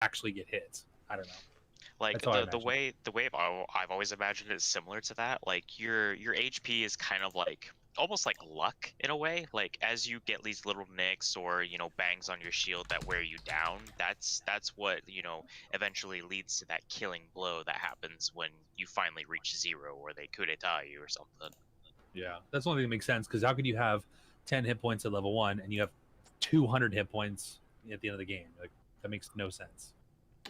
actually get hit. I don't know. Like That's how I the imagine way I've always imagined it is similar to that. Like your HP is kind of like almost like luck in a way. Like as you get these little nicks or bangs on your shield that wear you down, that's what eventually leads to that killing blow that happens when you finally reach zero or they coup d'etat you or something. Yeah, that's the only thing that makes sense, because how could you have 10 hit points at level 1 and you have 200 hit points at the end of the game? Like, that makes no sense.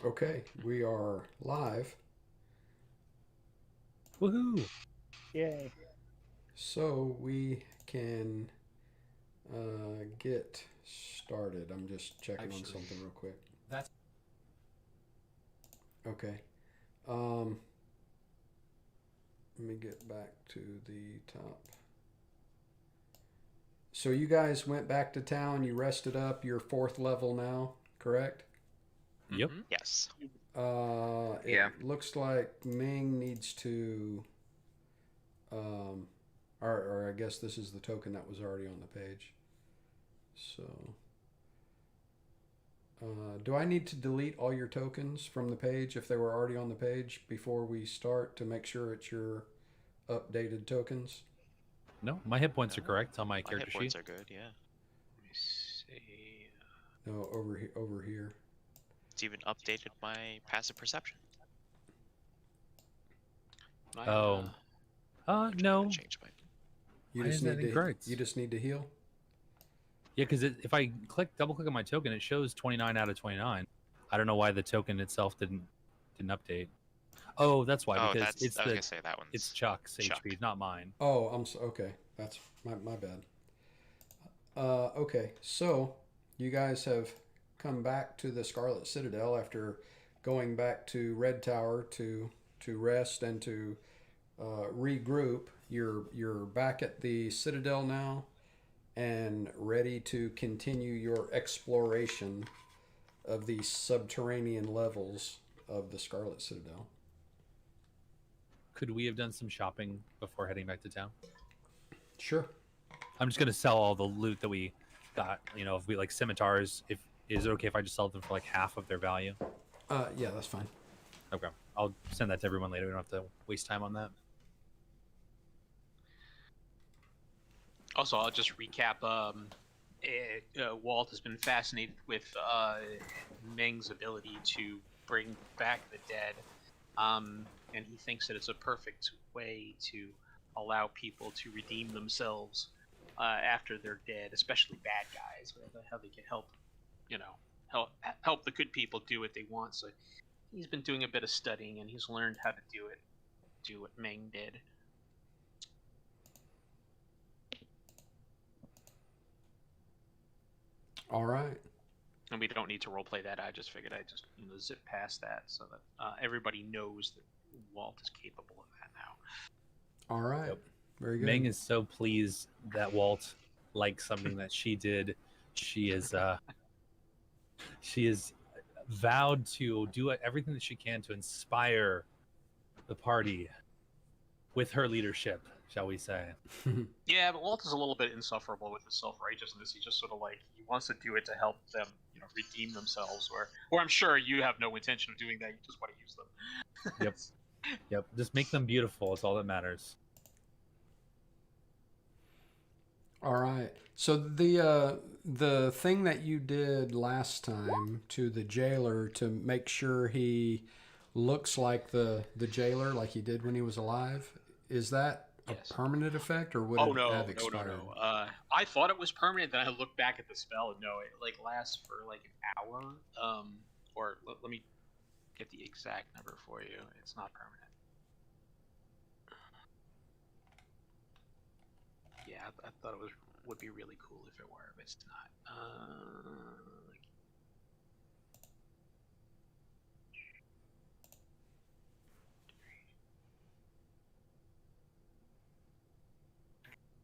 Okay, we are live. Woohoo! Yay. So we can get started. I'm just checking on something real quick. That's Okay. Let me get back to the top. So you guys went back to town. You rested up. You're 4th level now, correct? Yep. Yes. It looks like Ming needs to, or I guess this is the token that was already on the page. So, do I need to delete all your tokens from the page if they were already on the page before we start to make sure it's your updated tokens? No, my hit points are correct on my My character hit points sheet. are good, yeah. Let me see. No, over here. It's even updated my passive perception. My, Oh. No. Change my... You Why just is that need to. incorrect? You just need to heal. Yeah, because if I double click on my token, it shows 29 out of 29. I don't know why the token itself didn't update. Oh, that's why, Oh, because I was gonna say that one's... it's Chuck's Chuck. HP, not mine. Oh, okay. That's my bad. Okay, so you guys have come back to the Scarlet Citadel after going back to Red Tower to rest and to regroup. You're back at the Citadel now and ready to continue your exploration of the subterranean levels of the Scarlet Citadel. Could we have done some shopping before heading back to town? Sure. I'm just gonna sell all the loot that we got. If we like scimitars, is it okay if I just sell them for like half of their value? Yeah, that's fine. Okay, I'll send that to everyone later. We don't have to waste time on that. Also, I'll just recap. Walt has been fascinated with Meng's ability to bring back the dead, and he thinks that it's a perfect way to allow people to redeem themselves after they're dead, especially bad guys. How they can help, help the good people do what they want. So he's been doing a bit of studying, and he's learned how to do what Meng did. All right. And we don't need to roleplay that. I just figured I'd just zip past that so that everybody knows that Walt is capable of that now. All right. Yep. Very good. Meng is so pleased that Walt likes something that she did. She is vowed to do everything that she can to inspire the party with her leadership, shall we say. Yeah, but Walt is a little bit insufferable with his self-righteousness. He just sort of he wants to do it to help them, redeem themselves, or I'm sure you have no intention of doing that. You just want to use them. Yep. Just make them beautiful. It's all that matters. All right. So the thing that you did last time to the jailer to make sure he looks like the jailer, like he did when he was alive, is that a permanent effect, or would it have expired? No. I thought it was permanent. Then I looked back at the spell, and no, it lasts for an hour. Or let me get the exact number for you. It's not permanent. Yeah, I thought it would be really cool if it were, but it's not.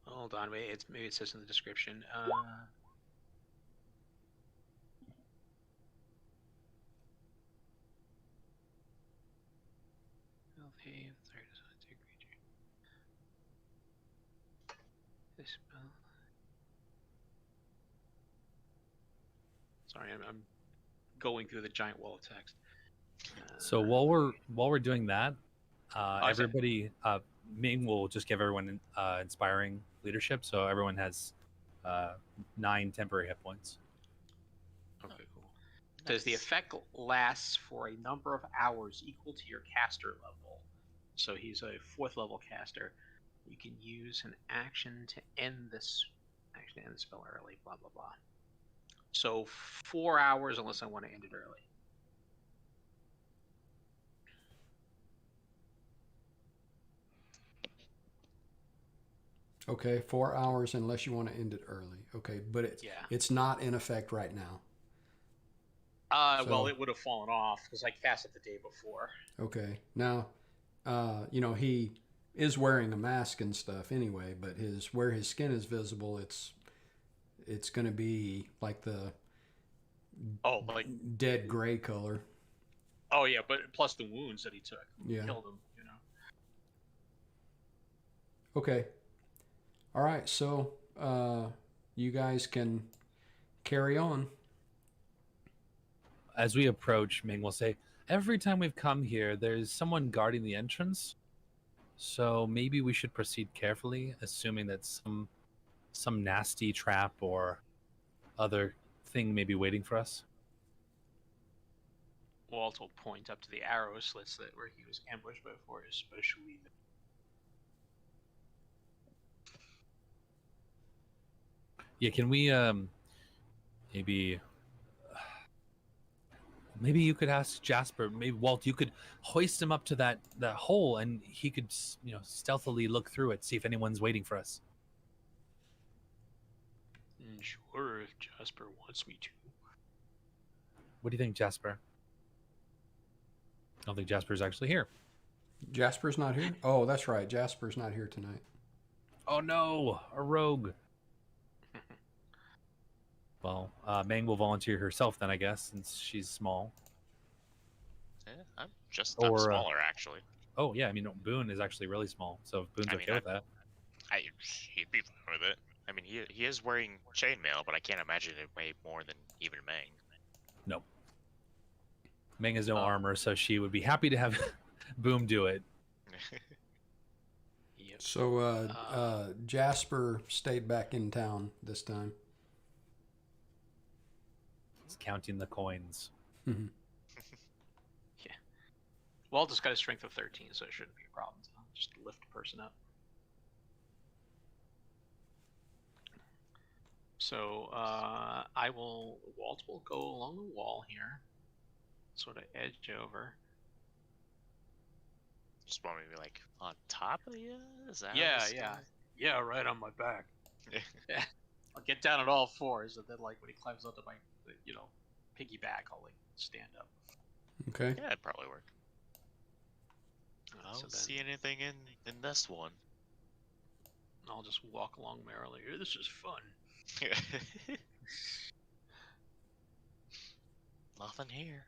Hold on, maybe it says in the description. Healthy, creature. This spell. Sorry, I'm going through the giant wall of text. So while we're doing that, I see. everybody, Ming will just give everyone inspiring leadership, so everyone has 9 temporary hit points. Okay, cool. Says the effect lasts for a number of hours equal to your caster level. So he's a 4th level caster. You can use an action to end this. Actually, end the spell early. Blah blah blah. So 4 hours, unless I want to end it early. Okay, 4 hours unless you want to end it early. Okay, but it's not in effect right now. Well, it would have fallen off because I cast it the day before. Okay, now, he is wearing a mask and stuff anyway, but where his skin is visible, it's going to be like the dead gray color. Oh yeah, but plus the wounds that he took, Yeah, killed him. Okay. All right, so you guys can carry on. As we approach, Ming will say, every time we've come here, there's someone guarding the entrance. So maybe we should proceed carefully, assuming that some nasty trap or other thing may be waiting for us. Walt will point up to the arrow slits where he was ambushed before his special leader. Yeah, can we maybe you could ask Jasper, maybe Walt, you could hoist him up to that hole and he could, stealthily look through it, see if anyone's waiting for us. Sure, if Jasper wants me to. What do you think, Jasper? I don't think Jasper's actually here. Jasper's not here? Oh, that's right. Jasper's not here tonight. Oh no, a rogue. Well, Mang will volunteer herself then, I guess, since she's small. Yeah, I'm smaller, actually. Oh, yeah, I mean, Boone is actually really small, so if Boone's okay with that. He'd be fine with it. I mean, he is wearing chainmail, but I can't imagine it weigh more than even Mang. No. Mang has no armor, so she would be happy to have Boom do it. Yep. So Jasper stayed back in town this time. He's counting the coins. Mm-hmm. Yeah. Walt has got a strength of 13, so it shouldn't be a problem to just lift a person up. So Walt will go along the wall here, sort of edge over. Just want me to be like on top of you? Is that Yeah, right on my back. Yeah. I'll get down at all fours, and then like when he climbs onto my piggyback, I'll like stand up. Okay. Yeah, it'd probably work. I don't see anything in this one. I'll just walk along merrily. This is fun. Nothing here.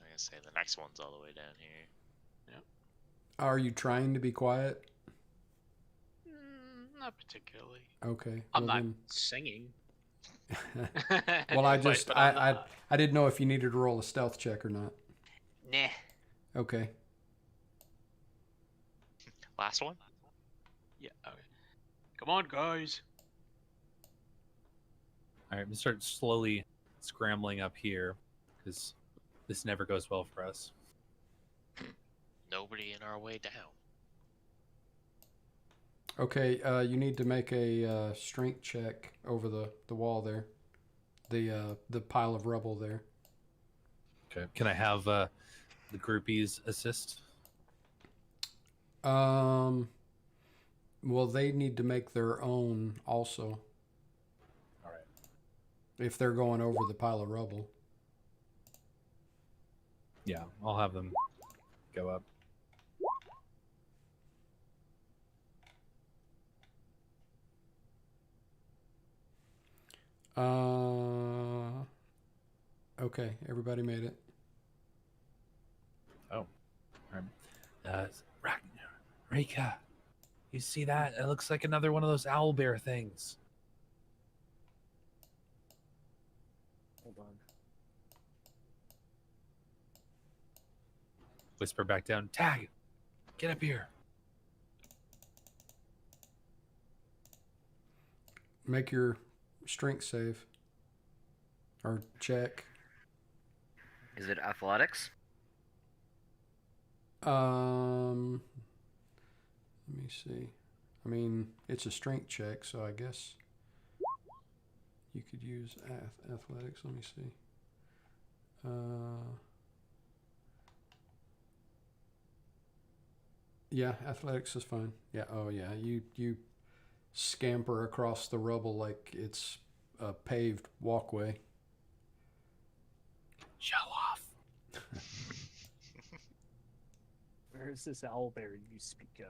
I'm gonna say the next one's all the way down here. Yep. Are you trying to be quiet? Not particularly. Okay. I'm not singing. Well, I didn't know if you needed to roll a stealth check or not. Nah. Okay. Last one? Yeah, okay. Come on, guys. All right, I'm going to start slowly scrambling up here because this never goes well for us. Nobody in our way down. Okay, you need to make a strength check over the wall there. The pile of rubble there. Okay. Can I have the groupies assist? Well, they need to make their own also. All right. If they're going over the pile of rubble. Yeah, I'll have them go up. Okay, everybody made it. Oh. All right. Rika, you see that? It looks like another one of those owl bear things. Hold on. Whisper back down. Tag, get up here. Make your strength save. Or check. Is it athletics? Let me see. I mean, it's a strength check, so I guess you could use athletics. Let me see. Yeah, athletics is fine. Yeah. Oh, yeah. You scamper across the rubble like it's a paved walkway. Show off. Where is this owlbear you speak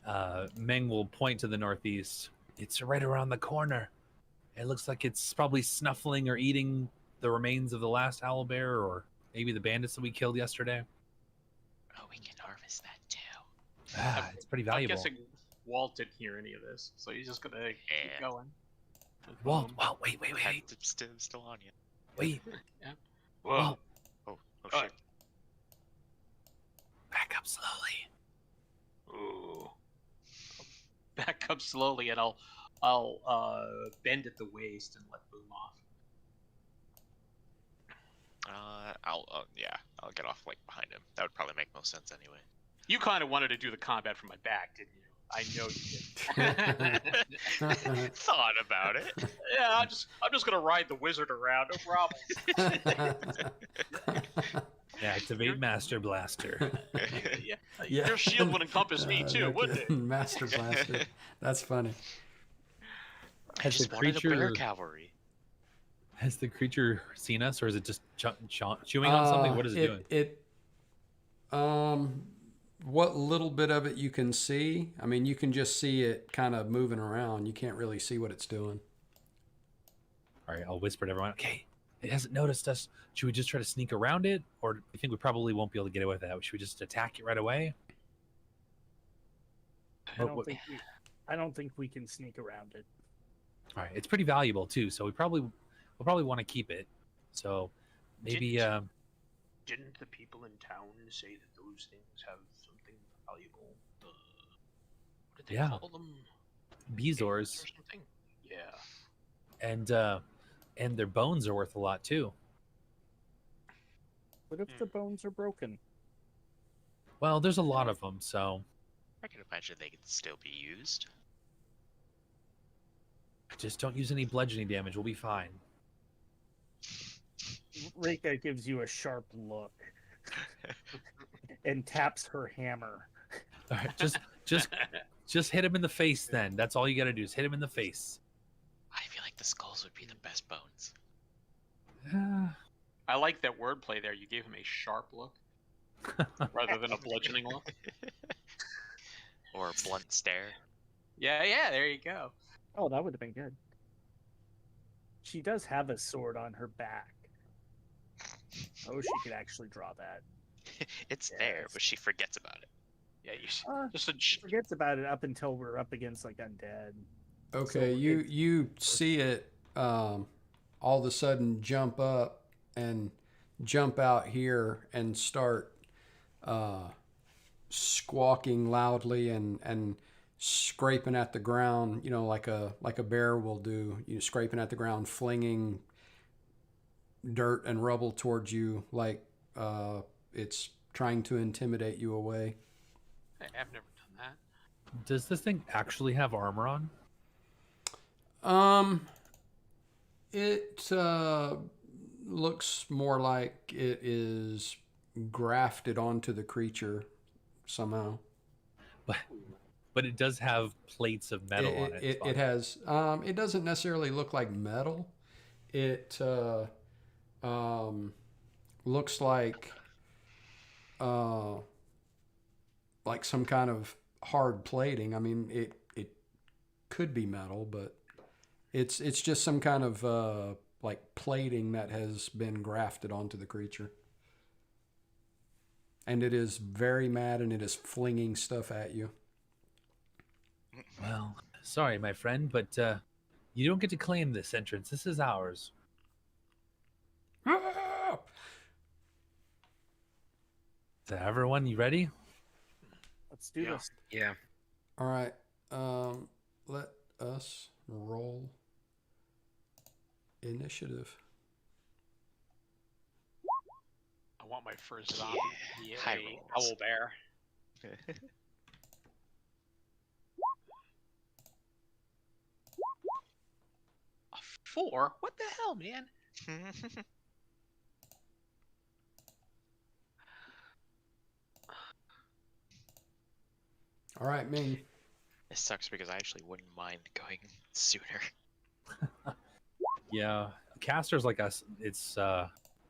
of? Meng will point to the northeast. It's right around the corner. It looks like it's probably snuffling or eating the remains of the last owlbear, or maybe the bandits that we killed yesterday. Oh, we can harvest that too. It's pretty I'm valuable. guessing Walt didn't hear any of this, so he's just gonna keep Yeah. going. Walt, wait. It's still on you. Wait. Yeah. Walt, Oh shit. back up slowly. Ooh. Back up slowly, and I'll bend at the waist and let Boom off. I'll get off like behind him. That would probably make most sense anyway. You kind of wanted to do the combat from my back, didn't you? I know you did. Thought about it. Yeah, I'm just gonna ride the wizard around, no problem. Activate Master Blaster. Yeah. Yeah. Your shield would encompass me too, wouldn't it? Master Blaster. That's funny. I Has just the wanted a bear creature- cavalry. Has the creature seen us, or is it just chewing on something? What is it doing? What little bit of it you can see, I mean, you can just see it kind of moving around. You can't really see what it's doing. All right, I'll whisper to everyone. Okay, it hasn't noticed us. Should we just try to sneak around it, or do you think we probably won't be able to get away with that? Should we just attack it right away? I don't think we can sneak around it. All right, it's pretty valuable too, so we'll probably want to keep it. So maybe Didn't the people in town say that those things have something valuable? What did they Yeah. call them? Bezoars, Or something? Yeah. and their bones are worth a lot too. What if the bones are broken? Well, there's a lot of them, so I can imagine they could still be used. just don't use any bludgeoning damage. We'll be fine. Rika gives you a sharp look and taps her hammer. All right, just hit him in the face. Then that's all you got to do is hit him in the face. I feel like the skulls would be the best bones. I like that wordplay there. You gave him a sharp look rather than a bludgeoning look. Or a blunt stare. Yeah, there you go. Oh, that would have been good. She does have a sword on her back. Oh, she could actually draw that. It's there, Yes. but she forgets about it. Yeah, you She forgets about it up until we're up against like undead. Okay, So you see it all of a sudden jump up and jump out here and start squawking loudly and scraping at the ground, you know, like a bear will do, you know, scraping at the ground, flinging dirt and rubble towards you like it's trying to intimidate you away. I've never done that. Does this thing actually have armor on? It looks more like it is grafted onto the creature somehow. But it does have plates of metal on it. It has. It doesn't necessarily look like metal. It looks like some kind of hard plating. I mean, it could be metal, but it's just some kind of like plating that has been grafted onto the creature. And it is very mad, and it is flinging stuff at you. Well, sorry, my friend, but you don't get to claim this entrance. This is ours. So everyone, you ready? Let's do Yeah. this. Yeah. All right. Let us roll initiative. I want my first zombie to be High a rolls. owl bear. A 4? What the hell, man? All right, Ming. It sucks because I actually wouldn't mind going sooner. Yeah, casters like us, it's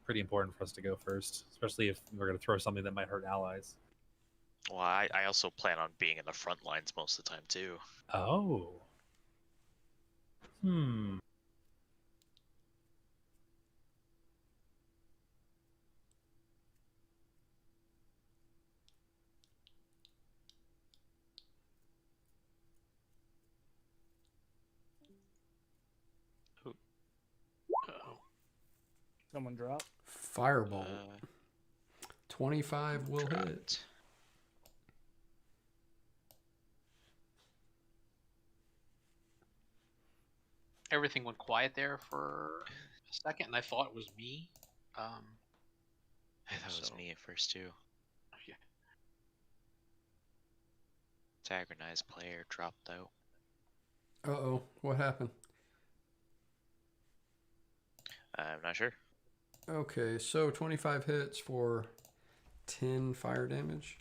pretty important for us to go first, especially if we're going to throw something that might hurt allies. Well, I also plan on being in the front lines most of the time too. Oh. Hmm. Uh-oh. Someone drop. Firebolt. 25 will hit. Dropped. Everything went quiet there for a second, and I thought it was me. I thought it was So- me at first too. Yeah. Antagonized player dropped out. Uh-oh. What happened? I'm not sure. Okay, so 25 hits for 10 fire damage.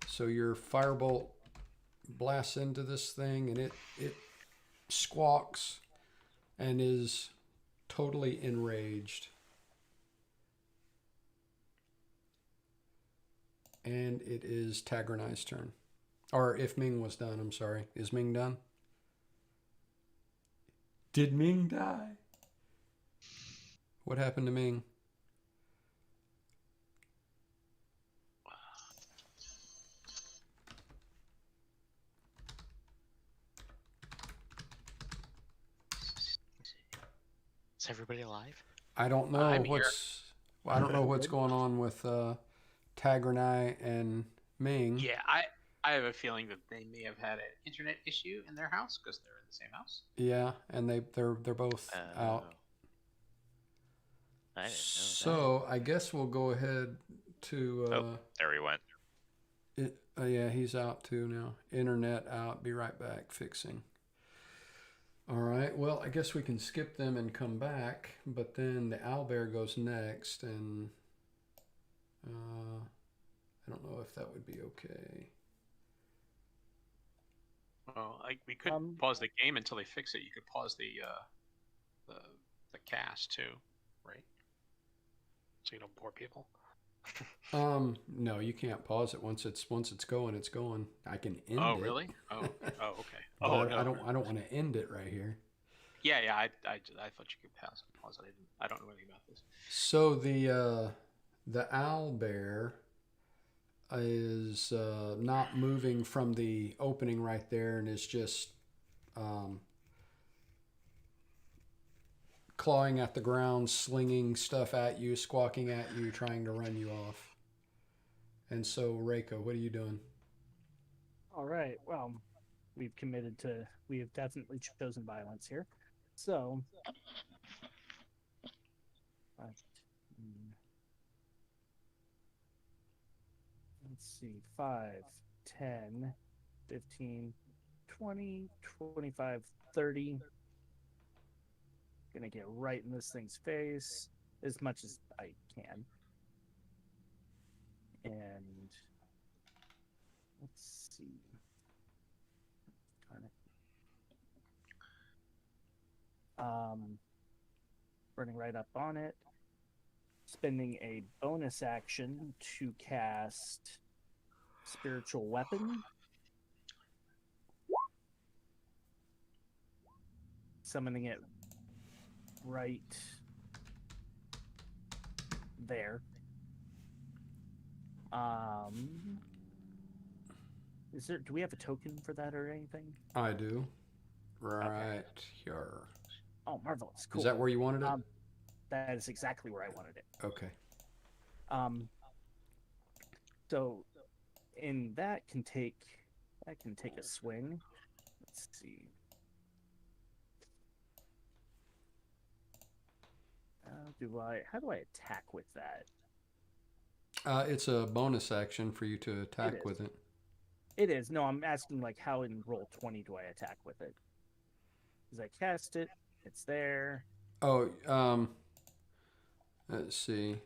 So your firebolt blasts into this thing and it squawks and is totally enraged. And it is Tagernai's turn. Or if Ming was done, I'm sorry. Is Ming done? Did Ming die? What happened to Ming? Is everybody alive? I don't know I'm here. I don't know what's going on with Tagernai and Ming. Yeah, I have a feeling that they may have had an internet issue in their house because they're in the same house. Yeah, and they're both out. I didn't know that. So I guess we'll go ahead to There we went. yeah, he's out too now. Internet out. Be right back. Fixing. All right. Well, I guess we can skip them and come back, but then the owlbear goes next, and I don't know if that would be okay. Well, we could Um, pause the game until they fix it. You could pause the cast too, right? So you don't bore people. No, you can't pause it once it's going. It's going. I can end it. Oh, really? Oh, okay. But Oh, I no. don't want to end it right here. Yeah. I thought you could pause it. I don't know anything about this. So the owl bear is not moving from the opening right there, and is just clawing at the ground, slinging stuff at you, squawking at you, trying to run you off. And so, Reiko, what are you doing? All right. Well, we have definitely chosen violence here. So, let's see, 5, 10, 15, 20, 25, 30. Gonna get right in this thing's face as much as I can. And let's see. Darn it. Running right up on it. Spending a bonus action to cast Spiritual Weapon. Summoning it right there. Do we have a token for that or anything? I do. Right here. Oh, marvelous. Cool. Is that where you wanted it? That is exactly where I wanted it. Okay. So, and that can take a swing. Let's see. How do I attack with that? It's a bonus action for you to attack is. with it. It is. No, I'm asking like how in roll 20 do I attack with it? Because I cast it, it's there. Oh, let's see.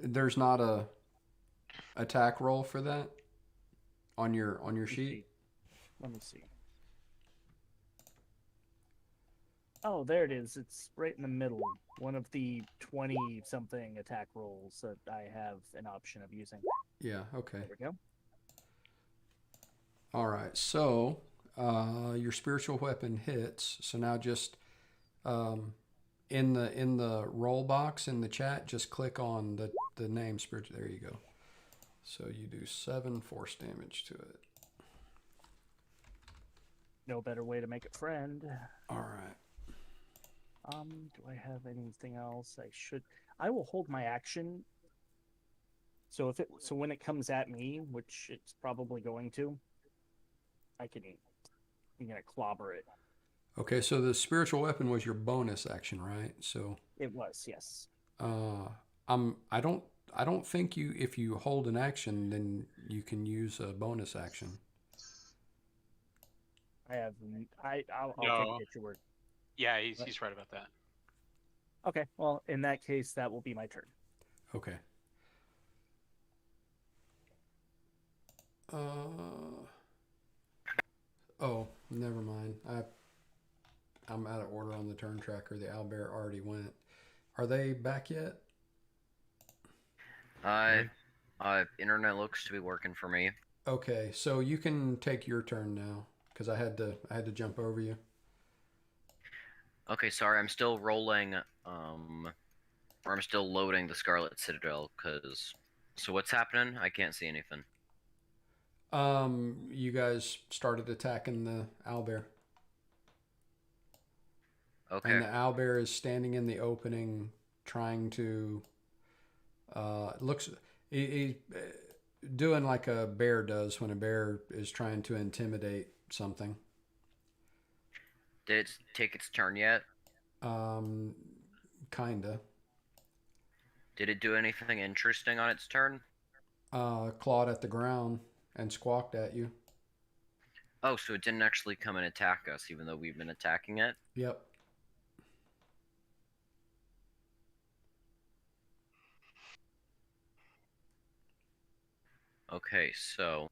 There's not a attack roll for that on your sheet. Let me see. Oh, there it is. It's right in the middle. One of the 20 something attack rolls that I have an option of using. Yeah, okay. There we go. All right. So, your spiritual weapon hits. So now just in the roll box in the chat, just click on the name spiritual. There you go. So you do 7 force damage to it. No better way to make a friend. All right. Do I have anything else? I will hold my action. So when it comes at me, which it's probably going to, I'm gonna clobber it. Okay, so the spiritual weapon was your bonus action, right? So It was, yes. I don't think if you hold an action, then you can use a bonus action. I'll No. take it at your word. Yeah, he's right about that. Okay, well, in that case, that will be my turn. Okay. Oh, never mind. I'm out of order on the turn tracker. The owlbear already went. Are they back yet? Internet looks to be working for me. Okay, so you can take your turn now because I had to jump over you. Okay, sorry, I'm still rolling, or I'm still loading the Scarlet Citadel, so what's happening? I can't see anything. You guys started attacking the owlbear. Okay. And the owlbear is standing in the opening trying to, he's doing like a bear does when a bear is trying to intimidate something. Did it take its turn yet? Kinda. Did it do anything interesting on its turn? Clawed at the ground and squawked at you. Oh, so it didn't actually come and attack us, even though we've been attacking it? Yep. Okay, so...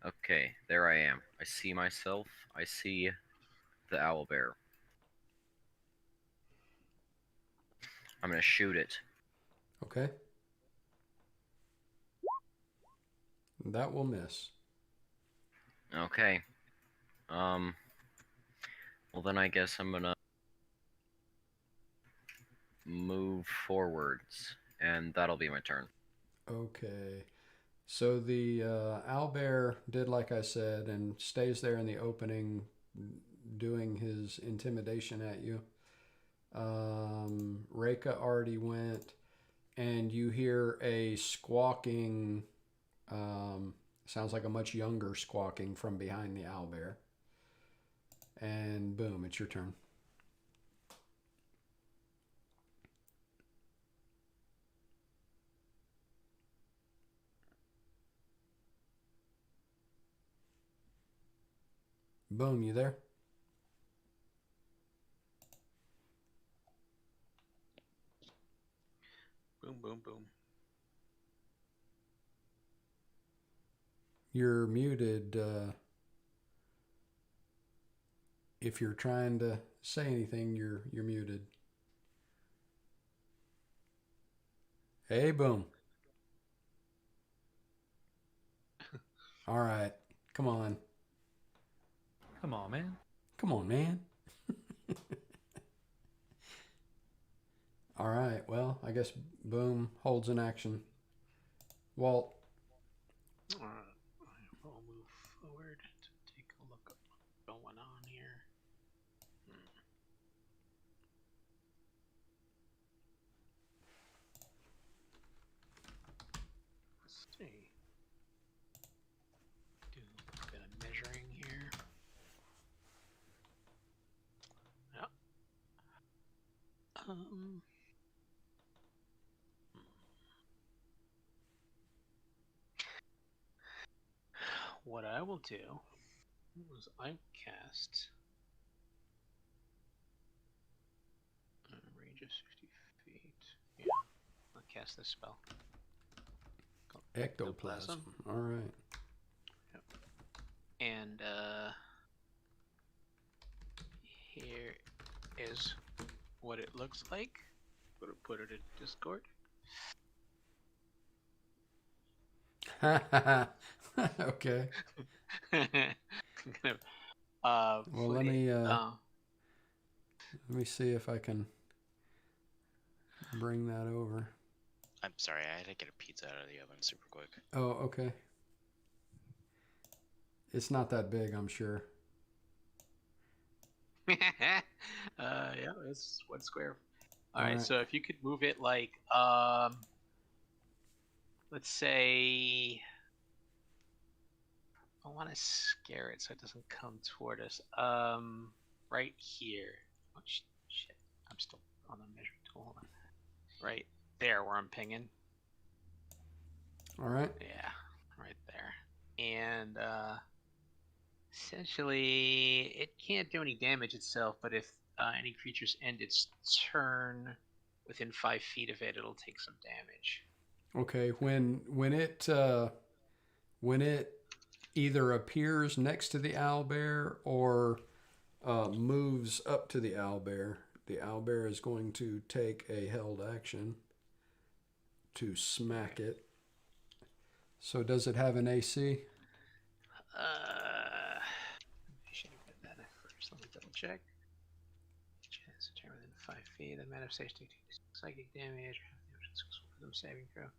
Okay, there I am. I see myself. I see the owlbear. I'm gonna shoot it. Okay. That will miss. Okay. Well then I guess I'm gonna move forwards, and that'll be my turn. Okay. So the owlbear did like I said and stays there in the opening doing his intimidation at you. Reika already went, and you hear a squawking, sounds like a much younger squawking from behind the owlbear. And boom, it's your turn. Boom, you there? Boom, boom, boom. You're muted. If you're trying to say anything, you're muted. Hey, boom. All right. Come on. Come on, man. Come on, man. All right. Well, I guess boom holds an action. Walt. All right. I'll move forward. Um, what I will do is I cast range of 60 feet. Yeah, I'll cast this spell. Called Ectoplasm. All right. And here is what it looks like. I'm gonna put it in Discord. Okay. Well, Well, let me see if I can bring that over. I'm sorry, I had to get a pizza out of the oven super quick. Oh, okay. It's not that big, I'm sure. yeah, it's 1 square. All right, Alright. so if you could move it like, let's say, I want to scare it so it doesn't come toward us. Right here. Oh shit! I'm still on the measuring tool. Hold on. Right there, where I'm pinging. All right. Yeah, right there. And essentially, it can't do any damage itself, but if any creatures end its turn within 5 feet of it, it'll take some damage. Okay. When it either appears next to the owlbear or moves up to the owlbear is going to take a held action to smack it. So does it have an AC? I should have put that in first. Let me double check. Chance to turn within 5 feet. The manifestation takes psychic damage. For them saving throw.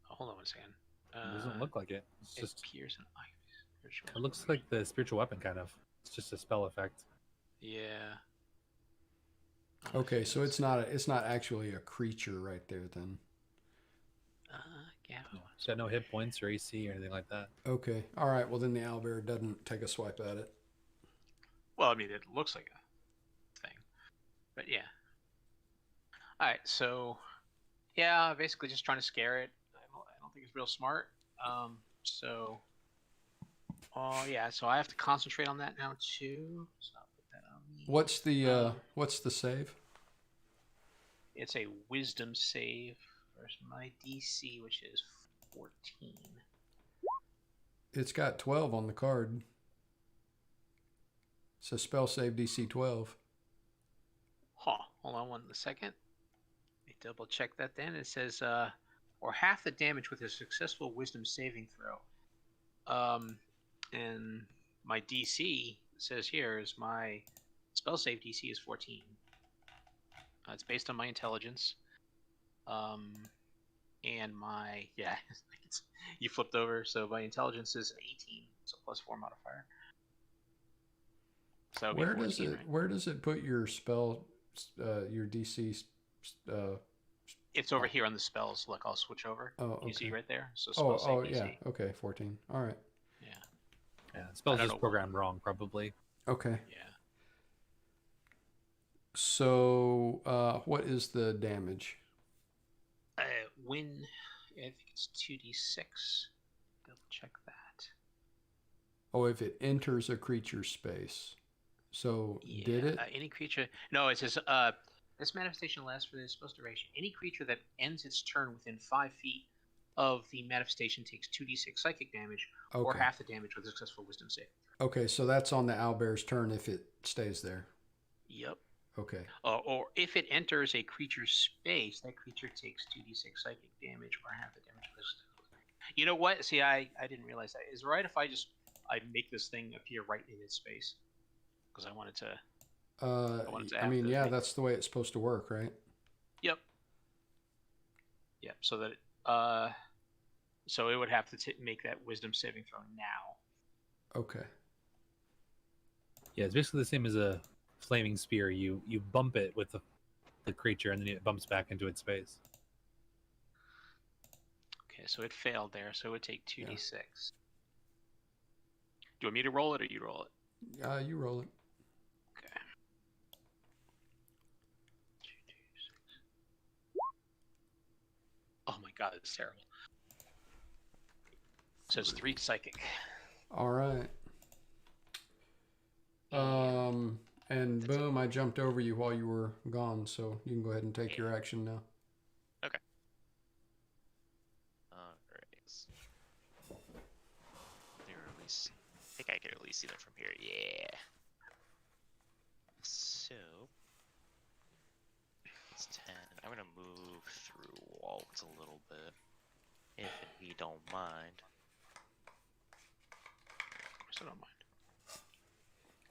Hold on 1 second. It doesn't look like it. It's It just. appears an eye. It looks like the spiritual weapon, kind of. It's just a spell effect. Yeah. Okay, so it's not actually a creature right there then. Yeah. It's got no hit points or AC or anything like that. Okay. All right. Well, then the owlbear doesn't take a swipe at it. Well, I mean, it looks like a thing, but yeah. All right, so yeah, basically just trying to scare it. I don't think it's real smart. So, oh yeah, so I have to concentrate on that now too. So I'll put that on me. What's the save? It's a Wisdom save versus my DC, which is 14. It's got 12 on the card. So spell save DC 12. Huh. Hold on 1 second. Let me double check that then. It says, or half the damage with a successful Wisdom saving throw. And my DC says here is my spell save DC is 14. It's based on my intelligence. And my you flipped over, so my intelligence is 18, so +4 modifier. So Where 14, does it right? Where does it put your spell your DC? It's over here on the spells. Look, I'll switch over. Oh, okay. You see right there? So spell save DC. Yeah. Okay, 14. All right. Yeah, spell's I don't just know programmed wrong, probably. Okay. Yeah. So, what is the damage? When I think it's 2d6. Double check that. Oh, if it enters a creature space. So, Yeah, did it? any creature? No, it says this manifestation lasts for the supposed duration. Any creature that ends its turn within 5 feet of the manifestation takes 2d6 psychic damage, or half the damage with a successful Wisdom save. Okay, so that's on the owlbear's turn if it stays there. Yep. Okay. Or if it enters a creature's space, that creature takes 2d6 psychic damage, or half the damage with a successful. You know what? See, I didn't realize that. Is it right if I make this thing appear right in its space? Because I wanted to. I mean, yeah, that's the way it's supposed to work, right? Yep. Yep. So that so it would have to make that Wisdom saving throw now. Okay. Yeah, it's basically the same as a flaming spear. You bump it with the creature, and then it bumps back into its space. Okay, so it failed there, so it would take 2d6. Do you want me to roll it, or you roll it? You roll it. Okay. God, it's terrible. It says 3 psychic. All right. And That's boom, I jumped over you while you were gone, so you can go ahead and take your action now. Okay. Alright. At least, I think I can at least see them from here. Yeah. So it's 10. I'm gonna move through Walt a little bit, if he don't mind. I don't mind.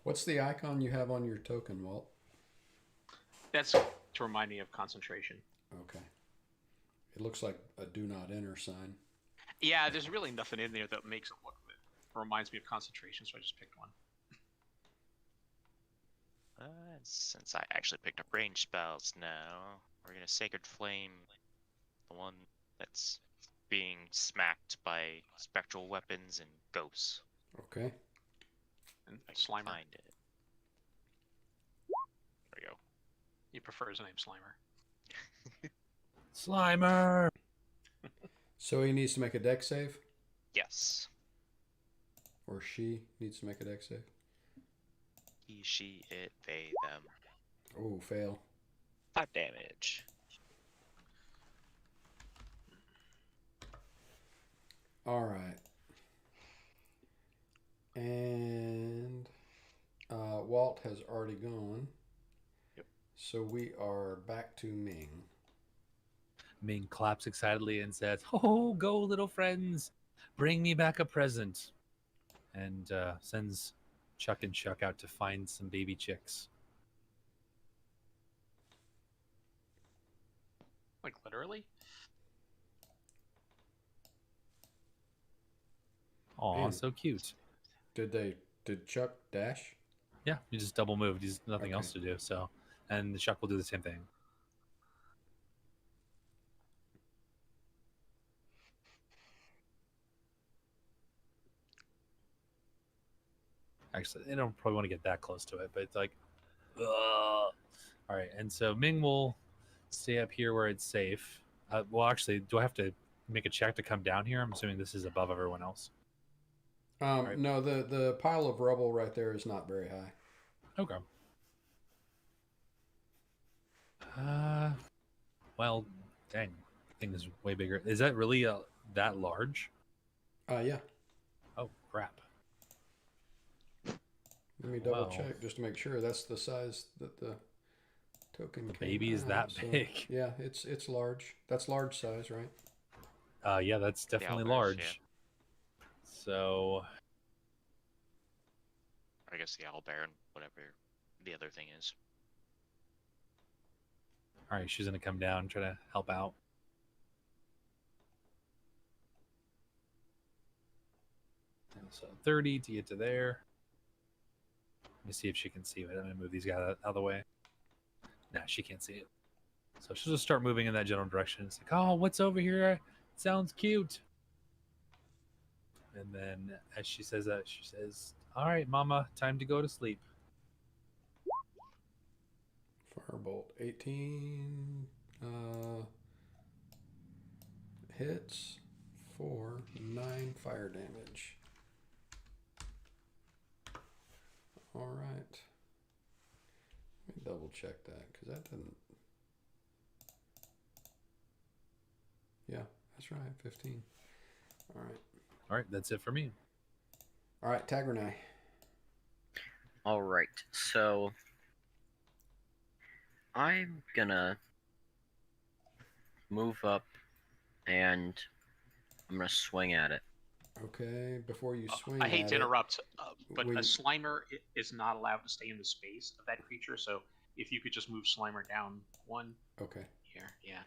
What's the icon you have on your token, Walt? That's to remind me of concentration. Okay. It looks like a do not enter sign. Yeah, there's really nothing in there that makes it look. Reminds me of concentration, so I just picked one. Since I actually picked up range spells now, we're gonna Sacred Flame the one that's being smacked by spectral weapons and ghosts. Okay. And I can Slimer. find it. There we go. He prefers the name Slimer. Slimer. So he needs to make a deck save? Yes. Or she needs to make a deck save? He, she, it, they, them. Oh, fail. 5 damage. All right. And Walt has already gone. Yep. So we are back to Ming. Ming claps excitedly and says, "Oh, go, little friends. Bring me back a present." And sends Chuck and Chuck out to find some baby chicks. Like literally? Aw, Man. so cute. Did Chuck dash? Yeah, you just double moved. He's nothing Okay. else to do. So, and Chuck will do the same thing. Actually, they don't probably want to get that close to it, but it's like, ugh. All right. And so Ming will stay up here where it's safe. Well, actually, do I have to make a check to come down here? I'm assuming this is above everyone else. Right. No, the pile of rubble right there is not very high. Okay. Well, dang, thing is way bigger. Is that really that large? Yeah. Oh crap! Let me double Wow. check just to make sure that's the size that the token The came baby is out. that So, big. yeah, it's large. That's large size, right? Yeah, that's definitely owlbears, large. yeah. So, I guess the owlbear and whatever the other thing is. all right, she's gonna come down, try to help out. And so 30 to get to there. Let me see if she can see it. I'm gonna move these guys out of the way. Nah, she can't see it. So she'll just start moving in that general direction. It's like, oh, what's over here? It sounds cute. And then as she says that, she says, all right, Mama, time to go to sleep. Firebolt 18 hits for 9 fire damage. All right. Let me double check that because that didn't. Yeah, that's right. 15. All right. All right, that's it for me. All right, Tagernai. All right, so I'm gonna move up and I'm gonna swing at it. Okay, before you swing. I hate at to it, interrupt, but when- a Slimer is not allowed to stay in the space of that creature. So if you could just move Slimer down one Okay. here, yeah.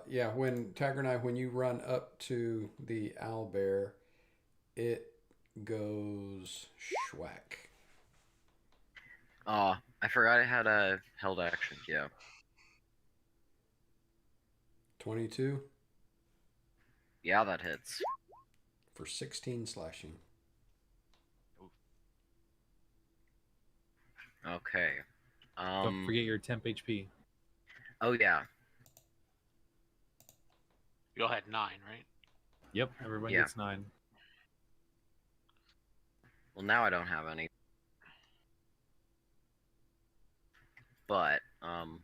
Yeah, when Tagernai, when you run up to the owlbear, it goes schwack. I forgot I had a held action. Yeah. 22 Yeah, that hits. for 16 slashing. Okay. Don't forget your temp HP. Oh yeah. We all had 9, right? Yep, everybody Yeah. gets 9. Well, now I don't have any. But, I'm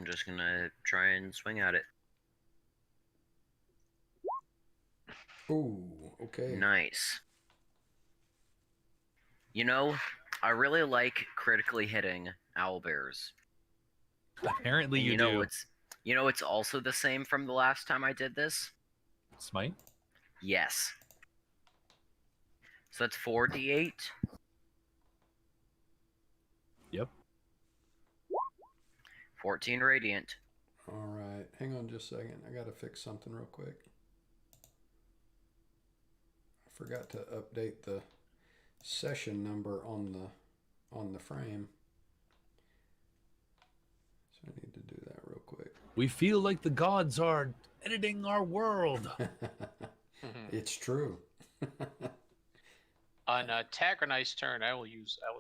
just gonna try and swing at it. Ooh, okay. Nice. You know, I really like critically hitting owlbears. Apparently And you do. it's also the same from the last time I did this? Smite? Yes. So that's 4d8. Yep. 14 radiant. All right. Hang on just a second. I got to fix something real quick. I forgot to update the session number on the frame. So I need to do that real quick. We feel like the gods are editing our world. It's true. On Tagronite's turn, I will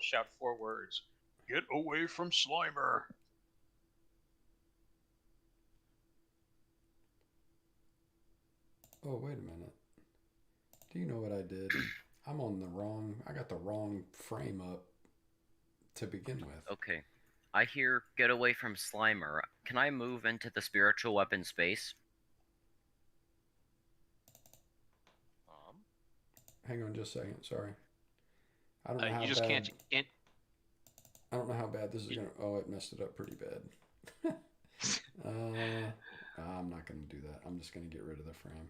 shout 4 words. Get away from Slimer. Oh, wait a minute. Do you know what I did? I got the wrong frame up to begin with. Okay. I hear get away from Slimer. Can I move into the spiritual weapon space? Hang on just a second. Sorry. I don't know how You just bad. can't. I don't know how bad this is gonna. Oh, it messed it up pretty bad. I'm not gonna do that. I'm just gonna get rid of the frame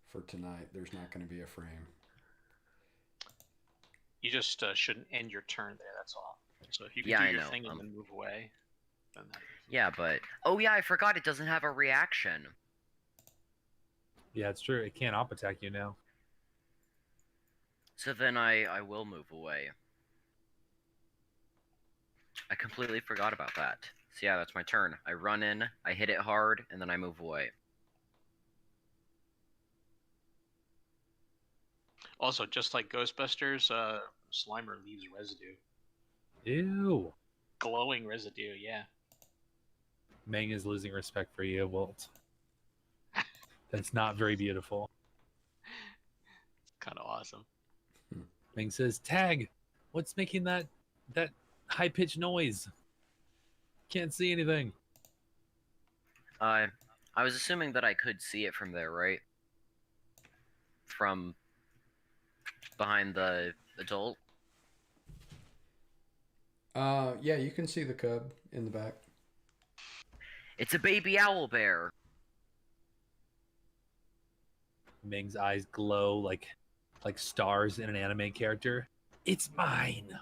for tonight. There's not gonna be a frame. You just shouldn't end your turn there. That's all. So if you can Yeah, do I your know, thing and then move away, then that. Yeah, but... Oh yeah, I forgot it doesn't have a reaction. Yeah, it's true. It can't op attack you now. So then I will move away. I completely forgot about that. So yeah, that's my turn. I run in, I hit it hard, and then I move away. Also, just like Ghostbusters, Slimer leaves residue. Ew. Glowing residue, yeah. Meng is losing respect for you, Walt. That's not very beautiful. It's kind of awesome. Meng says, "Tag, what's making that high-pitched noise? Can't see anything." I was assuming that I could see it from there, right? From behind the adult? Yeah, you can see the cub in the back. It's a baby owlbear! Meng's eyes glow like stars in an anime character. It's mine.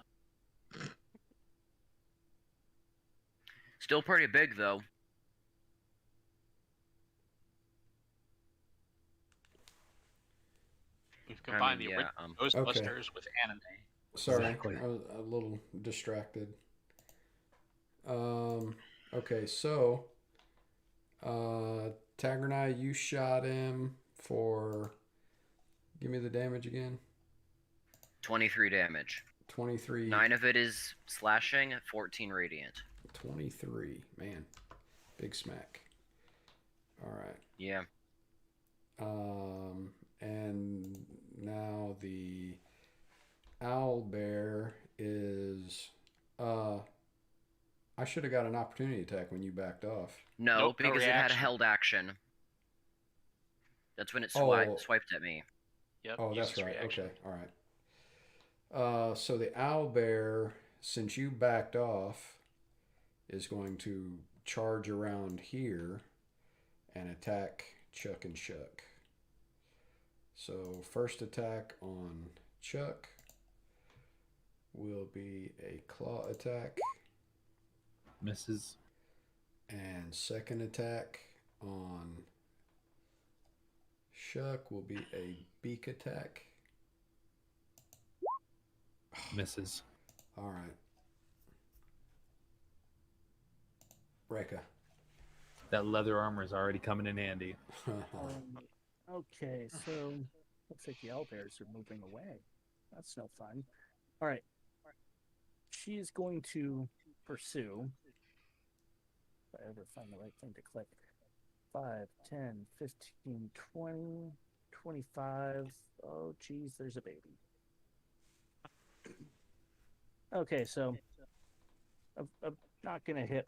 Still pretty big, though. We've combined mean, the yeah, original Ghostbusters with anime. Sorry, Exactly. I was a little distracted. Okay, so Tagernai, you shot him for. Give me the damage again. 23 damage. 23. 9 of it is slashing, 14 radiant. 23. Man, big smack. All right. Yeah. And now the owl bear is. I should have got an opportunity attack when you backed off. No, Nope, no because it had a reaction. held action. That's when it swiped at me. Yep. Oh, uses that's right. reaction. Okay, all right. So the owl bear, since you backed off, is going to charge around here and attack Chuck and Shuck. So first attack on Chuck will be a claw attack, Misses. and second attack on Shuck will be a beak attack. Misses. All right. Reka. That leather armor is already coming in handy. Okay, so looks like the owlbears are moving away. That's no fun. All right. She is going to pursue If I ever find the right thing to click. 5, 10, 15, 20, 25. Oh, geez, there's a baby. Okay, so I'm not gonna hit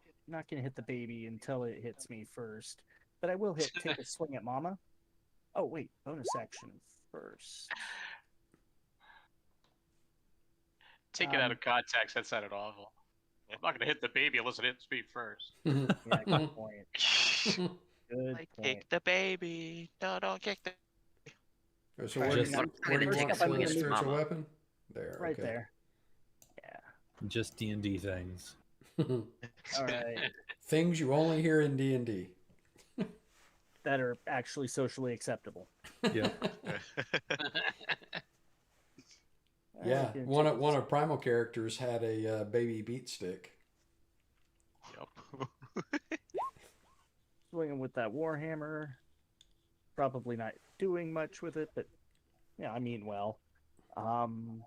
the baby until it hits me first, but I will take a swing at Mama. Oh wait, bonus action first. Take it out of context. That sounded awful. I'm not gonna hit the baby unless it hits me first. Yeah, good point. Good Like, point. kick the baby. No, don't kick the. So where do Just- you First want up, I'm the gonna move spiritual Mama. weapon? There. right okay. there. Yeah. Just D&D things. All right. Things you only hear in D&D. That are actually socially acceptable. Yeah. All Yeah, right, one of Primal characters had a baby beat stick. Yup. swinging with that warhammer. Probably not doing much with it, but yeah, I mean well. And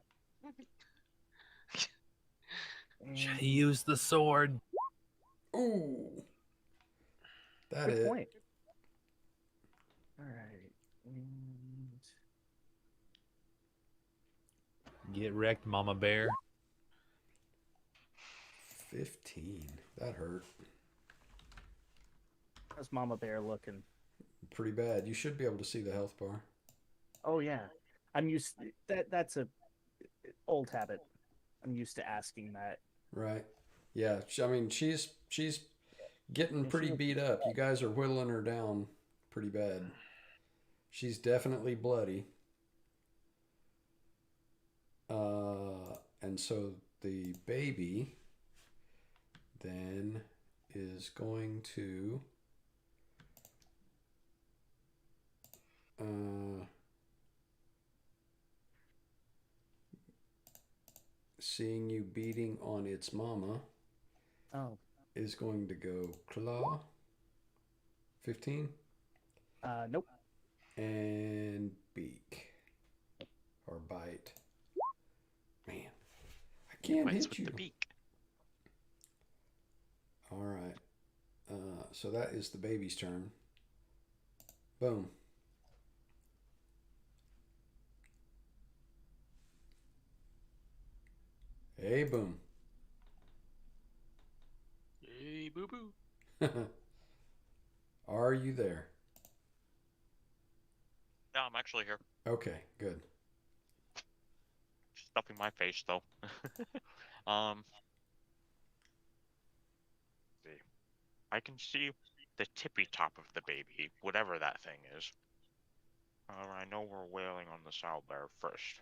Use the sword. Ooh, that good is. point. All right, and Get wrecked, Mama Bear. 15. That hurt. how's Mama Bear looking? Pretty bad. You should be able to see the health bar. Oh yeah, I'm used. That's a old habit. I'm used to asking that. Right. Yeah. I mean, she's getting Yeah, pretty she- beat up. You guys are whittling her down pretty bad. She's definitely bloody. And so the baby then is going to seeing you beating on its mama Oh, is going to go claw 15 nope. and beak or bite. Man, I can't Bites hit with you. the beak. All right. So that is the baby's turn. Boom. Hey, boom. Hey, boo boo. Are you there? Yeah, I'm actually here. Okay, good. Stuffing my face though. See. I can see the tippy top of the baby, whatever that thing is. I know we're wailing on the sow bear first.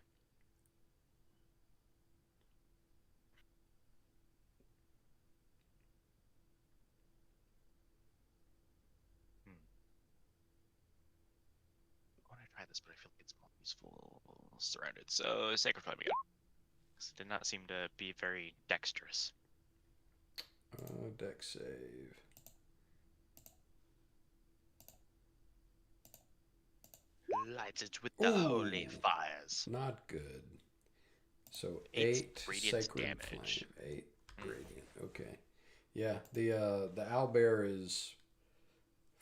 I want to try this, but I feel like it's more useful surrounded. So Sacred Flame again. This did not seem to be very dexterous. Dex save. Lights it with the holy Ooh. fires. Not good. So 8 8 radiant sacred damage. flame. 8 radiant. Okay. Yeah, the owlbear is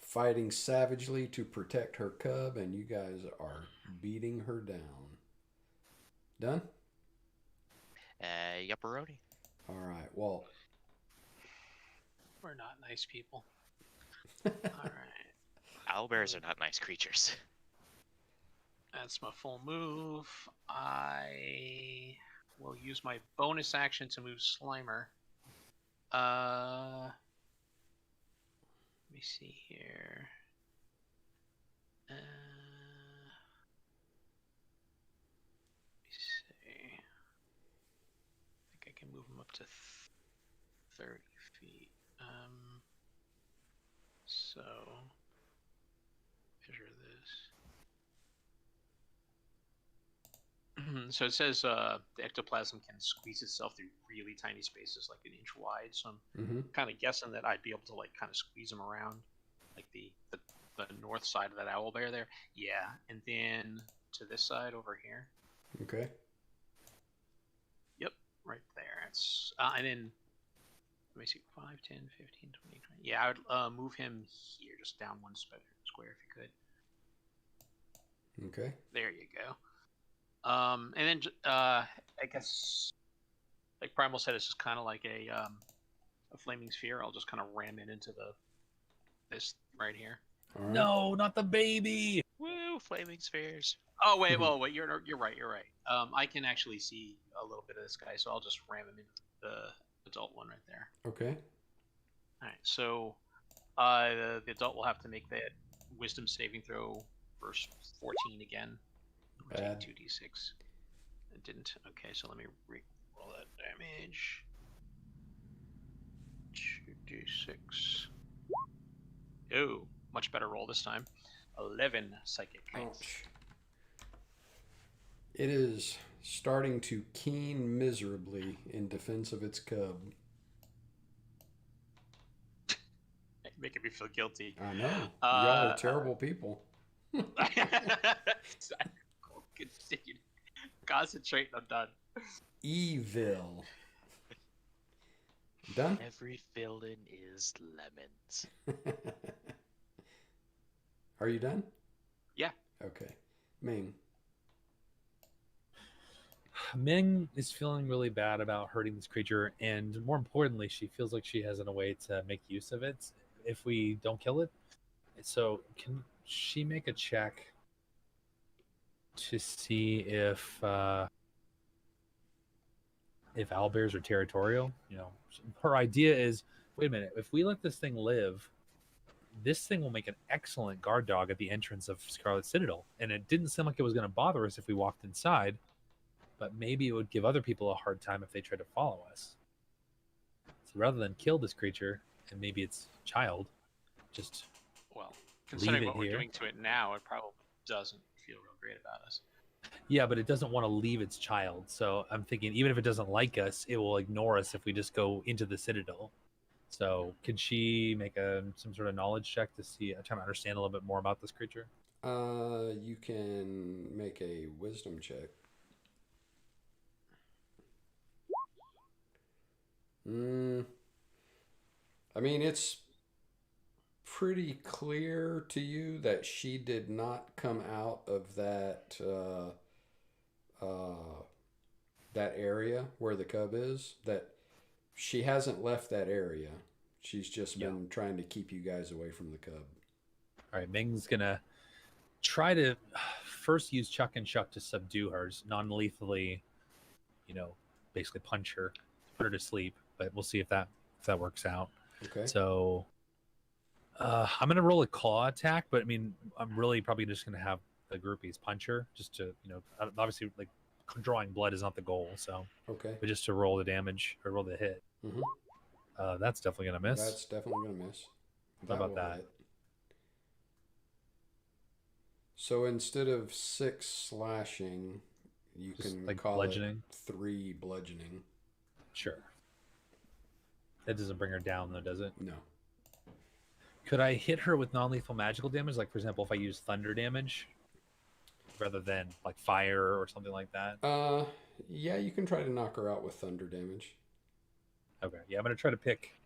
fighting savagely to protect her cub, and you guys are beating her down. Done? Yupperoni. All right. Well, We're not nice people. All right. Owlbears are not nice creatures. That's my full move. I will use my bonus action to move Slimer. Let me see here. Let me see. I think I can move him up to 30 feet. So measure this. So it says the ectoplasm can squeeze itself through really tiny spaces, like an inch wide. So I'm mm-hmm. kind of guessing that I'd be able to like kind of squeeze them around, like the north side of that owl bear there. Yeah, and then to this side over here. Okay. Yep, right there. It's and then me see. 5, 10, 15, 20, 20. Yeah, I would move him here, just down one square if you could. Okay. There you go. And then I guess, like Primal said, it's just kind of like a flaming sphere. I'll just kind of ram it into this right here. All right. No, not the baby. Woo, flaming spheres. Oh wait, you're right. I can actually see a little bit of this guy, so I'll just ram him into the adult one right there. Okay. All right, so the adult will have to make that wisdom saving throw verse 14 again. Bad. 2d6. It didn't. Okay, so let me roll that damage. 2d6. Oh, much better roll this time. 11 psychic. Ouch. It is starting to keen miserably in defense of its cub. Making me feel guilty. I know. Y'all are terrible people. Continue. Concentrate. I'm done. Evil. Done? Every villain is lemons. Are you done? Yeah. Okay. Ming. Ming is feeling really bad about hurting this creature, and more importantly, she feels like she has a way to make use of it if we don't kill it. So, can she make a check to see if owlbears are territorial? You know, her idea is, wait a minute, if we let this thing live, this thing will make an excellent guard dog at the entrance of Scarlet Citadel. And it didn't seem like it was going to bother us if we walked inside, but maybe it would give other people a hard time if they tried to follow us. So rather than kill this creature and maybe its child, just Well, considering it what we're here. doing to it now, it probably doesn't feel real great about us. yeah, but it doesn't want to leave its child. So I'm thinking, even if it doesn't like us, it will ignore us if we just go into the Citadel. So can she make some sort of knowledge check to see, trying to understand a little bit more about this creature? You can make a wisdom check. I mean, it's pretty clear to you that she did not come out of that that area where the cub is. That she hasn't left that area. She's just been trying to keep you guys away from the cub. All right, Ming's gonna try to first use Chuck and Chuck to subdue her, non-lethally, basically punch her, put her to sleep. But we'll see if that works out. Okay. So I'm gonna roll a claw attack, but I mean, I'm really probably just gonna have the groupies punch her, just to, obviously, like, drawing blood is not the goal. So, Okay. but just to roll the damage or roll the hit. Mm-hmm. That's definitely gonna miss. That's definitely gonna miss. How about will that? hit. So instead of 6 slashing, you Just can like call bludgeoning? it 3 bludgeoning. Sure. That doesn't bring her down, though, does it? No. Could I hit her with non-lethal magical damage? Like, for example, if I use thunder damage rather than like fire or something like that? Yeah, you can try to knock her out with thunder damage. Okay. Yeah, I'm gonna try to pick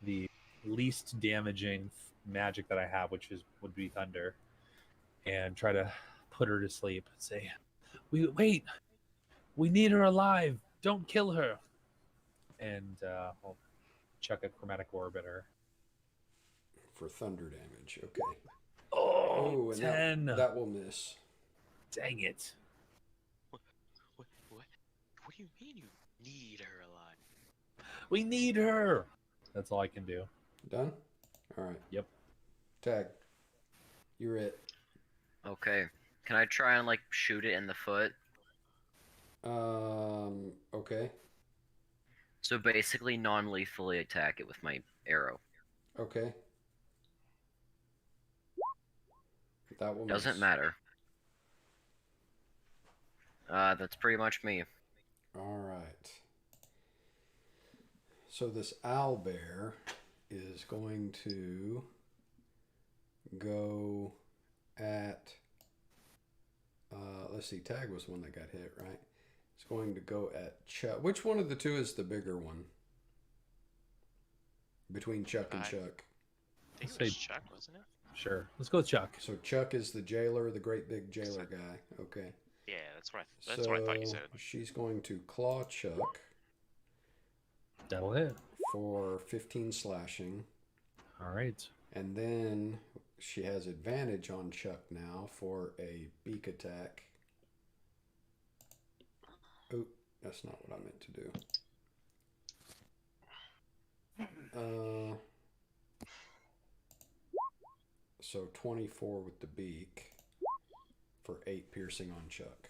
the least damaging magic that I have, which would be thunder, and try to put her to sleep and say, "Wait, we need her alive. Don't kill her." And I'll chuck a chromatic orb at her. For thunder damage. Okay. Oh, and 10. that will miss. Dang it. What do you mean you need her alive? We need her. That's all I can do. Done? All right. Yep. Tag. You're it. Okay. Can I try and, like, shoot it in the foot? Okay. So basically non-lethally attack it with my arrow. Okay. That will Doesn't miss. matter. That's pretty much me. All right. So this owl bear is going to go at, let's see, Tag was the one that got hit, right? It's going to go at Chuck. Which one of the two is the bigger one? between Chuck and I Chuck. think it Say- was Chuck, wasn't it? Sure. Let's go with Chuck. So Chuck is the jailer, the great big jailer guy. Okay. Yeah, that's what I thought you said. She's going to claw Chuck That'll hit. for 15 slashing. All right. And then she has advantage on Chuck now for a beak attack. Oh, that's not what I meant to do. So 24 with the beak for 8 piercing on Chuck.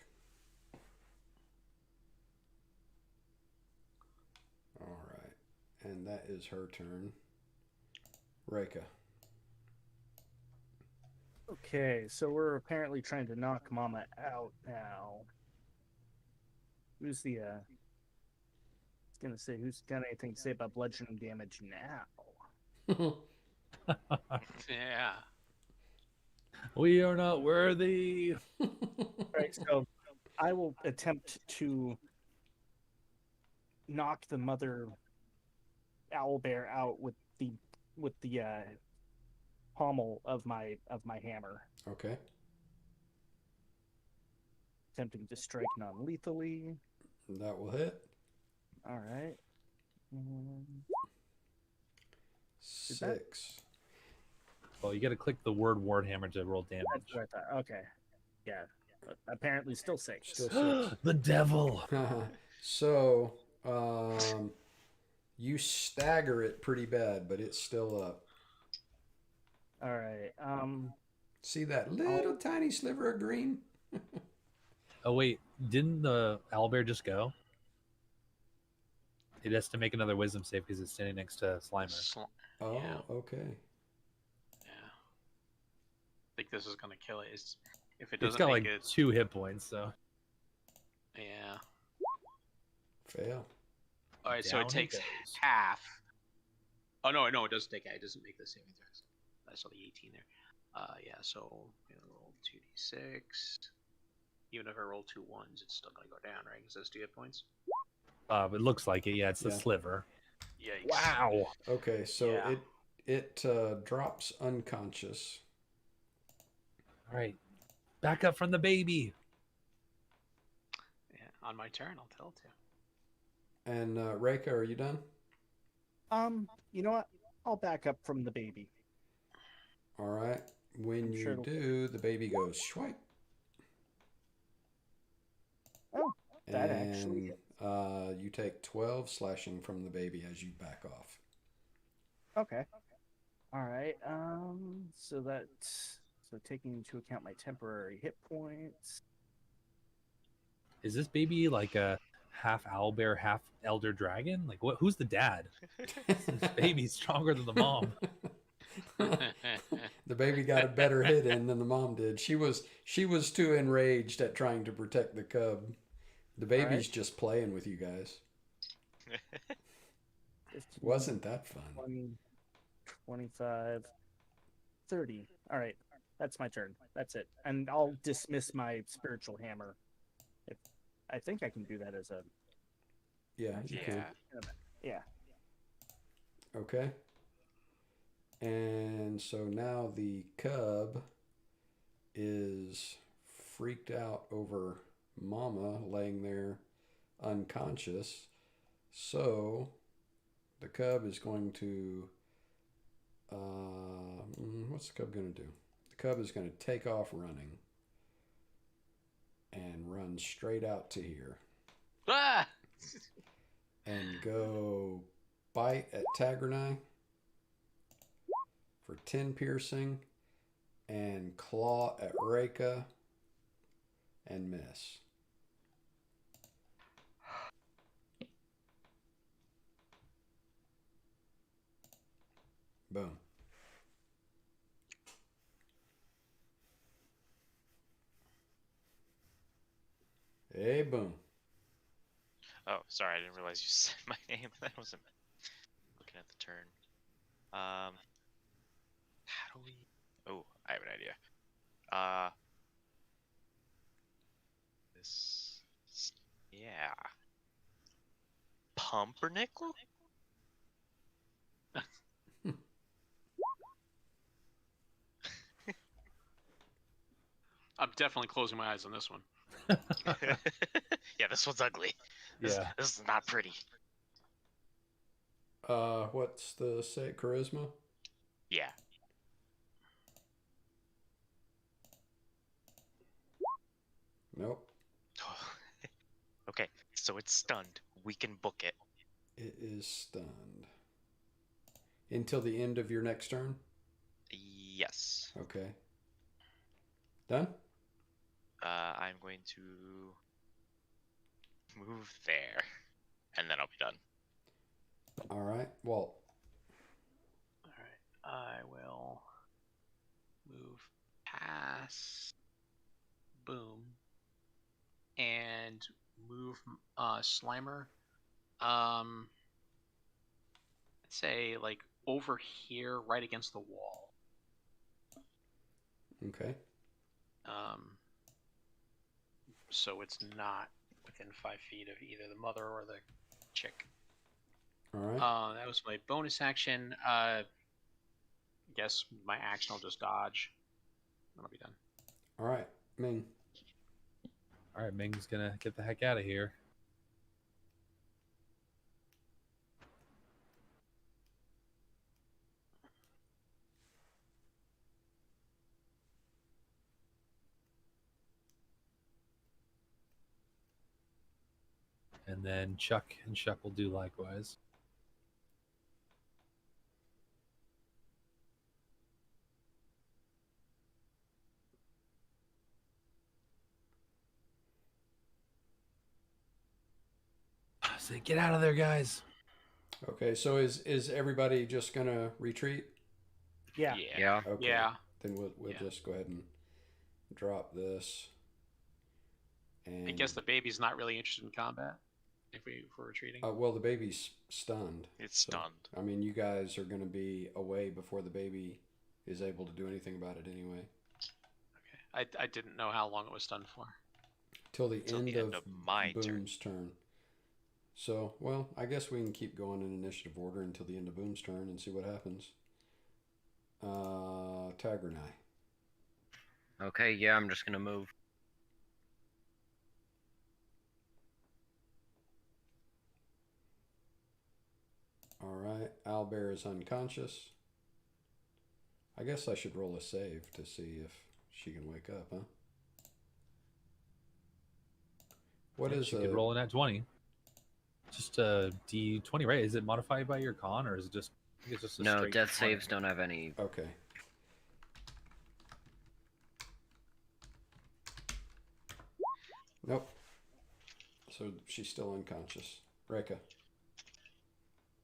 All right. And that is her turn. Reika. Okay, so we're apparently trying to knock Mama out now. Who's the I was gonna say, who's got anything to say about bludgeoning damage now? Yeah. We are not worthy. Right, so I will attempt to knock the mother owlbear out with the pommel of my hammer, Okay. attempting to strike non-lethally. That will hit. All right. Is that- 6. Well, you got to click the word Warhammer to roll damage. That's what I thought. Okay. Yeah. But apparently still 6. Still 6. The devil. So, you stagger it pretty bad, but it's still up. All right. See that little tiny sliver of green? Oh wait, didn't the owlbear just go? It has to make another wisdom save because it's standing next to Slimer. Oh, Yeah. okay. Yeah. I think this is gonna kill it. If it It's doesn't got make like it, 2 hit points, so yeah. Fail. All right, so down it takes goes. half. Oh no, it doesn't take. It doesn't make the saving throws. I saw the 18 there. Yeah. So I'm gonna roll 2d6. Even if I roll 2 1s, it's still gonna go down, right? Because that's 2 hit points. It looks like it. Yeah, it's the Yeah. sliver. Yikes. Wow. Okay, so Yeah. it drops unconscious. All right, back up from the baby. Yeah. On my turn, I'll tell it to. And Reika, are you done? You know what? I'll back up from the baby. All right. When I'm you sure it'll- do, the baby goes swipe. Oh, that actually And you take 12 slashing from the baby as you back off. Okay. All right. So taking into account my temporary hit points. Is this baby like a half owlbear, half elder dragon? Like what? Who's the dad? This baby's stronger than the mom. The baby got a better hit in than the mom did. She was too enraged at trying to protect the cub. The baby's Alright. just playing with you guys. 15, Wasn't that fun? 20, 25, 30. All right. That's my turn. That's it. And I'll dismiss my spiritual hammer. I think I can do that as a... Yeah, you Yeah. Yeah. could. Okay. And so now the cub is freaked out over Mama laying there unconscious. So the cub is going to what's the cub going to do? The cub is going to take off running and run straight out to here Ah! and go bite at Tagernai for 10 piercing and claw at Reika and miss. Boom. Hey, boom. Oh, sorry, I didn't realize you said my name. That wasn't looking at the turn. How do we? Oh, I have an idea. This, yeah. Pumpernickel? definitely closing my eyes on this one. Yeah, this one's ugly. Yeah. This is not pretty. What's the say? Charisma? Yeah. Nope. Okay, so it's stunned. We can book it. It is stunned. Until the end of your next turn? Yes. Okay. Done? I'm going to move there, and then I'll be done. All right. Walt. All right, I will move past Boom and move Slimer. Let's say like over here, right against the wall. Okay. So it's not within 5 feet of either the mother or the chick. All right. That was my bonus action. I guess my action will just dodge. Then I'll be done. All right. Ming. All right, Ming's gonna get the heck out of here. And then Chuck and Chuck will do likewise. Say, get out of there, guys. Okay. So is everybody just gonna retreat? Yeah. Yeah. Okay. Yeah. Then we'll Yeah. just go ahead and drop this. And I guess the baby's not really interested in combat if we're retreating. well, the baby's stunned. It's So, stunned. I mean, you guys are going to be away before the baby is able to do anything about it anyway. Okay. I didn't know how long it was stunned for. Till the Till end, the end of of my turn. Boom's turn. So, well, I guess we can keep going in initiative order until the end of Boom's turn and see what happens. Tagernai. Okay, yeah, I'm just gonna move. All right. Owlbear is unconscious. I guess I should roll a save to see if she can wake up, huh? What Yeah, is you could roll in at 20? Just a D20, right? Is it modified by your con, or is it just? I think it's just a No, straight death 20. saves don't have any. Okay. Nope. So she's still unconscious. Reka.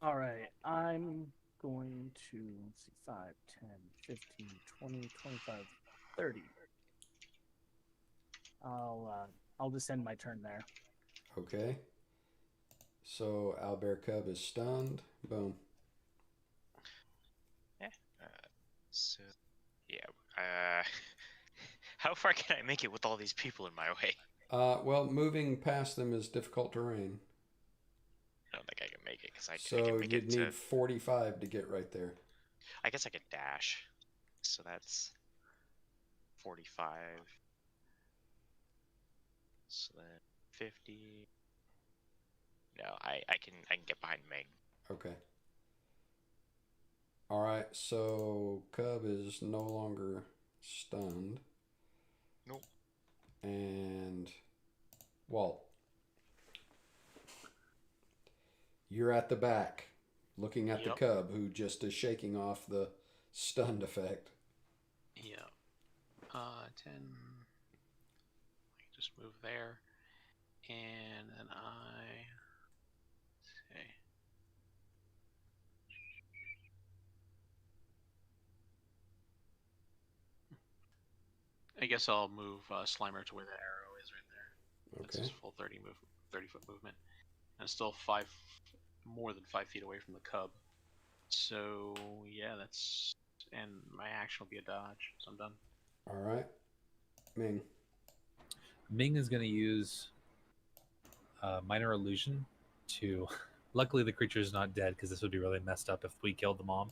All right. I'm going to, let's see, 5, 10, 15, 20, 25, 30. I'll just end my turn there. Okay. So Owlbear Cub is stunned. Boom. So, yeah. How far can I make it with all these people in my way? Well, moving past them is difficult terrain. I don't think I can make it because I So can make you'd it to. need 45 to get right there. I guess I could dash. So that's 45. So then 50. No, I can get behind Meg. Okay. All right. So Cub is no longer stunned. Nope. And Walt, you're at the back, looking at the Yep. Cub, who just is shaking off the stunned effect. Yeah. 10. I can just move there. And then see. I guess I'll move Slimer to where the arrow is right there. That's Okay. his full 30-foot movement. And it's still more than 5 feet away from the Cub. So yeah, and my action will be a dodge. So I'm done. All right. Ming. Ming is going to use minor illusion to. Luckily, the creature is not dead because this would be really messed up if we killed the mom.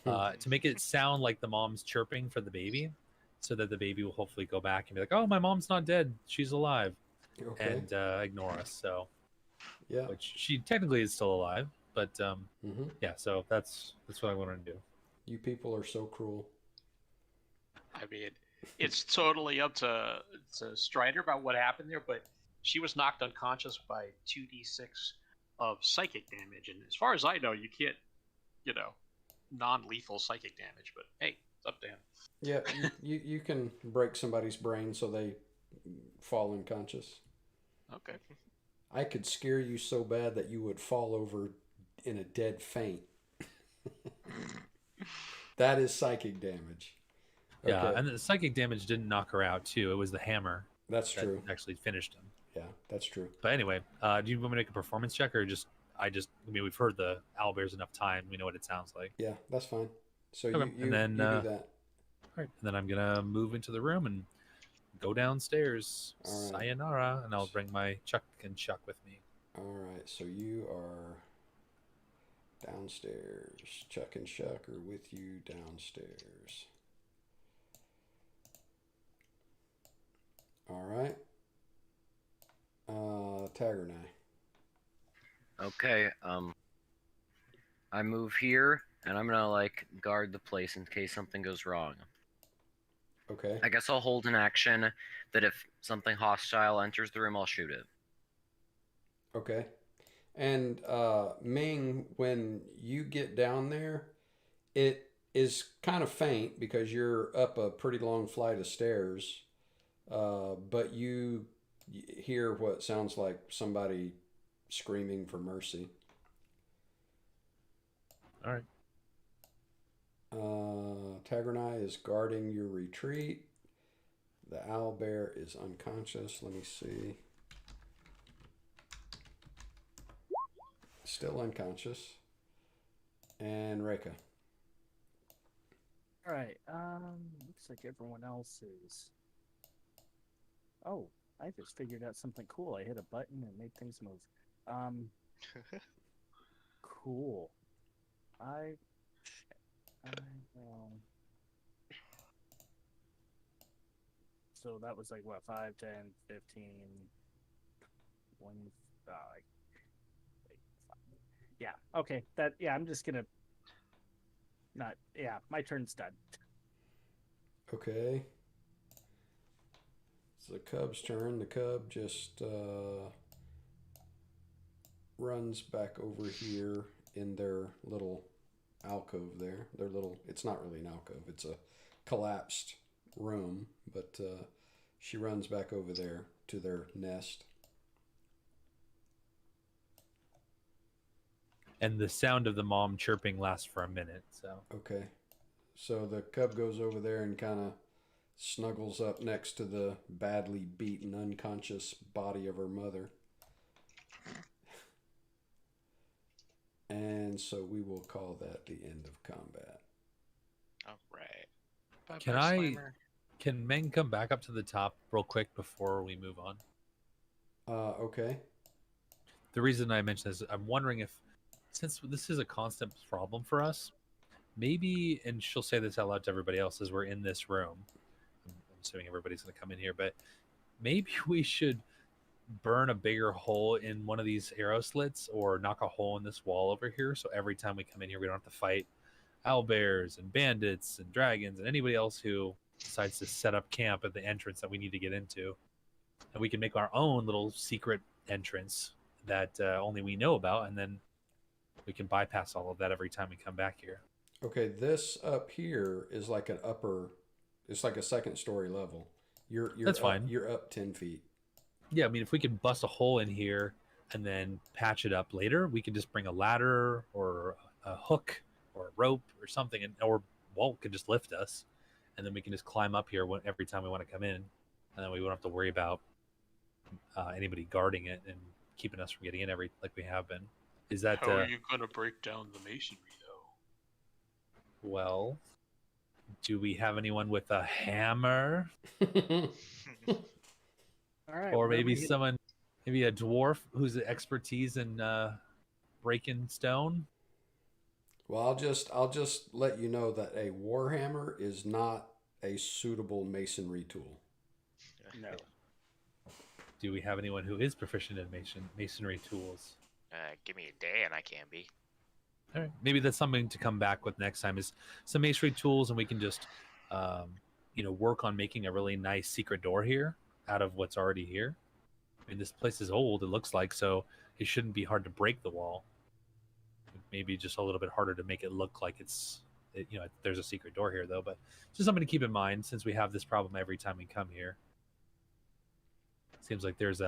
To make it sound like the mom's chirping for the baby. so that the baby will hopefully go back and be like, "Oh, my mom's not dead; she's alive," Okay. and ignore us. So, Yeah. which she technically is still alive, but Hmm. yeah. So that's what I want to do. You people are so cruel. I mean, it's totally up to Strider about what happened there, but she was knocked unconscious by 2d6 of psychic damage, and as far as I know, you can't, non-lethal psychic damage. But hey, it's up to him. Yeah, you can break somebody's brain so they fall unconscious. Okay. I could scare you so bad that you would fall over in a dead faint. That is psychic damage. Yeah, Okay. and the psychic damage didn't knock her out too. It was the hammer That's that true. actually finished him. Yeah, that's true. But anyway, do you want me to make a performance check or just I mean we've heard the owlbears enough time. We know what it sounds like. Yeah, that's fine. So Okay, you and then you do that. all right, and then I'm gonna move into the room and go downstairs. All right. Sayonara, and I'll bring my Chuck and Chuck with me. All right. So you are downstairs. Chuck and Shuck are with you downstairs. All right. Tagger and I. Okay, I move here, and I'm gonna like guard the place in case something goes wrong. Okay. I guess I'll hold an action that if something hostile enters the room, I'll shoot it. Okay. And Ming, when you get down there, it is kind of faint because you're up a pretty long flight of stairs, but you hear what sounds like somebody screaming for mercy. All right. Tagernai is guarding your retreat. The owlbear is unconscious. Let me see. Still unconscious. And Reka. All right. Looks like everyone else is. Oh, I just figured out something cool. I hit a button and made things move. Cool. I will. So that was like what, 5, 10, 15, 1, wait, 5. Yeah. Okay. I'm just gonna. Not. Yeah. My turn's done. Okay. It's the cub's turn. The cub just runs back over here in their little alcove there. Their little, it's not really an alcove, it's a collapsed room, but she runs back over there to their nest. And the sound of the mom chirping lasts for a minute. So Okay. So the cub goes over there and kind of snuggles up next to the badly beaten, unconscious body of her mother. And so we will call that the end of combat. All right. Can Meng come back up to the top real quick before we move on? Okay. The reason I mention this, I'm wondering if, since this is a constant problem for us, maybe, and she'll say this out loud to everybody else as we're in this room. I'm assuming everybody's going to come in here, but maybe we should burn a bigger hole in one of these arrow slits or knock a hole in this wall over here. So every time we come in here, we don't have to fight owlbears and bandits and dragons and anybody else who decides to set up camp at the entrance that we need to get into. And we can make our own little secret entrance that only we know about. And then we can bypass all of that every time we come back here. Okay, this up here is like an upper, it's like a second story level. You're That's up, fine. You're up 10 feet. Yeah, I mean, if we could bust a hole in here and then patch it up later, we could just bring a ladder or a hook or a rope or something, or Walt could just lift us, and then we can just climb up here every time we want to come in, and then we won't have to worry about anybody guarding it and keeping us from getting in like we have been. Is that How are you gonna break down the masonry, though? well? Do we have anyone with a hammer? All right. Or where maybe we- someone, maybe a dwarf who's expertise in breaking stone. Well, I'll just let you know that a warhammer is not a suitable masonry tool. No. Do we have anyone who is proficient in masonry tools? Give me a day and I can be. All right, maybe that's something to come back with next time. Is some masonry tools, and we can just, work on making a really nice secret door here out of what's already here. I mean, this place is old. It looks like, so it shouldn't be hard to break the wall. Maybe just a little bit harder to make it look like there's a secret door here, though. But just something to keep in mind since we have this problem every time we come here. Seems like there's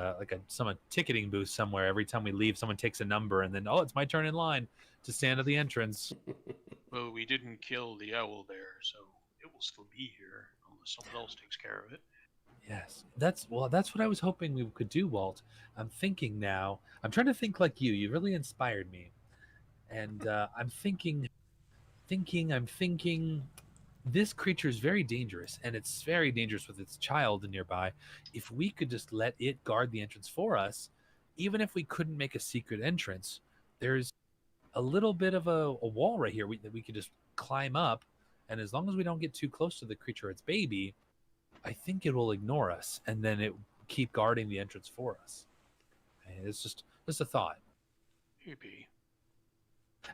some ticketing booth somewhere. Every time we leave, someone takes a number, and then it's my turn in line to stand at the entrance. Well, we didn't kill the owl bear, so it will still be here unless someone else takes care of it. Yes, that's what I was hoping we could do, Walt. I'm thinking now. I'm trying to think like you. You really inspired me, and I'm thinking. This creature is very dangerous, and it's very dangerous with its child nearby. If we could just let it guard the entrance for us, even if we couldn't make a secret entrance, there's a little bit of a wall right here that we could just climb up, and as long as we don't get too close to the creature or its baby, I think it will ignore us, and then it keep guarding the entrance for us. And it's just a thought. Maybe.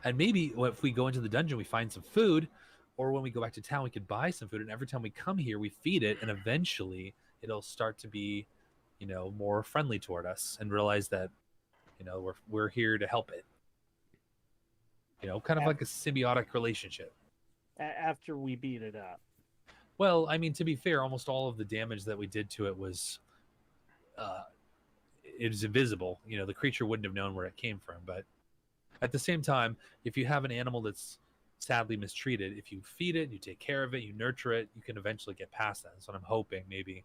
And maybe if we go into the dungeon, we find some food, or when we go back to town, we could buy some food. And every time we come here, we feed it, and eventually it'll start to be, more friendly toward us, and realize that, we're here to help it. Kind of like a symbiotic relationship. After we beat it up. Well, I mean, to be fair, almost all of the damage that we did to it was, it was invisible. The creature wouldn't have known where it came from, but. At the same time, if you have an animal that's sadly mistreated, if you feed it, you take care of it, you nurture it, you can eventually get past that. So I'm hoping maybe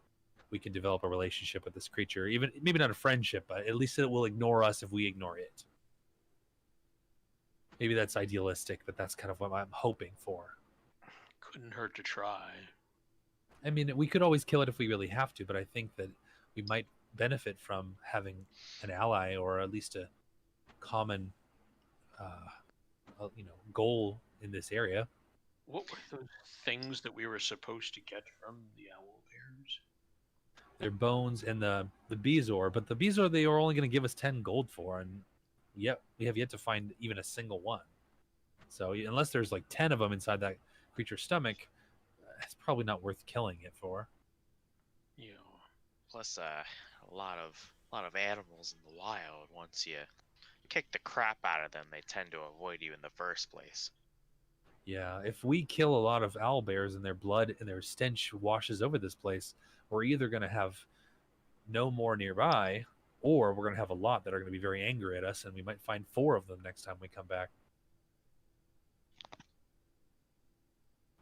we can develop a relationship with this creature. Even maybe not a friendship, but at least it will ignore us if we ignore it. Maybe that's idealistic, but that's kind of what I'm hoping for. Couldn't hurt to try. I mean, we could always kill it if we really have to, but I think that we might benefit from having an ally, or at least a common goal in this area. What were those things that we were supposed to get from the owl bears? Their bones and the bezoar, but the bezoar they are only going to give us 10 gold for, and yet we have yet to find even a single one. So unless there's like 10 of them inside that creature's stomach, it's probably not worth killing it for. Plus a lot of animals in the wild, once you kick the crap out of them, they tend to avoid you in the first place. Yeah, if we kill a lot of owl bears and their blood and their stench washes over this place, we're either going to have no more nearby, or we're going to have a lot that are going to be very angry at us, and we might find 4 of them next time we come back.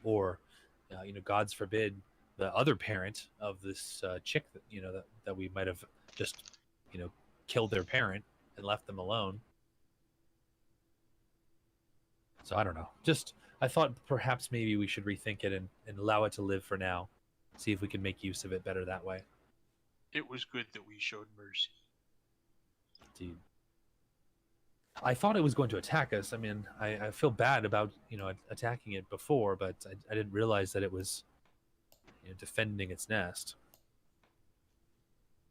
Or, God's forbid, the other parent of this chick that we might have just, killed their parent and left them alone. So I don't know. I thought perhaps maybe we should rethink it and allow it to live for now. See if we can make use of it better that way. It was good that we showed mercy. Indeed. I thought it was going to attack us. I mean, I feel bad about, attacking it before, but I didn't realize that it was defending its nest.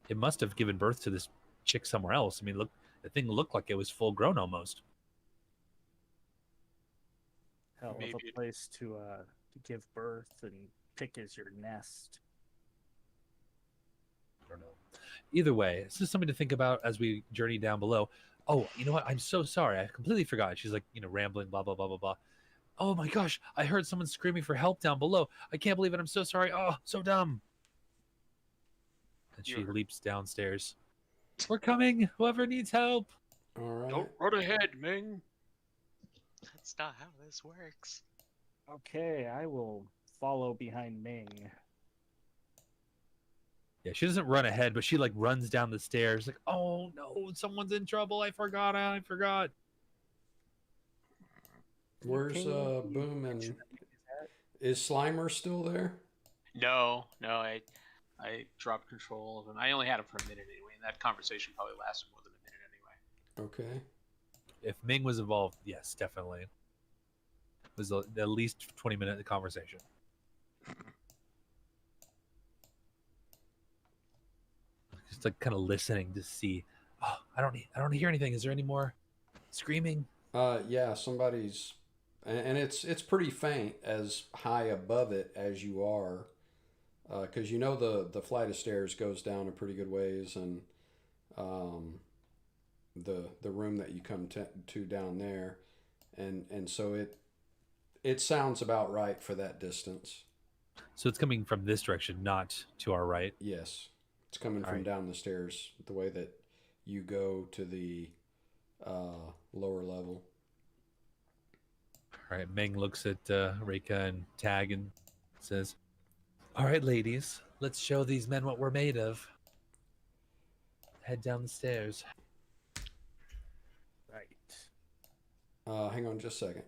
It must have given birth to this chick somewhere else. I mean, look, the thing looked like it was full grown almost. Hell of a place to give birth and pick as your nest. I don't know. Either way, it's just something to think about as we journey down below. Oh, you know what? I'm so sorry. I completely forgot. She's like, rambling, blah, blah, blah, blah, blah. Oh my gosh, I heard someone screaming for help down below. I can't believe it. I'm so sorry. Oh, so dumb. And she leaps downstairs. We're coming. Whoever needs help. All right. Don't run ahead, Ming. That's not how this works. Okay, I will follow behind Ming. Yeah, she doesn't run ahead, but she runs down the stairs. Like, oh no, someone's in trouble. I forgot. Where's Boom and is Slimer still there? No, I dropped control of him. I only had him for a minute anyway, and that conversation probably lasted more than a minute anyway. Okay. If Ming was involved, yes, definitely. It was at least 20-minute conversation. just like kind of listening to see. Oh, I don't hear anything. Is there any more screaming? Yeah, somebody's, and it's pretty faint as high above it as you are, because you know the flight of stairs goes down a pretty good ways, and the room that you come to down there, and so it sounds about right for that distance. So it's coming from this direction, not to our right. Yes, it's coming All from right. down the stairs, the way that you go to the lower level. All right. Meng looks at Reika and Tag and says, "All right, ladies, let's show these men what we're made of. Head down the stairs." Right. Hang on just a second.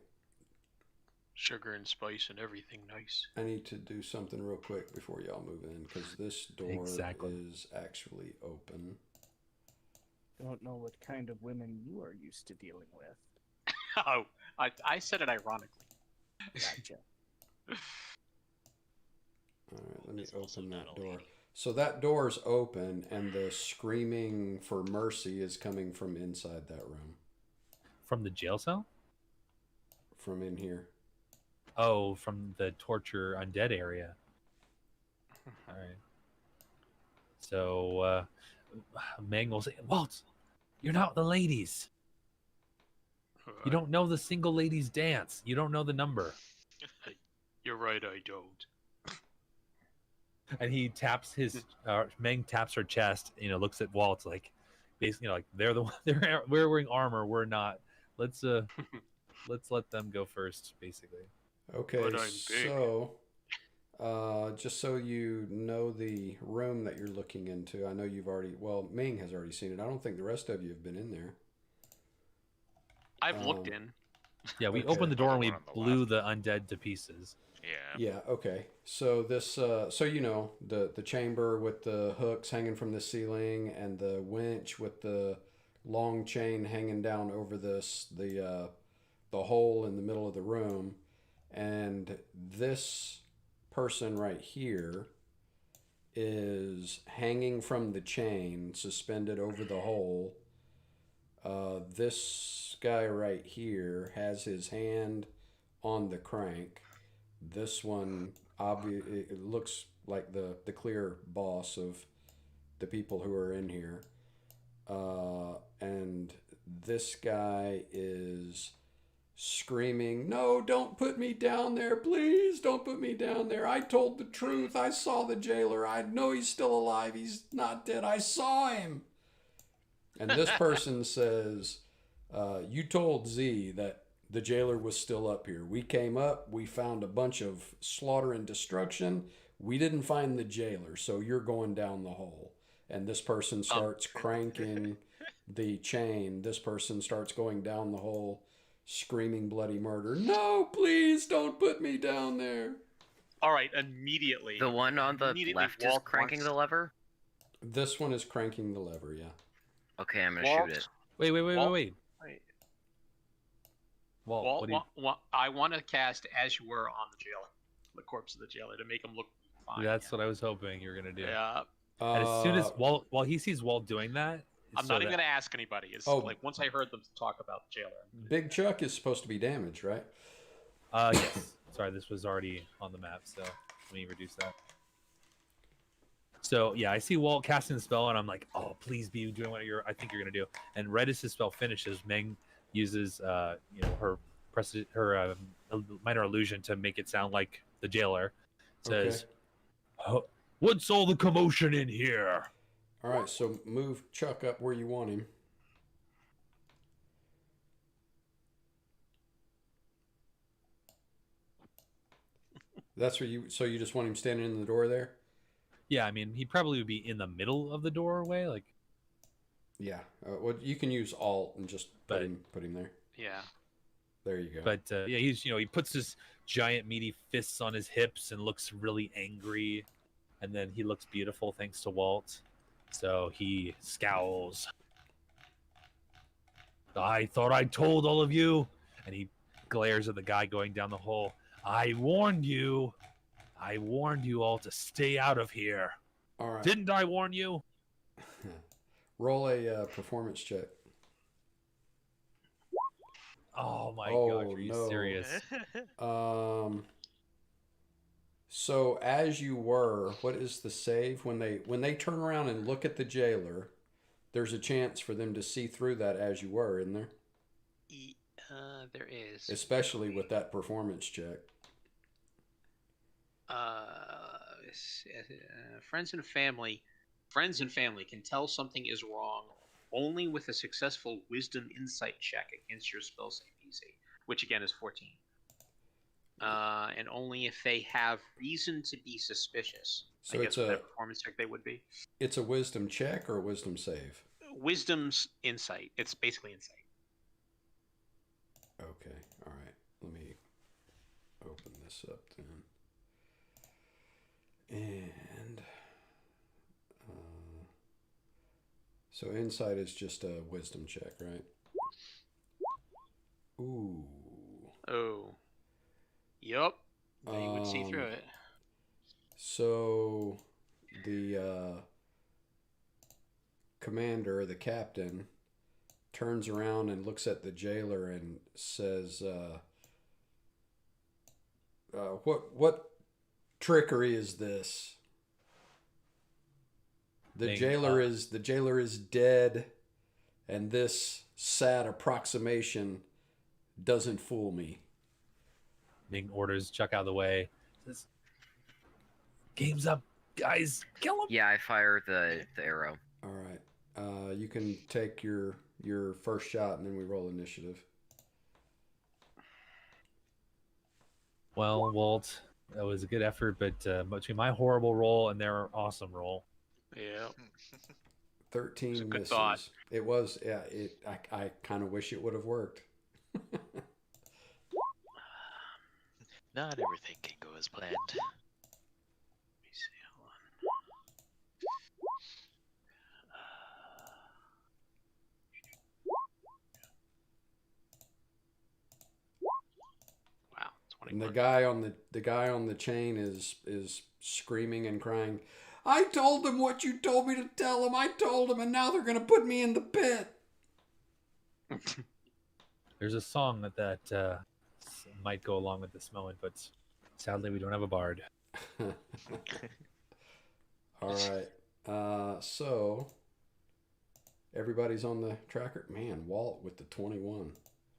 Sugar and spice and everything nice. I need to do something real quick before y'all move in, because this door Exactly. is actually open. Don't know what kind of women you are used to dealing with. Oh, I said it ironically. Gotcha. All right, let me It's also open not that a door. lady. So that door's open, and the screaming for mercy is coming from inside that room, From the jail cell? from in here. Oh, from the torture undead area. All right. So Meng will say, "Walt, you're not the ladies. You don't know the single ladies dance. You don't know the number." You're right, I don't. And he taps his Meng taps her chest, looks at Walt like basically like they're the one we're wearing armor, we're not. Let's let them go first, basically. Okay, But I'm big. so just so you know the room that you're looking into, I know Ming has already seen it. I don't think the rest of you have been in there. I've looked in. Yeah, we Okay. opened the door and we One on the blew the undead to pieces. Yeah. Yeah, okay. So this so you know, the chamber with the hooks hanging from the ceiling and the winch with the long chain hanging down over the hole in the middle of the room, and this person right here is hanging from the chain suspended over the hole. This guy right here has his hand on the crank. This one, it looks like the clear boss of the people who are in here. And this guy is screaming, "No, don't put me down there. Please don't put me down there. I told the truth. I saw the jailer. I know he's still alive. He's not dead. I saw him." And this person says, "You told Z that the jailer was still up here. We came up, we found a bunch of slaughter and destruction. We didn't find the jailer, so you're going down the hole." And this person starts cranking the chain. This person starts going down the hole, screaming bloody murder. "No, please don't put me down there." All right, immediately. The one on the Immediately left is Walt cranking wants- the lever? This one is cranking the lever, yeah. Okay, I'm gonna Walt, shoot it. Wait. Walt- Walt, Walt, what do you... I want to cast as you were on the jailer, the corpse of the jailer, to make him look fine. That's what I was hoping you were gonna do. Yeah. And as soon as Walt, while he sees Walt doing that, I'm not even going to ask anybody. It's like once I heard them talk about the jailer. Big Chuck is supposed to be damaged, right? Yes. Sorry, this was already on the map, so let me reduce that. So yeah, I see Walt casting the spell, and I'm like, "Oh, please be doing what I think you're gonna do." And right as his spell finishes, Meng uses her minor illusion to make it sound like the jailer. Says, "What's all the commotion in here?" All right, so move Chuck up where you want him. That's where you. So you just want him standing in the door there? Yeah, I mean, he probably would be in the middle of the doorway, like. Yeah. Well, you can use Alt and just put him there. Yeah. There you go. But yeah, he's he puts his giant meaty fists on his hips and looks really angry, and then he looks beautiful thanks to Walt. So he scowls. "I thought I told all of you," and he glares at the guy going down the hole. I warned you all to stay out of here. All right. Didn't I warn you?" Roll a performance check. Oh my Oh, gosh, are you no. serious? So as you were, what is the save when they turn around and look at the jailer? There's a chance for them to see through that as you were, isn't there? There is. Especially with that performance check. Friends and family. Friends and family can tell something is wrong only with a successful wisdom insight check against your spell save DC, which again is 14. And only if they have reason to be suspicious. So I it's guess with that performance check they would be. It's a wisdom check or a wisdom save? Wisdom's insight. It's basically insight. Okay, all right. Let me open this up then. And so insight is just a wisdom check, right? Ooh. Oh. Yup. They would see through it. So the commander, the captain, turns around and looks at the jailer and says, what trickery is this? The jailer is dead, and this sad approximation doesn't fool me. Ming orders Chuck out of the way. Says, "Game's up, guys. Kill him." Yeah, I fire the arrow. All right. You can take your first shot, and then we roll initiative. Well, Walt, that was a good effort, but between my horrible roll and their awesome roll, Yeah. 13 It's a good misses. thought. It was, yeah. I kind of wish it would have worked. Not everything can go as planned. Let me see. Hold on. Wow. And 21. the guy on the chain is screaming and crying. I told them what you told me to tell them. I told them, and now they're gonna put me in the pit. there's a song that might go along with this moment, but sadly we don't have a bard. All right. So everybody's on the tracker. Man, Walt with the 21.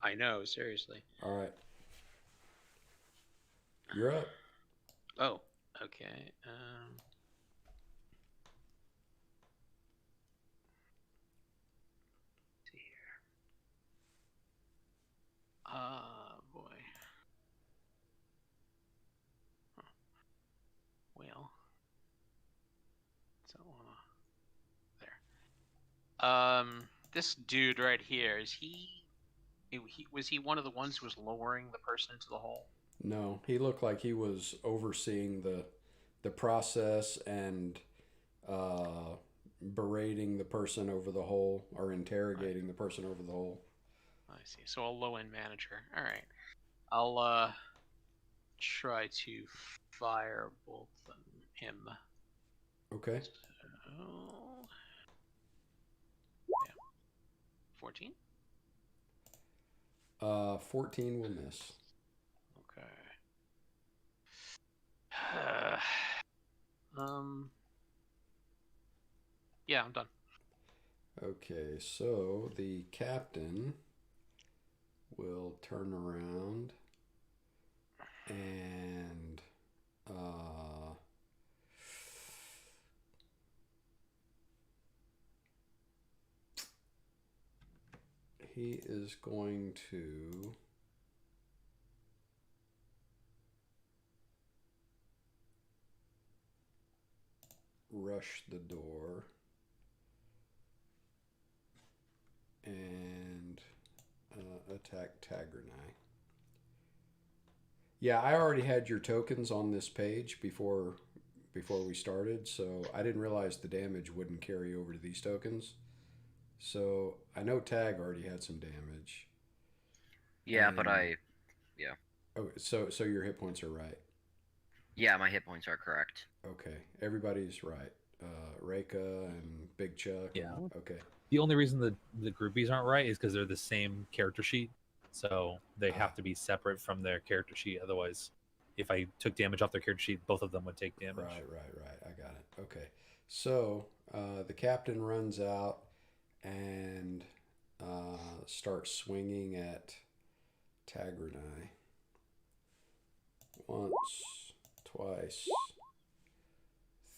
I know, seriously. All right. You're up. Oh, okay. See here. Boy. Huh. Well. So, there. This dude right here, was he one of the ones who was lowering the person into the hole? No, he looked like he was overseeing the process and berating the person over the hole or interrogating the person over the hole. I see. So a low-end manager. All right. I'll try to firebolt him. Okay. So, yeah. 14? 14 will miss. Okay. Yeah, I'm done. Okay, so the captain will turn around and he is going to rush the door and attack Tagranai. Yeah, I already had your tokens on this page before we started, so I didn't realize the damage wouldn't carry over to these tokens. So I know Tag already had some damage. Yeah, but yeah. Oh, so your hit points are right. Yeah, my hit points are correct. Okay, everybody's right. Reika and Big Chuck. Yeah. Okay. The only reason the groupies aren't right is because they're the same character sheet, so they have to be separate from their character sheet. Otherwise, if I took damage off their character sheet, both of them would take damage. Right. I got it. Okay. So the captain runs out and starts swinging at Tagrinai. Once, twice,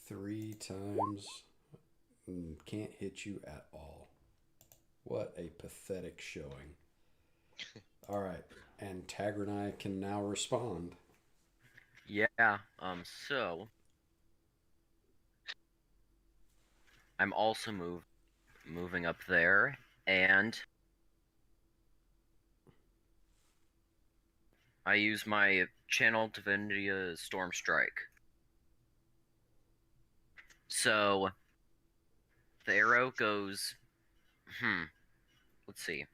3 times. Can't hit you at all. What a pathetic showing. All right. And Tagrinai can now respond. Yeah. So I'm also moving up there, and I use my Channel Divinity Storm Strike. So the arrow goes. Let's see.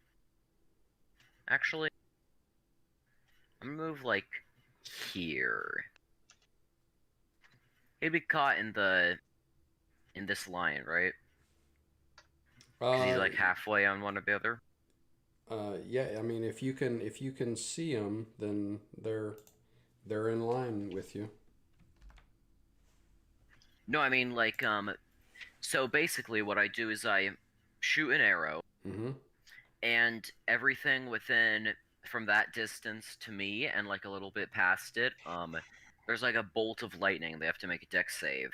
Actually, I'm gonna move like here. He'd be caught in this line, right? 'Cause he's like halfway on one or the other. Yeah, I mean, if you can see them, then they're in line with you. No, I mean like so basically what I do is I shoot an arrow, Mm-hmm. and everything within from that distance to me and like a little bit past it, there's like a bolt of lightning. They have to make a dex save.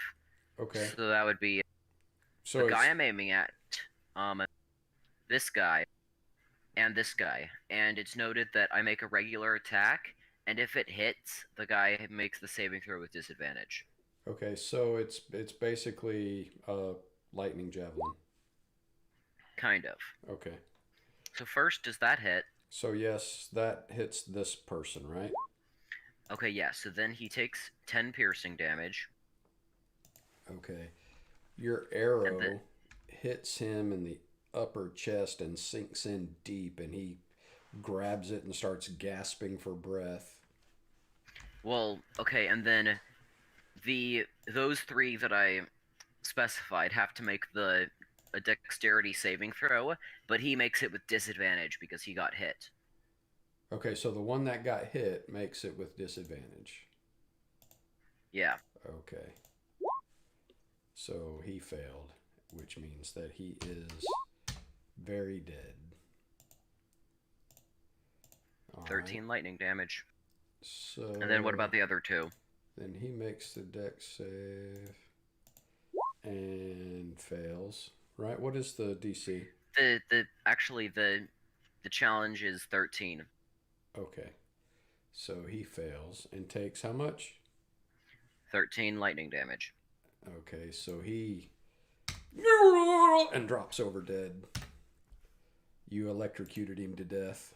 Okay. So that would be So the it's, guy I'm aiming at, this guy, and this guy. And it's noted that I make a regular attack, and if it hits, the guy makes the saving throw with disadvantage. okay, so it's basically a lightning javelin. Kind of. Okay. So first, does that hit? So yes, that hits this person, right? Okay, yeah. So then he takes 10 piercing damage. Okay. Your arrow hits him in the upper chest and sinks in deep, and he grabs it and starts gasping for breath. Well, okay, and then those 3 that I specified have to make a dexterity saving throw, but he makes it with disadvantage because he got hit. Okay, so the one that got hit makes it with disadvantage. Yeah. Okay. So he failed, which means that he is very dead. All 13 right. lightning damage. So And then what about the other 2? Then he makes the dex save and fails. Right? What is the DC? The challenge is 13. Okay. So he fails and takes how much? 13 lightning damage. Okay, so he and drops over dead. You electrocuted him to death.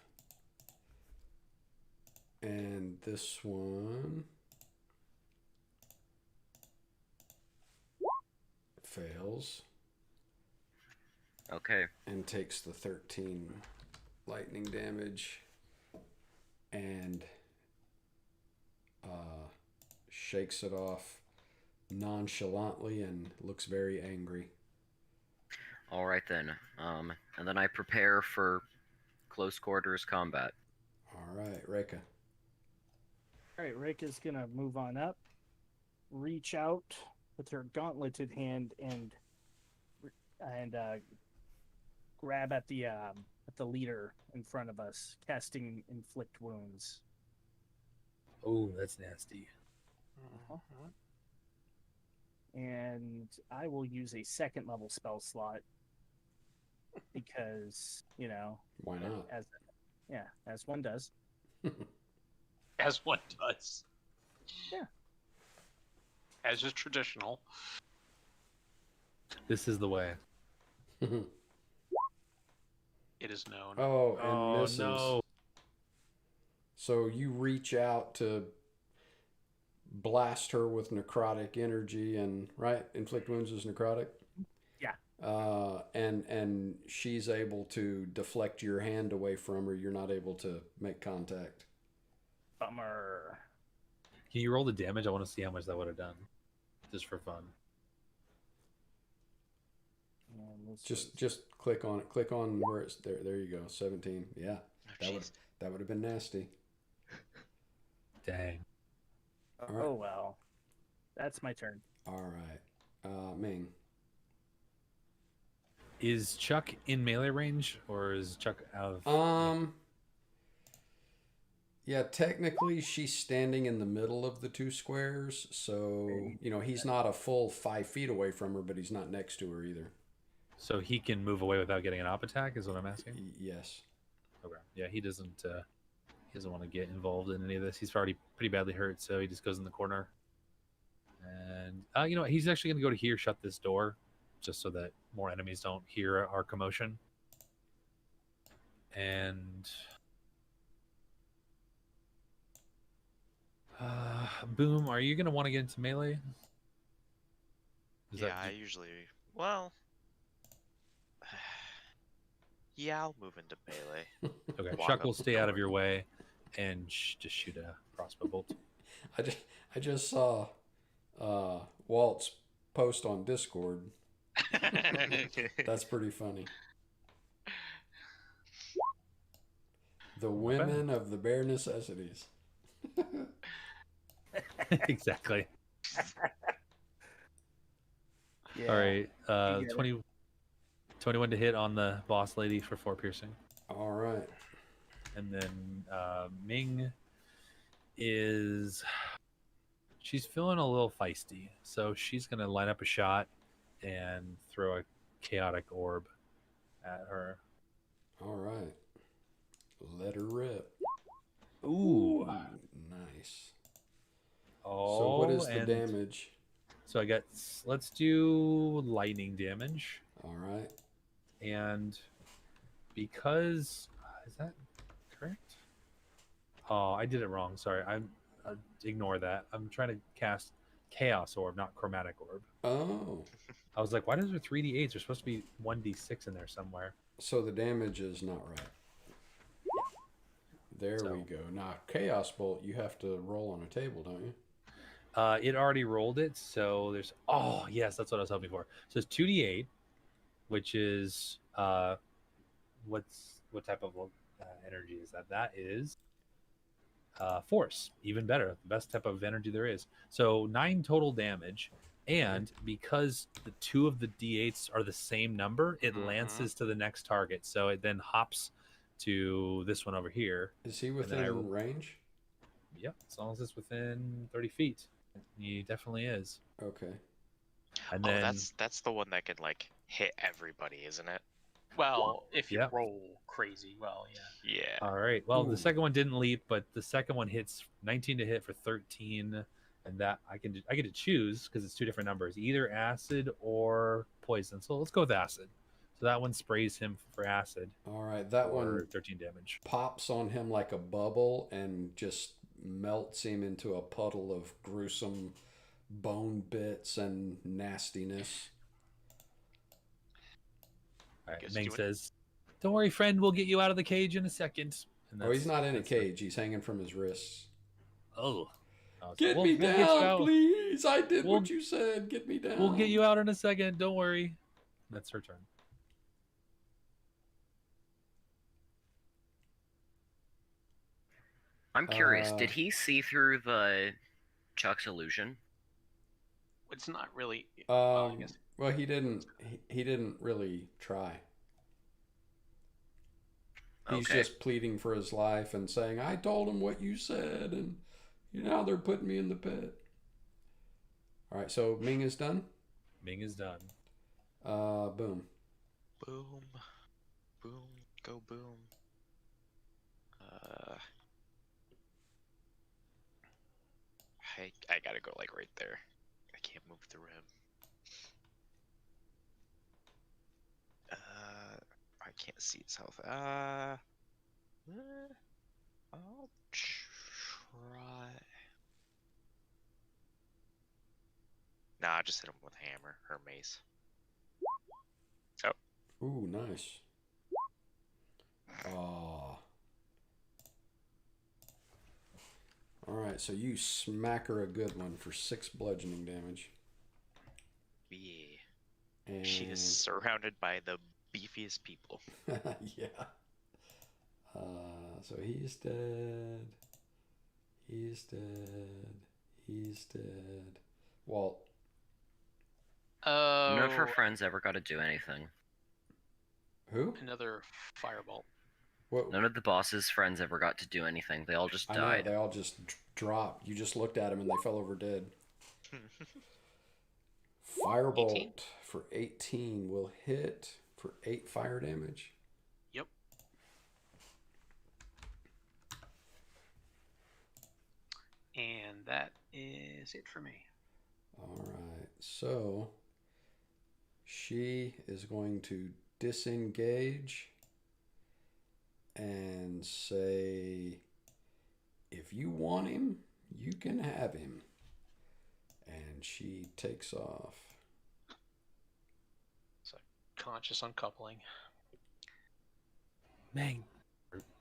And this one fails Okay. and takes the 13 lightning damage and shakes it off nonchalantly and looks very angry. All right then. And then I prepare for close quarters combat. All right, Reka. All right, Rika's gonna move on up, reach out with her gauntleted hand, and grab at the leader in front of us, casting inflict wounds. Oh, that's nasty. And I will use a 2nd level spell slot because Why not? as one does. As one does. Yeah. As is traditional. This is the way. It is known. Oh, and Oh misses. no! So you reach out to blast her with necrotic energy, and right, inflict wounds is necrotic. Yeah. And she's able to deflect your hand away from her. You're not able to make contact. Bummer. Can you roll the damage? I want to see how much that would have done, just for fun. ones. Just click on it. Click on where it's there. There you go. 17. Yeah, Oh, that would have been nasty. Dang. All right. Oh well, that's my turn. All right. Ming. Is Chuck in melee range, or is Chuck out of? Yeah, technically she's standing in the middle of the two squares, so he's not a full 5 feet away from her, but he's not next to her either. So he can move away without getting an op attack, is what I'm asking. Yes. Okay. Yeah, he doesn't want to get involved in any of this. He's already pretty badly hurt, so he just goes in the corner. And you know what? He's actually going to go to here, shut this door, just so that more enemies don't hear our commotion. And Boom, are you going to want to get into melee? Yeah, I usually. Well. Yeah, I'll move into melee. Okay, Walk Chuck up will the stay out of door. your way and just shoot a crossbow bolt. I just saw Walt's post on Discord. That's pretty funny. The women of the Bear Necessities. Exactly. Yeah. All right, You get 20, 21 to hit on the boss lady for 4 piercing. All right. And then Ming she's feeling a little feisty, so she's going to line up a shot and throw a chaotic orb at her. All right. Let her rip. Ooh. Nice. Oh, So what is the and damage? So let's do lightning damage. All right. And because is that correct? Oh, I did it wrong. Sorry. Ignore that. I'm trying to cast Chaos Orb, not Chromatic Orb. Oh. I was like, why does there 3d8s? There's supposed to be 1d6 in there somewhere. So the damage is not right. There we go. Now, Chaos Bolt, you have to roll on a table, don't you? It already rolled it, so there's... Oh, yes, that's what I was hoping for. So it's 2d8, which is... what type of energy is that? That is... Force. Even better. The best type of energy there is. So 9 total damage. And because the 2 of the d8s are the same number, it lances to the next target. So it then hops to this one over here. Is he within range? Yep, as long as it's within 30 feet. He definitely is. Okay. And then that's the one that can like hit everybody, isn't it? Well, if you Yep. roll crazy, well, yeah. Yeah. all right. Well, Ooh. the second one didn't leap, but the second one hits 19 to hit for 13, and that I get to choose because it's 2 different numbers, either acid or poison. So let's go with acid. So that one sprays him for acid. All right. That for one 13 damage. pops on him like a bubble and just melts him into a puddle of gruesome bone bits and nastiness. All right. Guess Ming do it. says, "Don't worry, friend. We'll get you out of the cage in a second." And Oh, he's not in a that's it. cage. He's hanging from his wrists. Oh. Get We'll me get you down, out. please. I did We'll- what you said. Get me down. We'll get you out in a second. Don't worry. That's her turn. I'm curious, did he see through the Chuck's illusion? It's not really. Well, I guess Well, he didn't. He didn't really try. He's Okay. just pleading for his life and saying, "I told him what you said, and now they're putting me in the pit." All right. So Ming is done. Ming is done. Boom. Boom. Boom. Go boom. I gotta go like right there. I can't move through him. I can't see his health. I'll try. Nah, just hit him with a hammer or mace. Ooh, nice. Oh. All right. So you smack her a good one for 6 bludgeoning damage. Yeah. And She is surrounded by the beefiest people. yeah. So he's dead. He's dead. He's dead. Walt. None of her Oh, friends ever got to do anything. Who? another firebolt. What? None of the boss's friends ever got to do anything. They all just I know, died. they all just dropped. You just looked at them and they fell over dead. Firebolt 18? for 18 will hit for 8 fire damage. Yep. And that is it for me. All right. So she is going to disengage and say, if you want him, you can have him. And she takes off. So conscious uncoupling. Ming,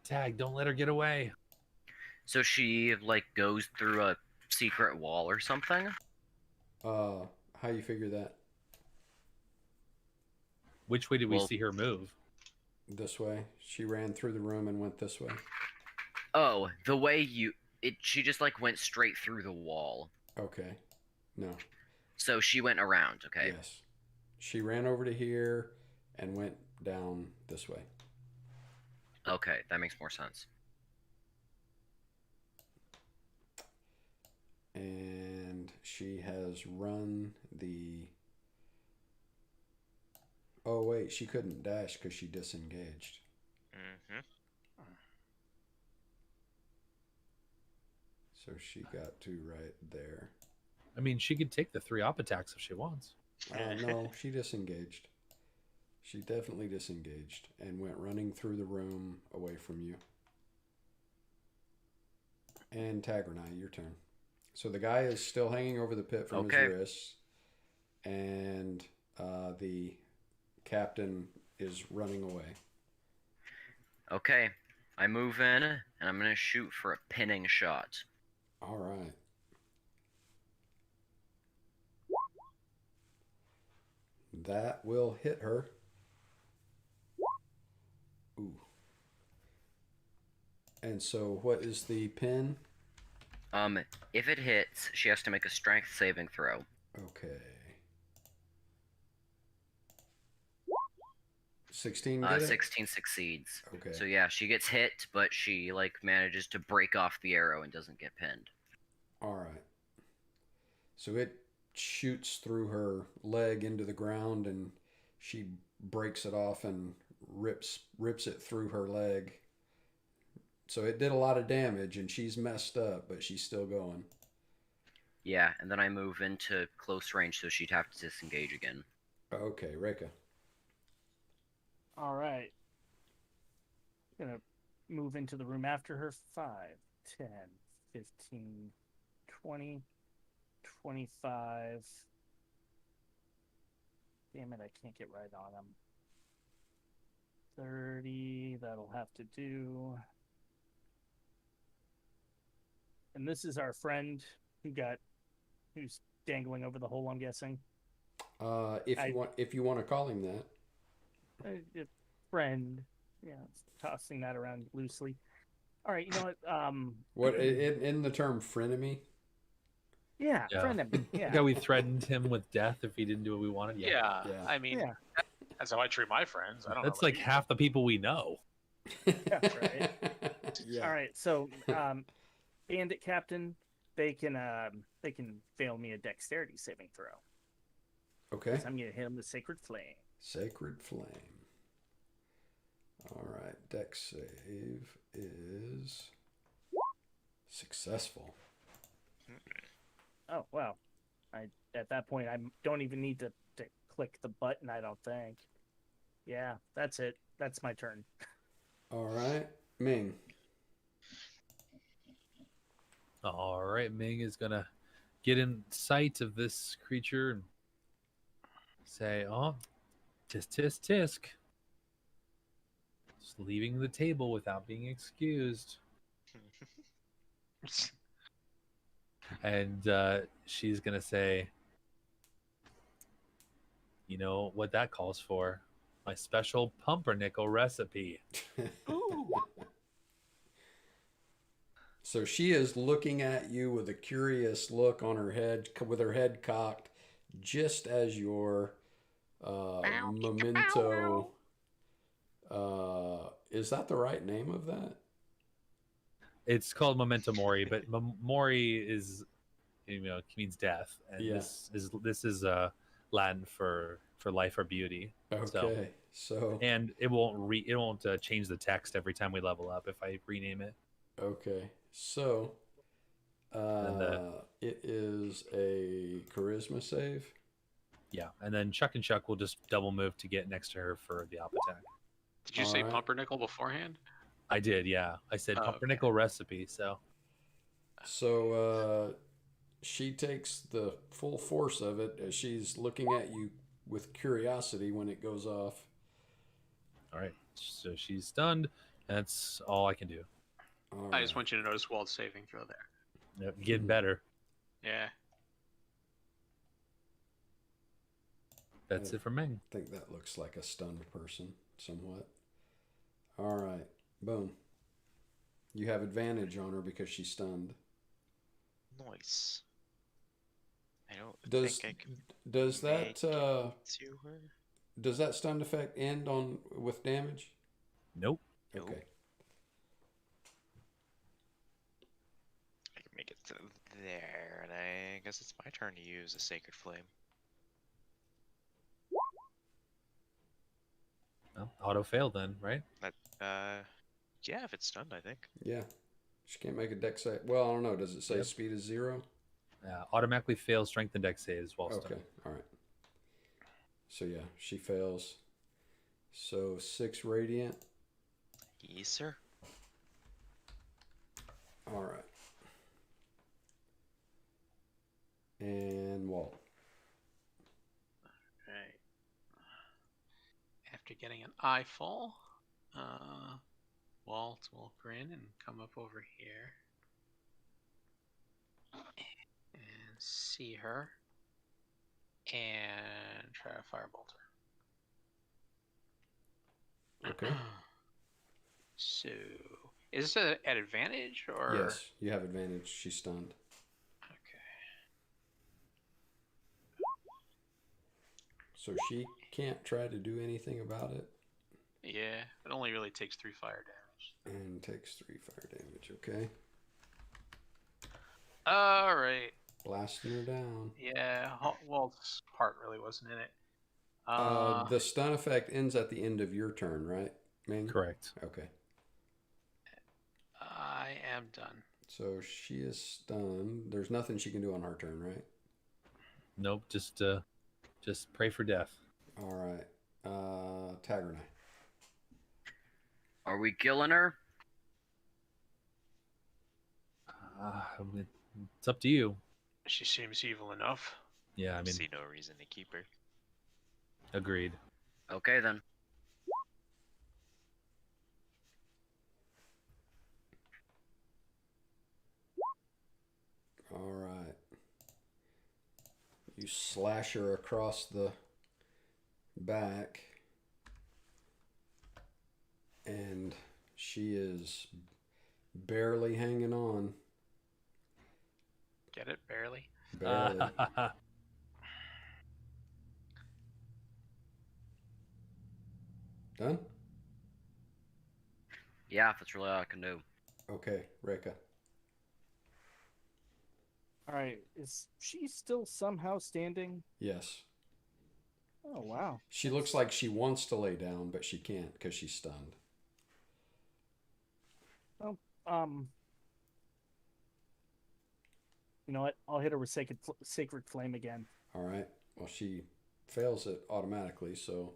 tag, don't let her get away. So she like goes through a secret wall or something. How you figure that? Which way did we Well- see her move? This way. She ran through the room and went this way. Oh, the way she just like went straight through the wall. Okay. No. So she went around. Okay. Yes. She ran over to here and went down this way. Okay, that makes more sense. And she has run the... Oh, wait. She couldn't dash because she disengaged. Mm-hmm. So she got to right there. I mean, she could take the 3 op attacks if she wants. No, she disengaged. She definitely disengaged and went running through the room away from you. And Tagranai, your turn. So the guy is still hanging over the pit from Okay. his wrists, and the captain is running away. Okay, I move in and I'm gonna shoot for a pinning shot. All right. That will hit her. Ooh. And so what is the pin? If it hits, she has to make a strength saving throw. Okay. 16 get it? 16 succeeds. Okay. So yeah, she gets hit, but she like manages to break off the arrow and doesn't get pinned. All right. So it shoots through her leg into the ground, and she breaks it off and rips it through her leg. So it did a lot of damage, and she's messed up, but she's still going. Yeah, and then I move into close range, so she'd have to disengage again. Okay, Reka. All right. Gonna move into the room after her. 5, 10, 15, 20, 25. Damn it, I can't get right on them. 30, that'll have to do. And this is our friend who's dangling over the hole, I'm guessing. If you want to call him that. A friend. Yeah, tossing that around loosely. All right, you know what? What in the term frenemy? Yeah, Yeah. friend of me. Yeah. Yeah, we threatened him with death if he didn't do what we wanted. Yeah. Yeah. I mean, Yeah. that's how I treat my friends. I don't That's know. like half the people we know. That's right. Yeah. All right, so bandit captain, they can fail me a dexterity saving throw. Okay. So I'm gonna hit him with sacred flame. Sacred Flame. All right. Dex save is successful. Oh wow! At that point I don't even need to click the button. I don't think. Yeah, that's it. That's my turn. All right. Ming. All right, Ming is gonna get in sight of this creature and say, "Oh, tisk tisk tisk." Just leaving the table without being excused, and she's gonna say, You know what that calls for? My special pumpernickel recipe. Ooh. So she is looking at you with a curious look on her head, with her head cocked, just as your memento. Is that the right name of that? It's called memento mori, but mori is, means death, and Yeah. this is Latin for life or beauty. So, Okay. So and it won't change the text every time we level up if I rename it. okay. So And the it is a charisma save. Yeah, and then Chuck and Chuck will just double move to get next to her for the op attack. Did you say Alright. pumpernickel beforehand? I did, yeah. I said Oh, okay. pumpernickel recipe, so So she takes the full force of it as she's looking at you with curiosity when it goes off. all right. So she's stunned. That's all I can do. All I just right. want you to notice Walt's saving throw there. Yep, getting better. Yeah. That's it for Ming. I think that looks like a stunned person somewhat. All right. Boom. You have advantage on her because she's stunned. Nice. I don't Does think I can does make that it to her. does that stunned effect end on with damage? Nope. Nope. Okay. I can make it to there, and I guess it's my turn to use a Sacred Flame. Well, auto fail then, right? Yeah, if it's stunned, I think. Yeah. She can't make a dex save. Well, I don't know. Does it say Yep. speed is 0? Automatically fail strength and dex saves while Okay. stunned. All right. So yeah, she fails. So 6 radiant. Yes, sir. All right. And Walt. Right. After getting an eyeful, Walt will grin and come up over here and see her and try to firebolt her. Okay. So, is this at advantage or? Yes, you have advantage. She's stunned. Okay. So she can't try to do anything about it Yeah, it only really takes 3 fire damage. and takes 3 fire damage. Okay. All right. Blasting her down. Yeah, Walt's part really wasn't in it. The stun effect ends at the end of your turn, right, Ming? Correct. Okay. I am done. So she is stunned. There's nothing she can do on her turn, right? Nope. Just pray for death. All right. Tagernai. Are we killing her? It's up to you. She seems evil enough. Yeah, I mean, See no reason to keep her. agreed. Okay then. All right. You slash her across the back, and she is barely hanging on. Get it? Barely. Barely. Done? Yeah, that's really all I can do. Okay, Reka. All right. Is she still somehow standing? Yes. Oh wow. She looks like she wants to lay down, but she can't because she's stunned. Well, you know what? I'll hit her with sacred flame again. All right. Well, she fails it automatically, so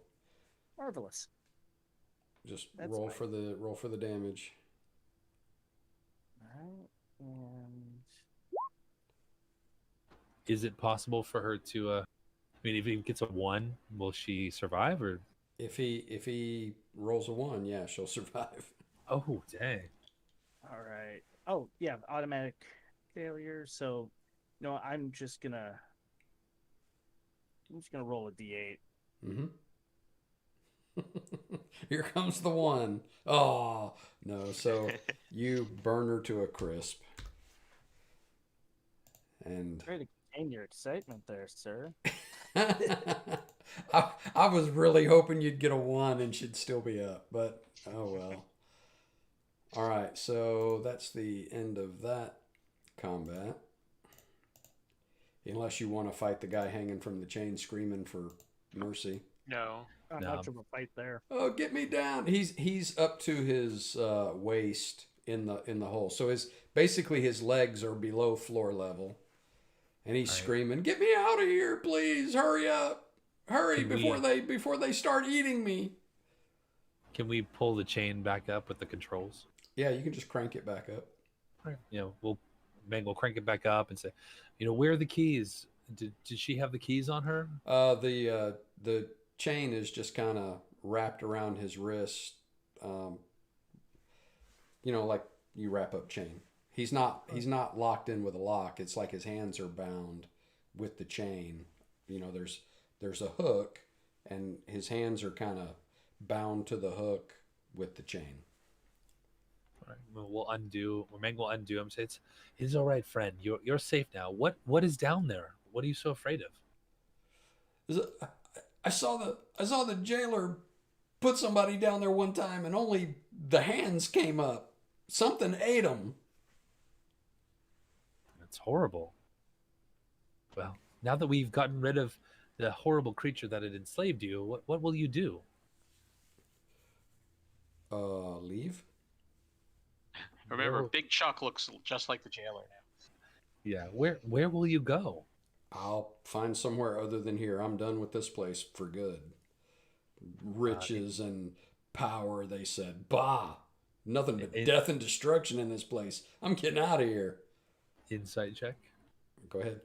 Marvelous. just That's roll fine. for the damage. All right. And Is it possible for her to? I mean, if he gets a 1, will she survive? Or If he rolls a 1, yeah, she'll survive. oh, dang. all right. Oh yeah, automatic failure. So, no, I'm just gonna roll a d8. Mm-hmm. Here comes the one. Oh, no. So you burn her to a crisp. And Try to contain your excitement there, sir. I was really hoping you'd get a 1 and she'd still be up, but oh well. All right, so that's the end of that combat. Unless you want to fight the guy hanging from the chain screaming for mercy. No. Not No. much of a fight there. Oh, get me down! He's up to his waist in the hole. So basically his legs are below floor level, and he's Right. screaming, "Get me out of here, please! Hurry up! Hurry Can before they start eating me!" Can we pull the chain back up with the controls? Yeah, you can just crank it back up. You know, we'll crank it back up and say, you know, where are the keys? Did she have the keys on her? The chain is just kind of wrapped around his wrist, like you wrap up chain. He's not locked in with a lock. It's like his hands are bound with the chain. There's a hook, and his hands are kind of bound to the hook with the chain. All right, Meng will undo him. Say, it's all right, friend. You're safe now. What is down there? What are you so afraid of? I saw the jailer put somebody down there one time, and only the hands came up. Something ate them. That's horrible. Well, now that we've gotten rid of the horrible creature that had enslaved you, what will you do? Leave. Remember, No. Big Chuck looks just like the jailer now. Yeah, where will you go? I'll find somewhere other than here. I'm done with this place for good. Riches and power, they said. Bah! Nothing but death and destruction in this place. I'm getting out of here. Insight check. Go ahead.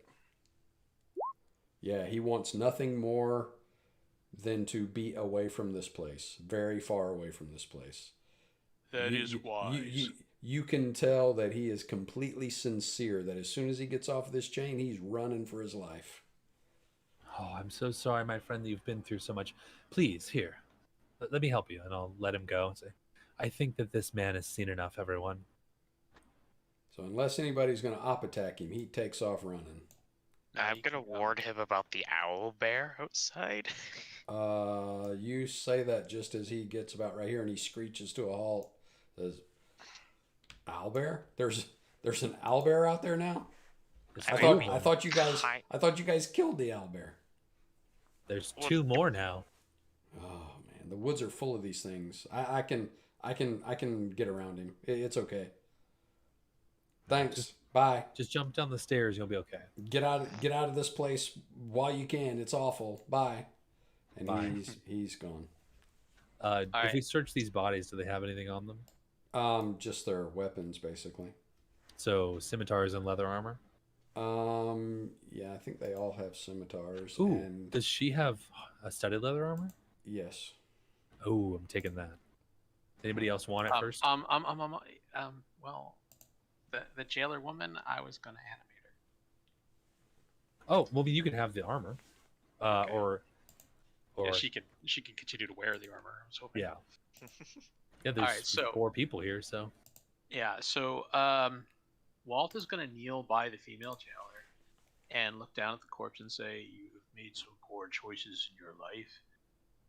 Yeah, he wants nothing more than to be away from this place. Very far away from this place. That is wise. You can tell that he is completely sincere, that as soon as he gets off this chain, he's running for his life. Oh, I'm so sorry, my friend, that you've been through so much. Please, here, let me help you. And I'll let him go and say, I think that this man has seen enough, everyone. So unless anybody's going to op attack him, he takes off running. I'm gonna warn him about the owl bear outside. You say that just as he gets about right here and he screeches to a halt. Says, "Owlbear? There's an owlbear out there now? I thought you guys killed the owlbear." There's two more now. Oh man, the woods are full of these things. I can get around him. It's okay. Thanks. Bye. Just jump down the stairs, you'll be okay. Get out of this place while you can. It's awful. Bye. And Bye. he's gone. If we search these bodies, do they have anything on them? Just their weapons basically. So scimitars and leather armor. Yeah, I think they all have scimitars. Ooh, And does she have a studded leather armor? yes. Oh, I'm taking that. Anybody else want it first? Well, the jailer woman, I was gonna animate her. Oh, well, you can have the armor, Okay. or Yeah, she can continue to wear the armor. I was hoping. yeah. Yeah, there's Alright, so- 4 people here, so Yeah. So Walt is gonna kneel by the female jailer and look down at the corpse and say, "You have made some poor choices in your life,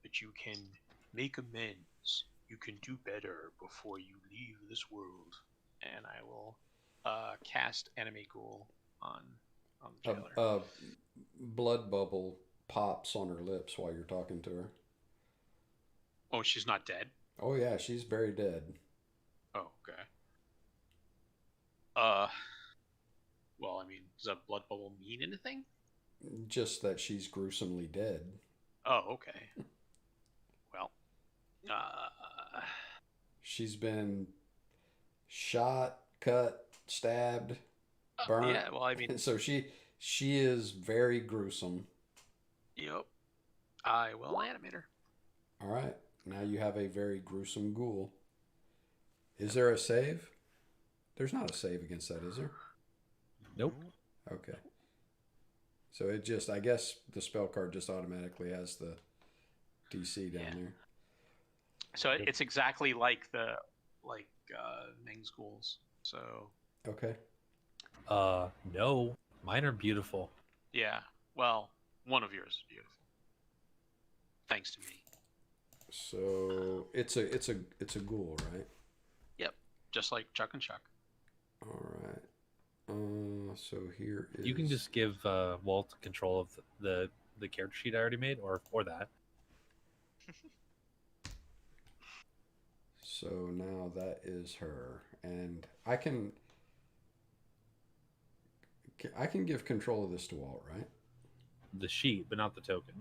but you can make amends. You can do better before you leave this world." And I will cast Enemy Ghoul on the jailer. A blood bubble pops on her lips while you're talking to her. Oh, she's not dead? Oh yeah, she's very dead. Oh, okay. Well, I mean, does a blood bubble mean anything? Just that she's gruesomely dead. Oh, okay. Well, She's been shot, cut, stabbed, burnt. yeah, well, I mean, So she is very gruesome. yep. I will animate her. All right. Now you have a very gruesome ghoul. Is there a save? There's not a save against that, is there? nope. Okay. So it just, I guess the spell card just automatically has the DC down Yeah. there. So it's exactly like Meng's ghouls. So Okay. No, mine are beautiful. yeah, well, one of yours is beautiful, thanks to me. So it's a ghoul, right? Yep, just like Chuck and Chuck. All right. So here is. You can just give Walt control of the character sheet I already made, or that. So now that is her, and I can give control of this to Walt, right? The sheet, but not the token.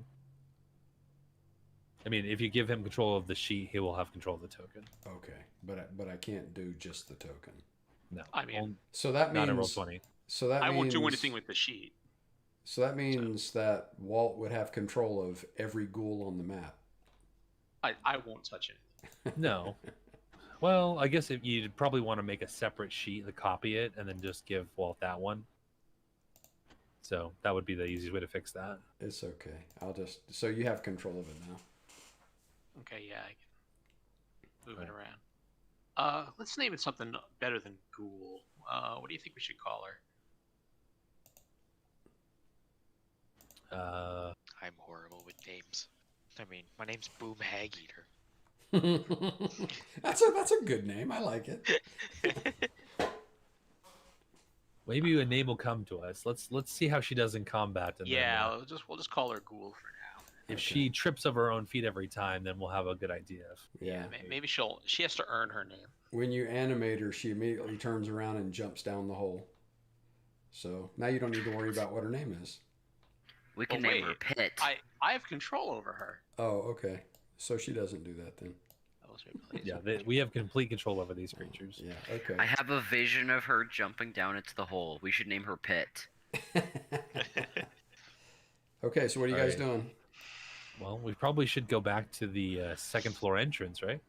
I mean, if you give him control of the sheet, he will have control of the token. Okay, but I can't do just the token. No, I mean, So that not a roll means 20. so that I means won't do anything with the sheet. So that means that Walt would have control of every ghoul on the map. I won't touch it. No. Well, I guess you'd probably want to make a separate sheet to copy it, and then just give Walt that one. So that would be the easiest way to fix that. It's okay. So you have control of it now. Okay, yeah, I can move it around. Let's name it something better than ghoul. What do you think we should call her? I'm horrible with names. I mean, my name's Boom Hag Eater. That's a good name. I like it. Maybe a name will come to us. Let's see how she does in combat. And Yeah, then, we'll just call her ghoul for now. if she trips over her own feet every time, then we'll have a good idea. Yeah. Maybe she has to earn her name. When you animate her, she immediately turns around and jumps down the hole. So now you don't need to worry about what her name is. We can Oh, name her wait. Pit. I have control over her. Oh, okay. So she doesn't do that then. Yeah, we have complete control over these creatures. Yeah. Okay. I have a vision of her jumping down into the hole. We should name her Pit. Okay. So what are you guys Alright. doing? Well, we probably should go back to the second floor entrance, right?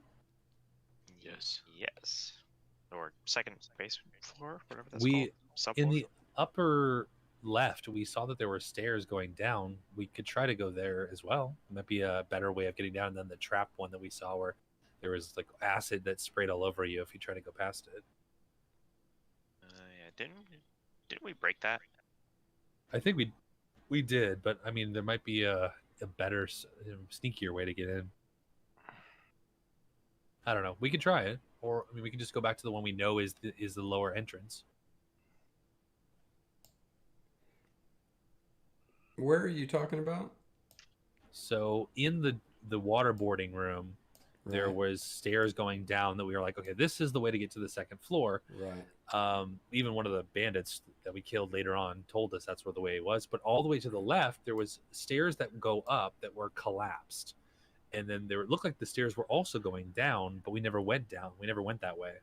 Yes. Yes. Or second basement floor, whatever that's We called. Subfloor? in the upper left, we saw that there were stairs going down. We could try to go there as well. It might be a better way of getting down than the trap one that we saw, where there was like acid that sprayed all over you if you try to go past it. Yeah, didn't we break that? I think we did, but I mean, there might be a better, sneakier way to get in. I don't know. We could try it, or I mean, we can just go back to the one we know is the lower entrance. Where are you talking about? So in the waterboarding room, there Right. was stairs going down that we were like, okay, this is the way to get to the second floor. Right. Even one of the bandits that we killed later on told us that's where the way it was. But all the way to the left, there was stairs that go up that were collapsed, and then there looked like the stairs were also going down, but we never went down. We never went that way,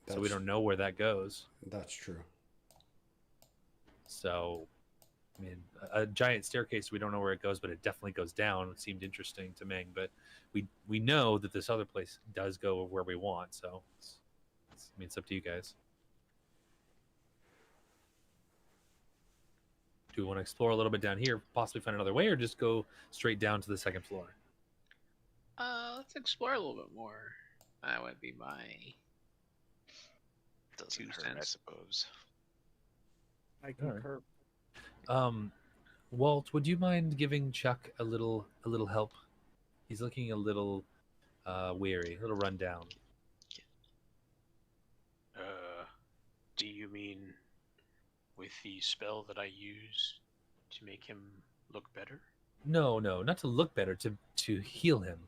so we don't know where that goes. That's true. So, I mean, a giant staircase, we don't know where it goes, but it definitely goes down. It seemed interesting to Ming, but we know that this other place does go where we want. So, I mean, it's up to you guys. Do we want to explore a little bit down here, possibly find another way, or just go straight down to the second floor? Let's explore a little bit more. That would be my Doesn't 2 hurt, I cents. suppose. I concur. Walt, would you mind giving Chuck a little help? He's looking a little weary, a little run down. Do you mean with the spell that I use to make him look better? No, not to look better, to heal him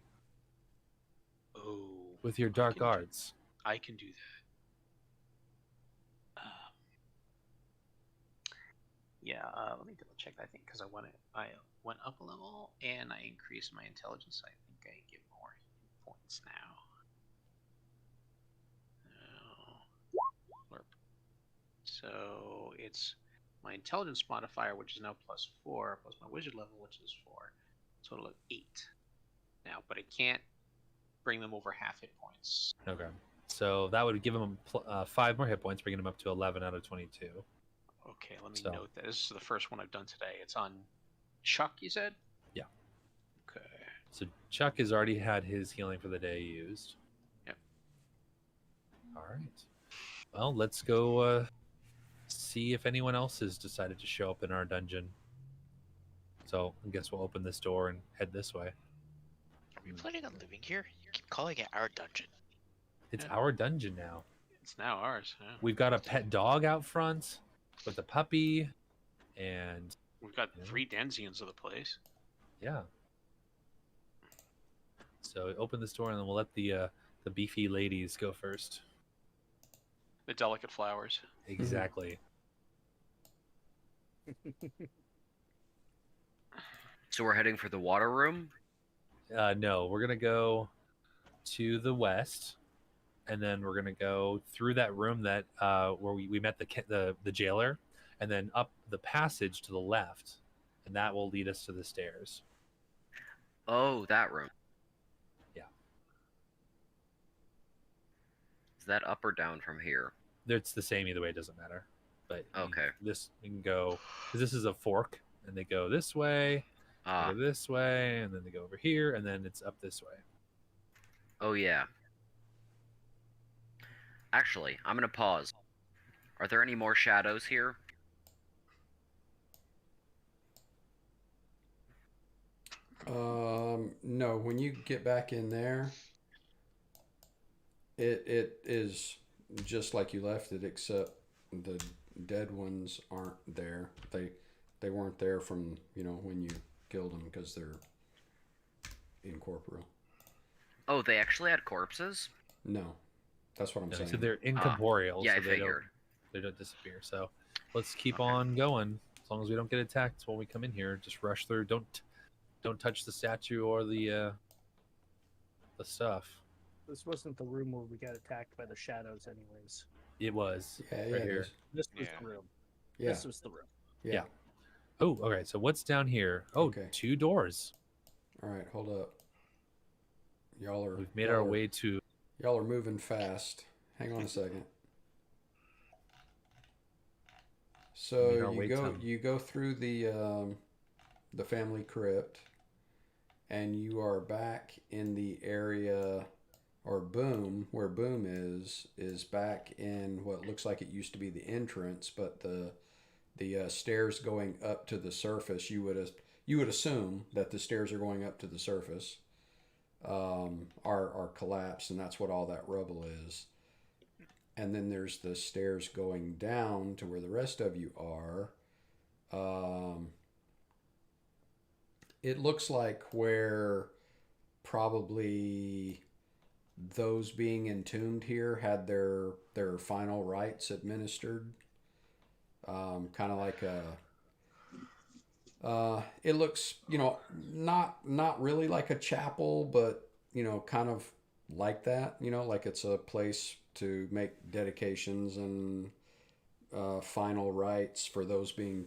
Oh, with your dark arts. I can do that. Yeah, let me double check. I think because I went up a level and I increased my intelligence. I think I get more points now. So it's my intelligence modifier, which is now +4, plus my wizard level, which is 4, total of 8 now. But it can't bring them over half hit points. Okay, so that would give him 5 more hit points, bringing him up to 11 out of 22. Okay, let me note that. This is the first one I've done today. It's on Chuck, you said? Yeah. Okay. So Chuck has already had his healing for the day used. Yep. All right. Well, let's go see if anyone else has decided to show up in our dungeon. So I guess we'll open this door and head this way. Are we planning on living here? You keep calling it our dungeon. It's Yeah. our dungeon now. It's now ours. Yeah. We've got a pet dog out front with a puppy, and We've got Yeah. 3 denizens of the place. yeah. So open this door, and then we'll let the beefy ladies go first. The delicate flowers. Exactly. So we're heading for the water room. No, we're gonna go to the west, and then we're gonna go through that room that where we met the jailer, and then up the passage to the left, and that will lead us to the stairs. Oh, that room. Yeah. Is that up or down from here? It's the same either way; it doesn't matter. But Okay. we can go because this is a fork, and they go this way, they Ah, go this way, and then they go over here, and then it's up this way. oh yeah. Actually, I'm gonna pause. Are there any more shadows here? No, when you get back in there, it is just like you left it, except the dead ones aren't there. They weren't there from, when you killed them because they're incorporeal. Oh, they actually had corpses? No, that's what I'm No, saying. so they're incorporeal, Yeah, so I figured. they don't disappear. So let's keep Okay. on going. As long as we don't get attacked when we come in here, just rush through. Don't touch the statue or the stuff. This wasn't the room where we got attacked by the shadows, anyways. It was Yeah, right it here. is. This was Yeah. the room. Yeah, This was the room. yeah. Oh, okay. So what's down here? Oh, Okay. 2 doors. All right, hold up. Y'all are We've made y'all our are- way to. Y'all are moving fast. Hang on a second. So Made our way to- you go through the family crypt, and you are back in the area, or where Boom is back in what looks like it used to be the entrance, but the stairs going up to the surface. You would assume that the stairs are going up to the surface. Are collapsed, and that's what all that rubble is. And then there's the stairs going down to where the rest of you are. It looks like where probably those being entombed here had their final rites administered. Kind of like it looks, not really like a chapel, but, kind of like that, like it's a place to make dedications and final rites for those being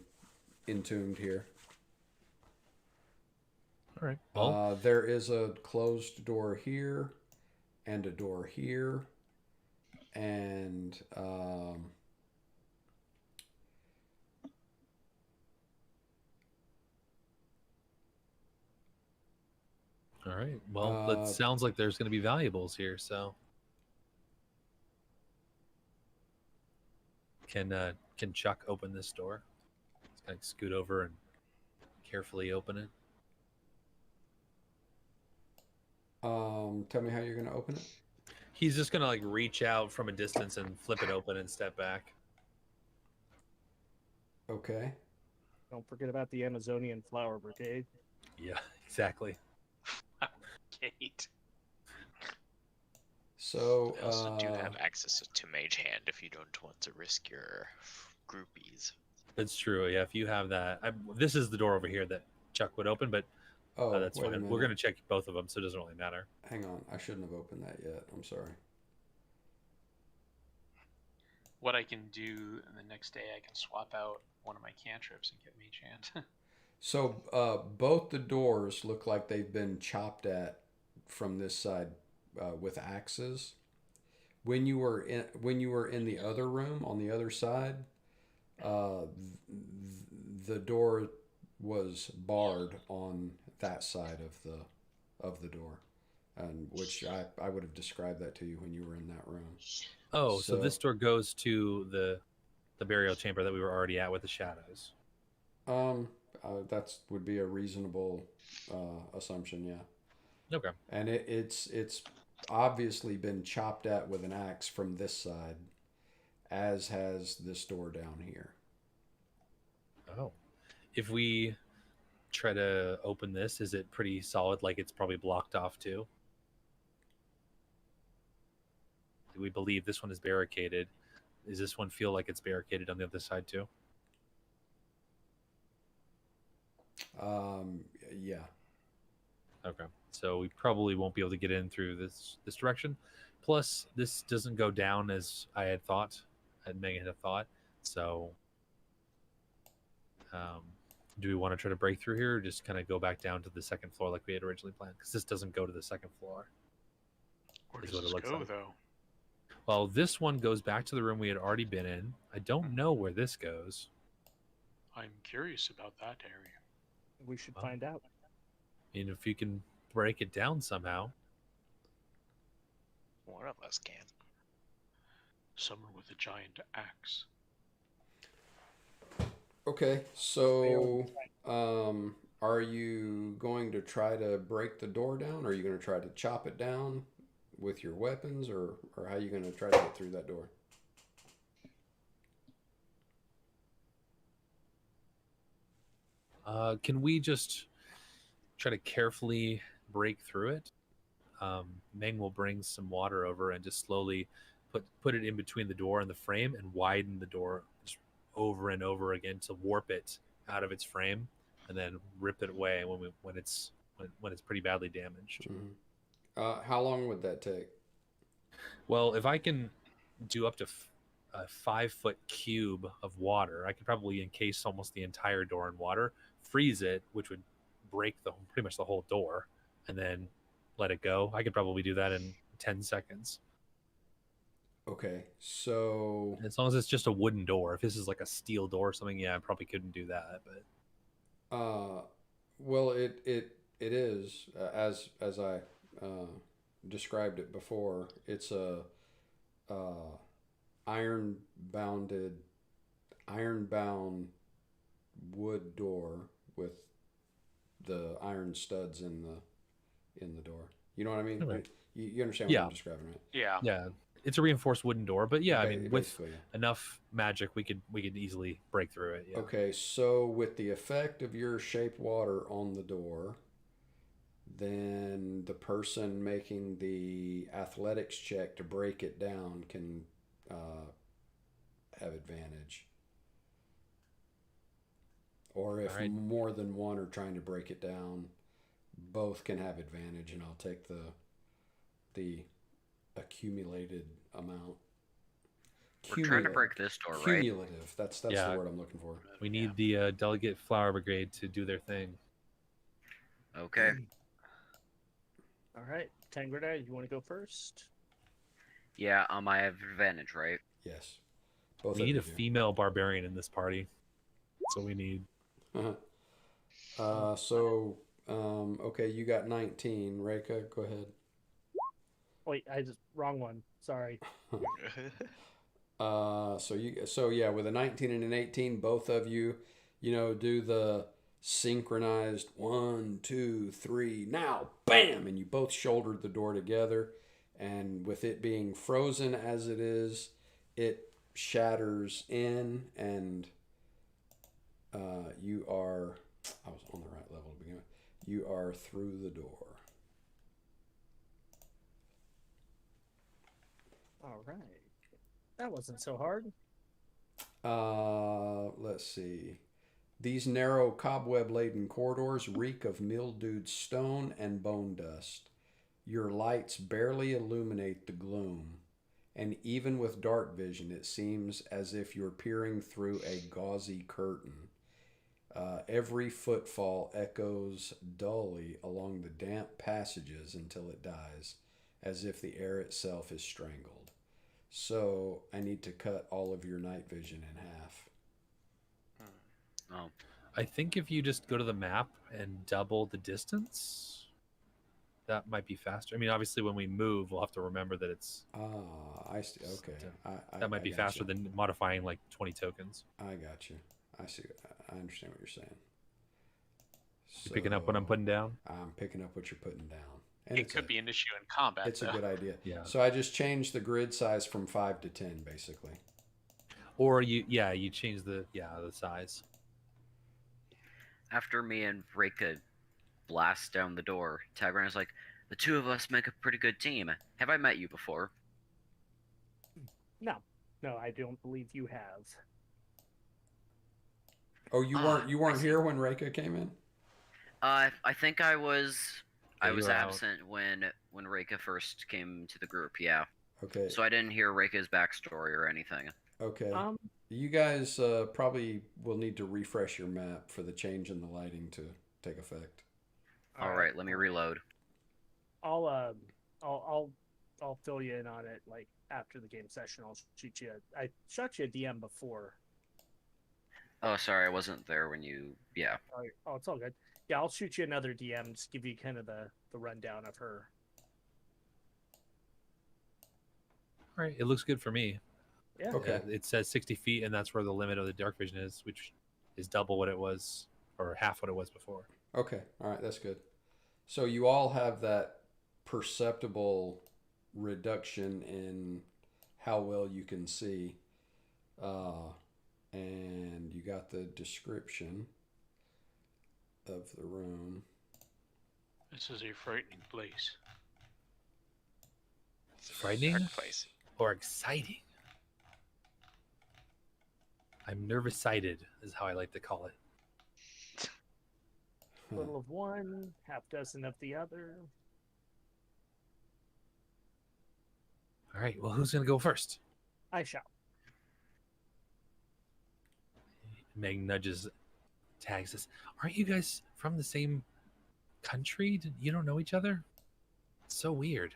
entombed here. All right. Well, There is a closed door here and a door here, and all right. Well, it uh, sounds like there's going to be valuables here. So can Chuck open this door? Just kind of scoot over and carefully open it. tell me how you're going to open it. He's just gonna like reach out from a distance and flip it open and step back. Okay. Don't forget about the Amazonian Flower Brigade. Yeah, exactly. Kate. So They also do have access to Mage Hand if you don't want to risk your groupies. It's true. Yeah, if you have that, this is the door over here that Chuck would open, but that's wait a fine. minute. We're gonna check both of them, so it doesn't really matter. Hang on, I shouldn't have opened that yet. I'm sorry. What I can do the next day, I can swap out one of my cantrips and get Mage Hand. So both the doors look like they've been chopped at from this side with axes. When you were in the other room on the other side, the door was barred on that side of of the door, and which I would have described that to you when you were in that room. Oh, so this door goes to the burial chamber that we were already at with the shadows. That would be a reasonable assumption, yeah. Okay. And it's obviously been chopped at with an axe from this side, as has this door down here. Oh. If we try to open this, is it pretty solid? Like it's probably blocked off too? Do we believe this one is barricaded? Does this one feel like it's barricaded on the other side too? Yeah. Okay. So we probably won't be able to get in through this direction. Plus, this doesn't go down as I had thought, and Megan had thought. So, do we want to try to break through here, or just kind of go back down to the second floor like we had originally planned? Because this doesn't go to the second floor. Where is does what it this looks go, like. though? Well, this one goes back to the room we had already been in. I don't know where this goes. I'm curious about that area. We should Well, find out. I mean, if you can break it down somehow. One of us can. Someone with a giant axe. Okay, so are you going to try to break the door down, or are you going to try to chop it down with your weapons, or how are you going to try to get through that door? Can we just try to carefully break through it? Meng will bring some water over and just slowly put it in between the door and the frame and widen the door just over and over again to warp it out of its frame and then rip it away when it's pretty badly damaged. Mm-hmm. How long would that take? Well, if I can do up to a 5-foot cube of water, I could probably encase almost the entire door in water, freeze it, which would break pretty much the whole door, and then let it go. I could probably do that in 10 seconds. Okay, so As long as it's just a wooden door. If this is like a steel door or something, yeah, I probably couldn't do that. But well, it is as I described it before. It's a iron bound wood door with the iron studs in the door. You know what I mean? Okay. You understand what Yeah. I'm describing, right? Yeah. yeah, it's a reinforced wooden door. But yeah, I mean, with Basically, yeah. enough magic, we could easily break through it. Yeah. Okay, so with the effect of your shape water on the door, then the person making the athletics check to break it down can have advantage. Or if Alright. more than one are trying to break it down, both can have advantage, and I'll take the accumulated amount. We're trying to break this door, right? Cumulative. That's Yeah. the word I'm looking for. We need the delegate flower brigade to do their thing. Okay. All right, Tangrada, you want to go first? Yeah, I have advantage, right? Yes. Both We need a of you do. female barbarian in this party. So we need. Okay, you got 19. Reika, go ahead. Wait, wrong one. Sorry. So yeah, with a 19 and an 18, both of you, do the synchronized 1, 2, 3, now, bam, and you both shouldered the door together, and with it being frozen as it is, it shatters in, and you are. I was on the right level to begin with. You are through the door. All right. That wasn't so hard. Let's see. These narrow, cobweb-laden corridors reek of mildewed stone and bone dust. Your lights barely illuminate the gloom, and even with dark vision, it seems as if you're peering through a gauzy curtain. Every footfall echoes dully along the damp passages until it dies, as if the air itself is strangled. So I need to cut all of your night vision in half. Oh. I think if you just go to the map and double the distance, that might be faster. I mean, obviously, when we move, we'll have to remember that it's I see. Okay. that might be faster than modifying like 20 tokens. I got you. I see. I understand what you're saying. You picking up what I'm putting down? I'm picking up what you're putting down. And It could be an issue in combat. It's a good idea. Yeah. So I just changed the grid size from 5 to 10, basically. Or you change the size. After me and Reika blast down the door, Tagran is like, "The two of us make a pretty good team. Have I met you before?" No, I don't believe you have. Oh, you weren't here when Reika came in? I think I was Yeah, you were out. absent when Reika first came to the group. Yeah. Okay. So I didn't hear Reika's backstory or anything. Okay. You guys probably will need to refresh your map for the change in the lighting to take effect. All right, let me reload. I'll fill you in on it like after the game session. I'll shoot you. I shot you a DM before. Oh, sorry, I wasn't there when you. Yeah. Oh, it's all good. Yeah, I'll shoot you another DM. Just give you kind of the rundown of her. All right, it looks good for me. Yeah. Okay. It says 60 feet, and that's where the limit of the dark vision is, which is double what it was, or half what it was before. Okay. All right. That's good. So you all have that perceptible reduction in how well you can see. And you got the description of the room. This is a frightening place. It's a Frightening? dark place. Or exciting. I'm nervous-sighted, is how I like to call it. Little of one, half dozen of the other. All right, well, who's going to go first? I shall. Meg nudges Tags says, "Aren't you guys from the same country? You don't know each other? It's so weird.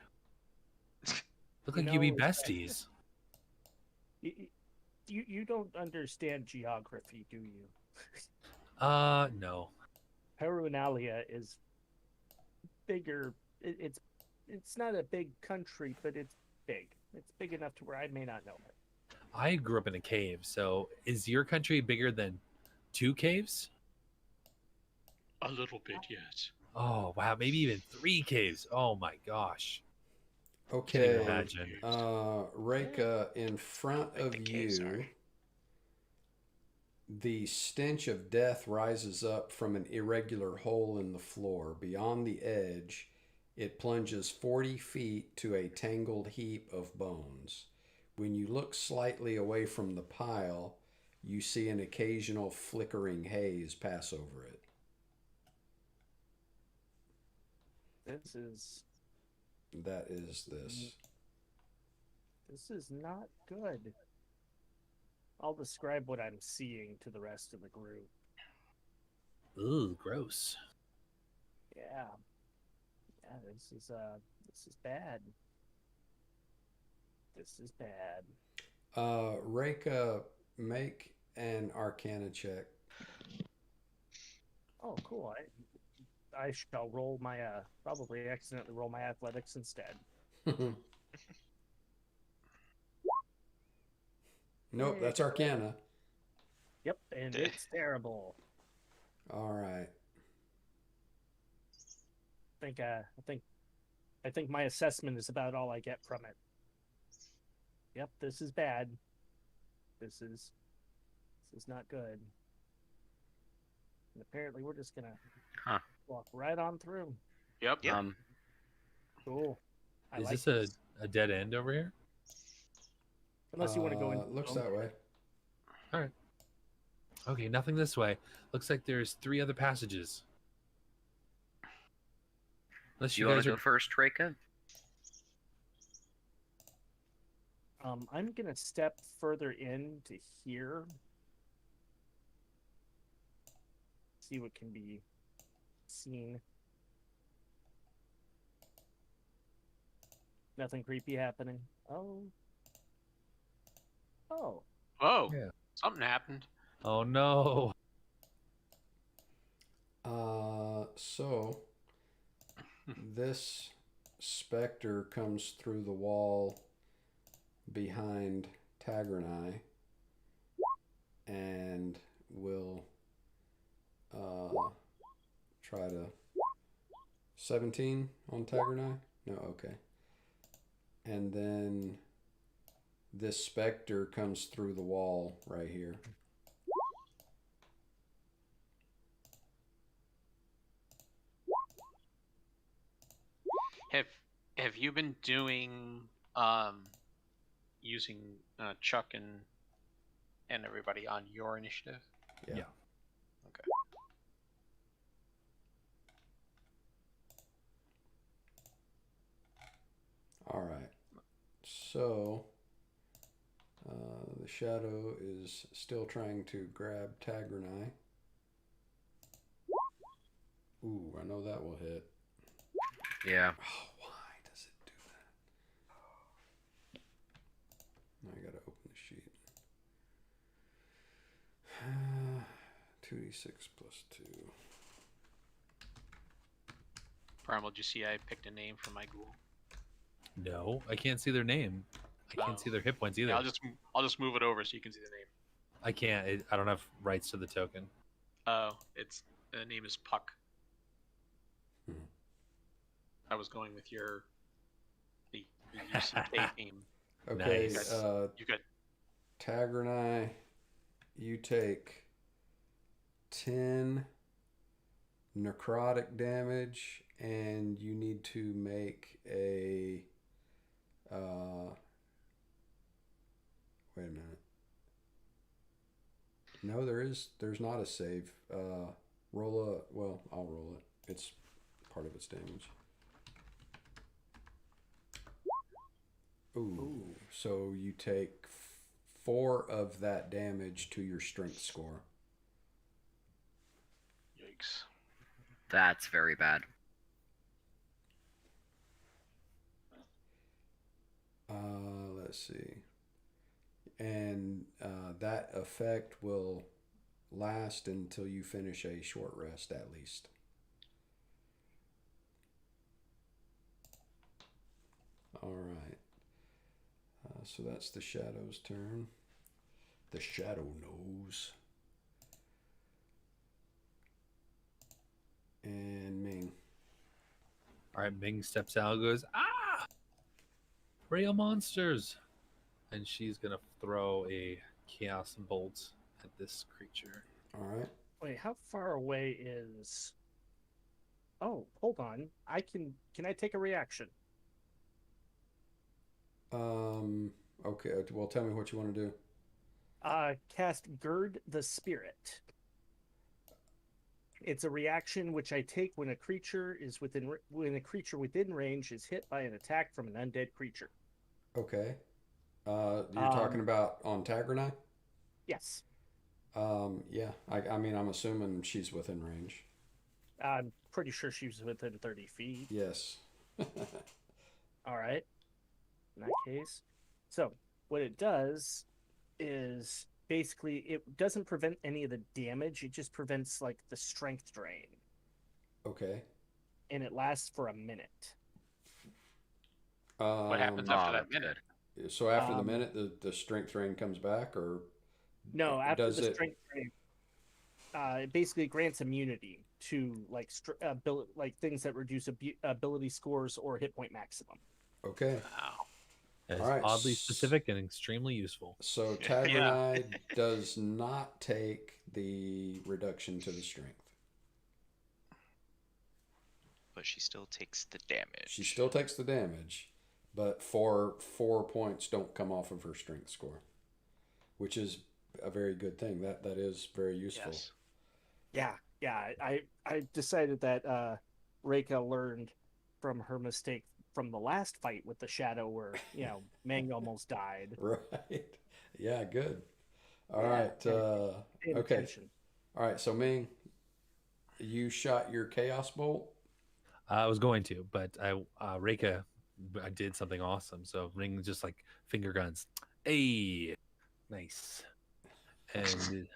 Look like you be besties." You don't understand geography, do you? No. Perunalia is bigger. It's not a big country, but it's big. It's big enough to where I may not know it. I grew up in a cave, so is your country bigger than 2 caves? A little bit, yes. Oh, wow, maybe even 3 caves. Oh my gosh. Can't Okay. even imagine. Reika, in front Like of the caves you, are. the stench of death rises up from an irregular hole in the floor. Beyond the edge, it plunges 40 feet to a tangled heap of bones. When you look slightly away from the pile, you see an occasional flickering haze pass over it. That is this. This is not good. I'll describe what I'm seeing to the rest of the group. Ooh, gross. Yeah. Yeah, this is bad. This is bad. Reika, make an Arcana check. Oh, cool. I shall roll my probably accidentally roll my athletics instead. Nope, that's Arcana. Yep, and it's terrible. All right. I think my assessment is about all I get from it. Yep, this is bad. This is not good. And apparently we're just gonna walk right on through. Yep. Cool. Is this a dead end over here? Unless you want to go in. Looks that way. All right. Okay, nothing this way. Looks like there's 3 other passages. Unless You you want guys to are go first, Reika? I'm gonna step further in to here. See what can be seen. Nothing creepy happening. Oh. Oh, Yeah. something happened. Oh no. So This specter comes through the wall behind Tagger and I and will try to 17 on Tagger and I? No, okay. And then this specter comes through the wall right here. Have you been doing using Chuck and everybody on your initiative? Yeah. Yeah. Okay. All right. So the shadow is still trying to grab Tagger and I. Ooh, I know that will hit. Yeah. Oh, why does it do that? Now I gotta open the sheet. 2d6 plus 2. Primal, did you see I picked a name for my ghoul? No, I can't see their name. I can't see their hit points either. Yeah, I'll just move it over so you can see the name. I can't. I don't have rights to the token. Oh, the name is Puck. Hmm. I was going with the UCK theme. Okay, Nice. You got Tagger and I, you take 10 necrotic damage, and you need to make a. Wait a minute. No, there's not a save. I'll roll it. It's part of its damage. Ooh. So you take 4 of that damage to your strength score. yikes. That's very bad. Let's see. And that effect will last until you finish a short rest, at least. All right. So that's the shadow's turn. The shadow knows. And Ming. All right, Ming steps out and goes, ah! Real monsters! And she's going to throw a chaos bolt at this creature. All right. Wait, how far away is? Oh, hold on. Can I take a reaction? Okay. Well, tell me what you want to do. Cast Gird the Spirit. It's a reaction which I take when a creature within range is hit by an attack from an undead creature. Okay. You're talking about on Tagger and I? Yes. Yeah. I mean, I'm assuming she's within range. I'm pretty sure she was within 30 feet. Yes. All right. In that case. So, what it does is basically it doesn't prevent any of the damage. It just prevents like the strength drain. Okay. And it lasts for a minute. What happens after that that's minute? good. So after the minute, the strength drain comes back, or No, after does the it? strength drain, it basically grants immunity to like like things that reduce ability scores or hit point maximum. Okay. Wow. That is All right. oddly specific and extremely useful. So Tagger and Yeah. I does not take the reduction to the strength. But she still takes the damage. She still takes the damage, but 4 points don't come off of her strength score, which is a very good thing. That is very useful. Yes. Yeah. I decided that Reika learned from her mistake from the last fight with the shadow where, Mang almost died. Right. Yeah, good. All Yeah, right. Paying Okay. attention. All right. So Ming, you shot your chaos bolt. I was going to, but Reika, I did something awesome. So Ring just like finger guns. Hey, nice. And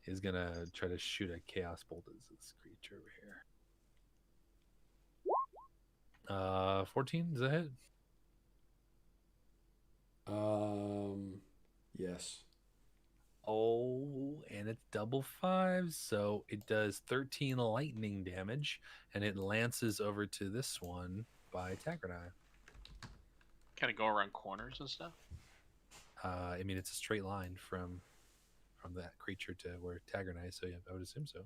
is going to try to shoot a chaos bolt at this creature over here. 14, does that hit? Yes. Oh, and it's double fives, so it does 13 lightning damage, and it lances over to this one by Taggarteye. Kind of go around corners and stuff. I mean, it's a straight line from that creature to where Taggarteye, so yeah, I would assume so.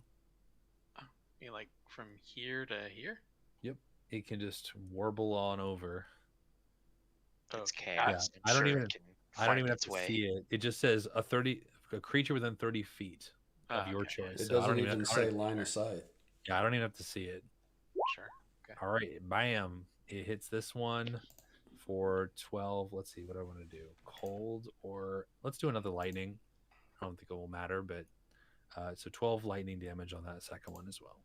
Oh, you mean like from here to here? Yep, it can just warble on over. It's Okay. chaos. I don't I'm sure even- it can I don't find even have its to way. see it. It just says a creature within 30 feet of your Okay. choice. It So I doesn't don't even I don't say even- line of sight. Yeah, I don't even have to see it. Sure. Okay. All right, bam! It hits this one for 12. Let's see what I want to do. Cold or let's do another lightning. I don't think it will matter, but so 12 lightning damage on that second one as well.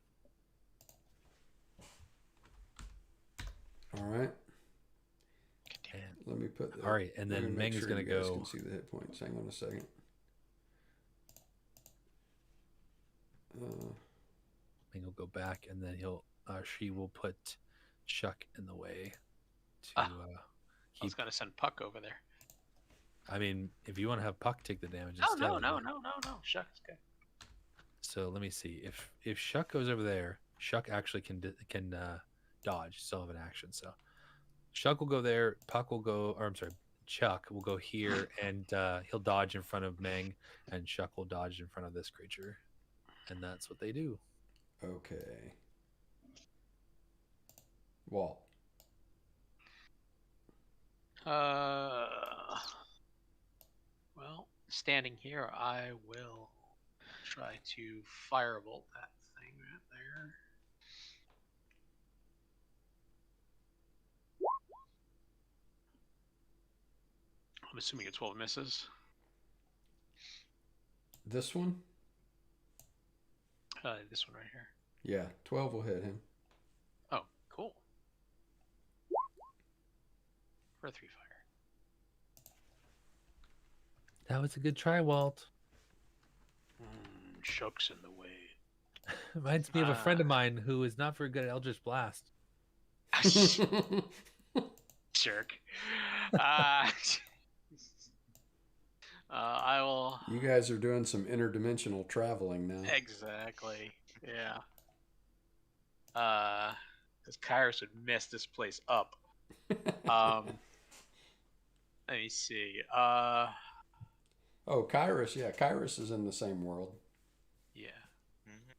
All right. And, Let me put that. all right, and let me then make Meng is sure going to you guys go. can see the hit points. Hang on a second. Meng will go back, and then she will put Chuck in the way to I keep. was gonna send Puck over there. I mean, if you want to have Puck take the damage No, instead. no. Shucks. Okay. So let me see. If Shuck goes over there, Shuck actually can dodge. Still have an action. So Shuck will go there. Puck will go. Or I'm sorry, Chuck will go here, and he'll dodge in front of Meng, and Shuck will dodge in front of this creature, and that's what they do. Okay. Walt. Well, standing here, I will try to firebolt that thing right there. I'm assuming a 12 misses. This one? This one right here. Yeah, 12 will hit him. Oh, cool. For a 3 fire. That was a good try, Walt. Shucks in the way. Reminds me of a friend of mine who is not very good at Eldritch Blast. Jerk. I will. You guys are doing some interdimensional traveling now. Exactly. Yeah. Because Kairos would mess this place up. Let me see. Oh, Kairos. Yeah, Kairos is in the same world. Yeah, Mhm.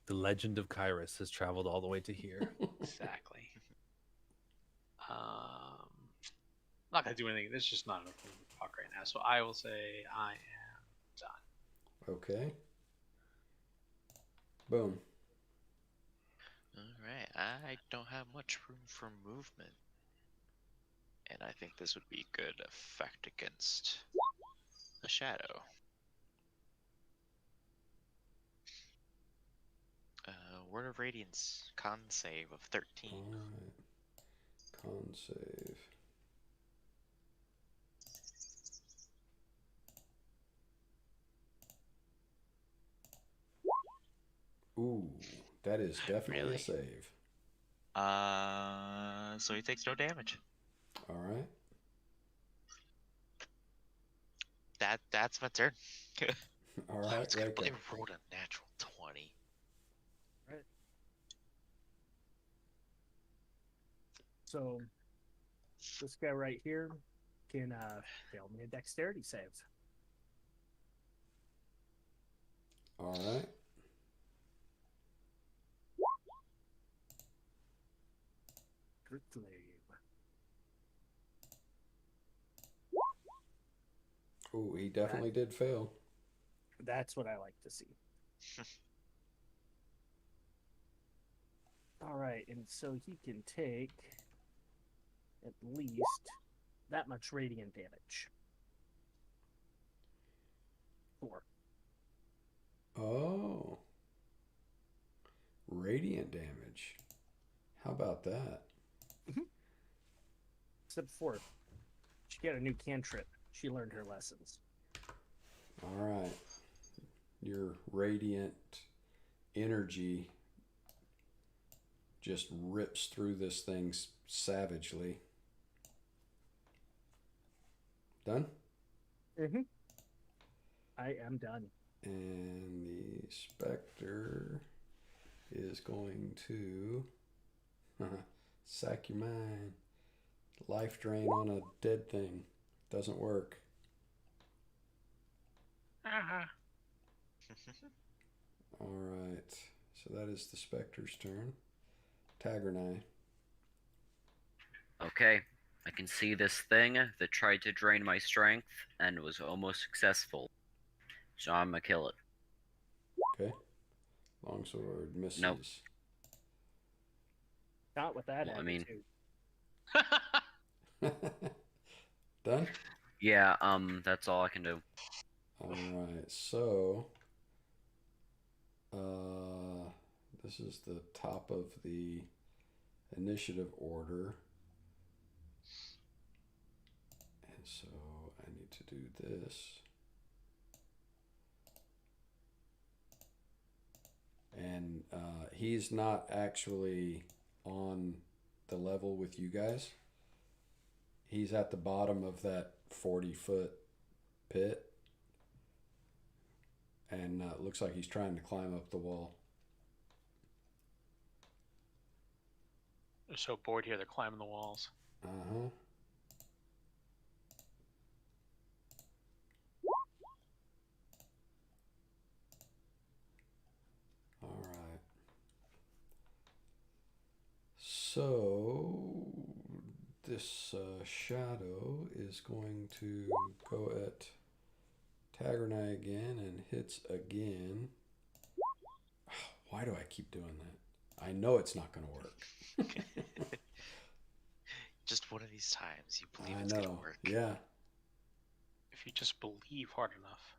The legend of Kairos has traveled all the way to here. exactly. Not gonna do anything. There's just not enough room to talk right now. So I will say I am done. Okay. Boom. All right. I don't have much room for movement, and I think this would be good effect against a shadow. Word of Radiance con save of 13. All right. Con save. Ooh, that is definitely Really? a save. So he takes no damage. All right. That's my turn. All I right, was gonna Reiko. I rolled a natural 20. So this guy right here can fail me a dexterity save. All right. Crit flame. Ooh, he definitely did fail. That's what I like to see. All right, and so he can take at least that much radiant damage. 4. Oh. Radiant damage. How about that? Except for she got a new cantrip. She learned her lessons. All right. Your radiant energy just rips through this thing savagely. Done? Mm-hmm. I am done. And the Spectre is going to sack your mind. Life drain on a dead thing. Doesn't work. Alright. So that is the Spectre's turn. Tagernai. Okay, I can see this thing that tried to drain my strength and was almost successful. So I'm gonna kill it. Okay. Longsword misses. Nope. Not with that Well, I mean- attitude. Done? Yeah, that's all I can do. Alright, so this is the top of the initiative order. And so I need to do this. And he's not actually on the level with you guys. He's at the bottom of that 40-foot pit. And looks like he's trying to climb up the wall. They're so bored here, they're climbing the walls. Uh-huh. All right. So this shadow is going to go at Tagernai again and hits again. Why do I keep doing that? I know it's not going to work. Just one of these times, you believe I it's know. gonna work. Yeah. If you just believe hard enough.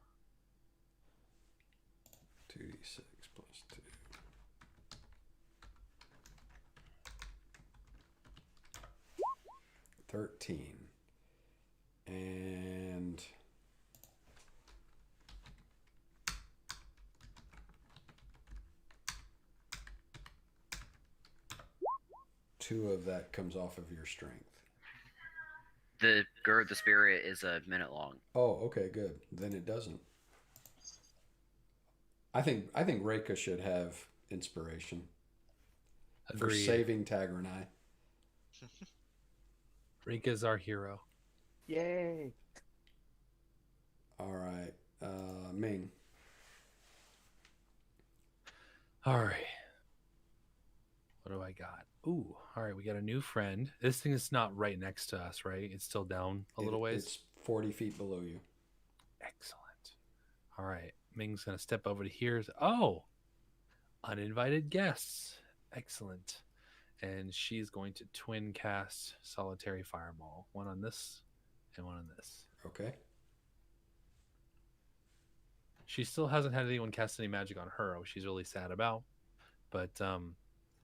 2d6 plus 2. $13. And two of that comes off of your strength. The Gird the Spirit is a minute long. Oh, okay, good. Then it doesn't. I think Reika should have inspiration for Agreed. saving Tagernai. Rika's our hero. Yay! All right, Ming. All right. What do I got? Ooh, all right. We got a new friend. This thing is not right next to us, right? It's still down a little ways. It's 40 feet below you. Excellent. All right. Ming's going to step over to here. Oh, uninvited guests. Excellent. And she's going to twin cast Solitary Fireball. One on this and one on this. Okay. She still hasn't had anyone cast any magic on her, which she's really sad about. But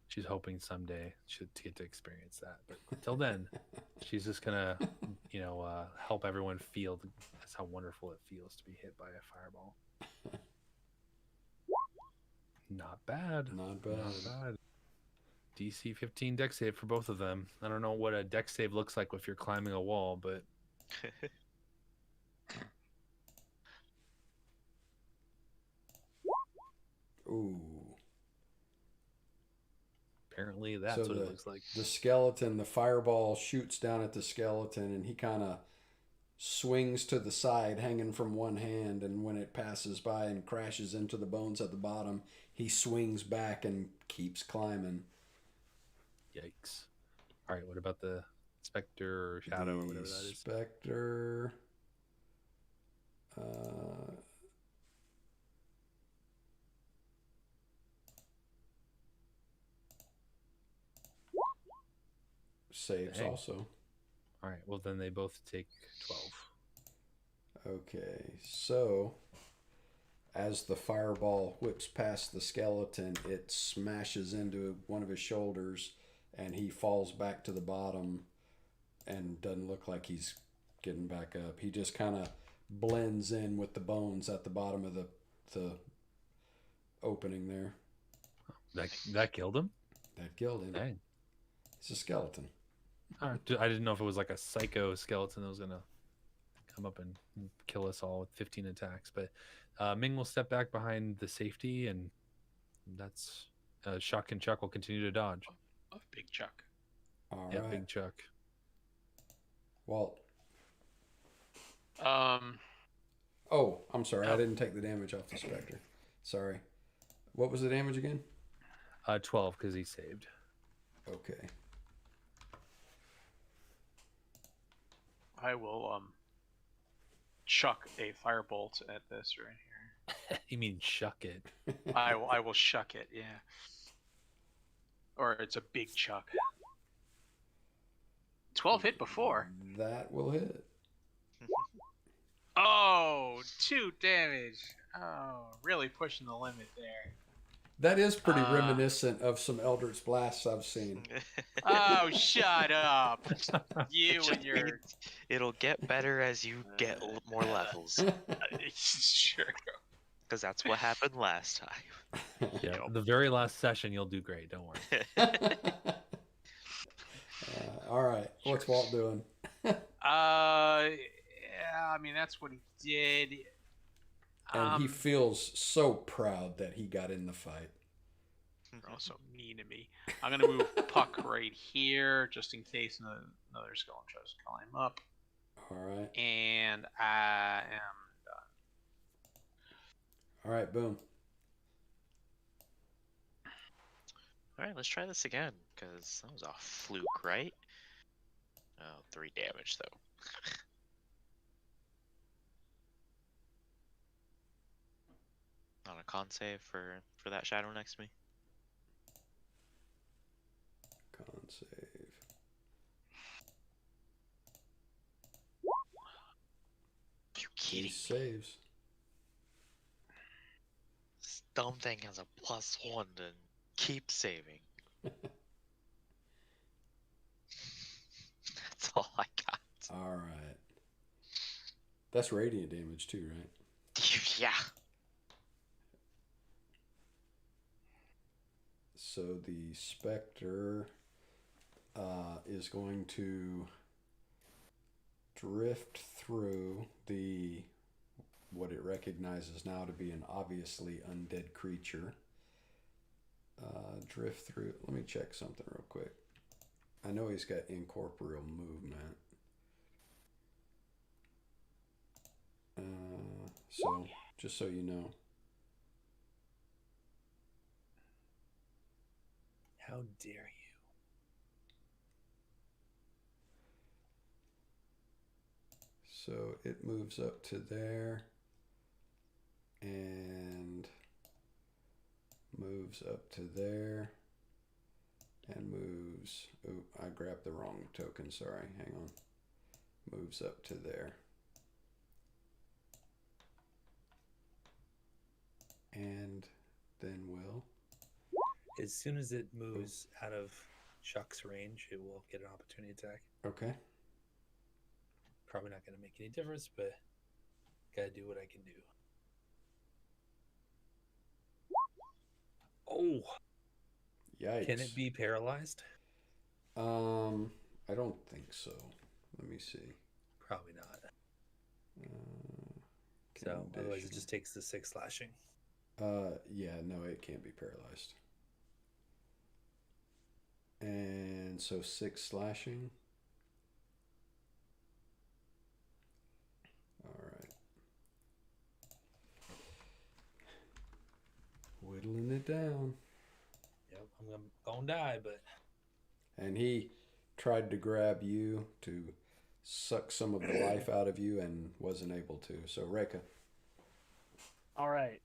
she's hoping someday to get to experience that. But until then, she's just going to, help everyone feel that's how wonderful it feels to be hit by a fireball. Not bad. Not bad. Not bad. DC 15 deck save for both of them. I don't know what a deck save looks like if you're climbing a wall, but Ooh. apparently that's So what it looks like. The skeleton, the fireball shoots down at the skeleton, and he kind of swings to the side, hanging from one hand. And when it passes by and crashes into the bones at the bottom, he swings back and keeps climbing. Yikes. All right, what about the Spectre or Shadow or whatever that is? Spectre. Saves Dang. also. All right, well, then they both take 12. Okay, so as the fireball whips past the skeleton, it smashes into one of his shoulders, and he falls back to the bottom and doesn't look like he's getting back up. He just kind of blends in with the bones at the bottom of the opening there. That killed him? That killed him. Dang. It's a skeleton. I didn't know if it was like a psycho skeleton that was gonna come up and kill us all with 15 attacks. But Ming will step back behind the safety, and that's Shuck and Chuck will continue to dodge. Oh, big Chuck. All Yeah, right. Big Chuck. Walt. Oh, I'm sorry. I didn't take the damage off the Spectre. Sorry. What was the damage again? 12 because he saved. Okay. I will chuck a firebolt at this right here. You mean shuck it? I will shuck it, yeah. Or it's a big chuck. 12 hit before. That will hit. Oh, 2 damage. Oh, really pushing the limit there. That is pretty reminiscent of some Eldritch Blasts I've seen. Oh, shut up. You and your... It'll get better as you get more levels. Sure. Because that's what happened last time. Yeah, the very last session you'll do great. Don't worry. All right. What's Walt doing? Yeah, I mean, that's what he did. And he feels so proud that he got in the fight. You're also mean to me. I'm going to move Puck right here, just in case another skeleton tries to climb up. All right. And I am done. All right, boom. Alright, let's try this again, because that was a fluke, right? Oh, 3 damage, though. On a con save for that shadow next to me. Con save. You He kidding? saves. This dumb thing has a +1 to keep saving. That's all I got. All right. That's radiant damage too, right? Yeah. So the Spectre is going to drift through what it recognizes now to be an obviously undead creature. Drift through. Let me check something real quick. I know he's got incorporeal movement. So just so you know. How dare you? So it moves up to there and moves up to there and moves. Oh, I grabbed the wrong token. Sorry. Hang on. Moves up to there. And then will. As soon as it moves out of Chuck's range, it will get an opportunity attack. Okay. Probably not going to make any difference, but gotta do what I can do. Oh, Yikes. can it be paralyzed? I don't think so. Let me see. Probably not. So otherwise, it just takes the 6 slashing. Yeah, no, it can't be paralyzed. And so 6 slashing. All right. Whittling it down. Yep, I'm gonna die, but And he tried to grab you to suck some of the life out of you and wasn't able to. So Reka. All right.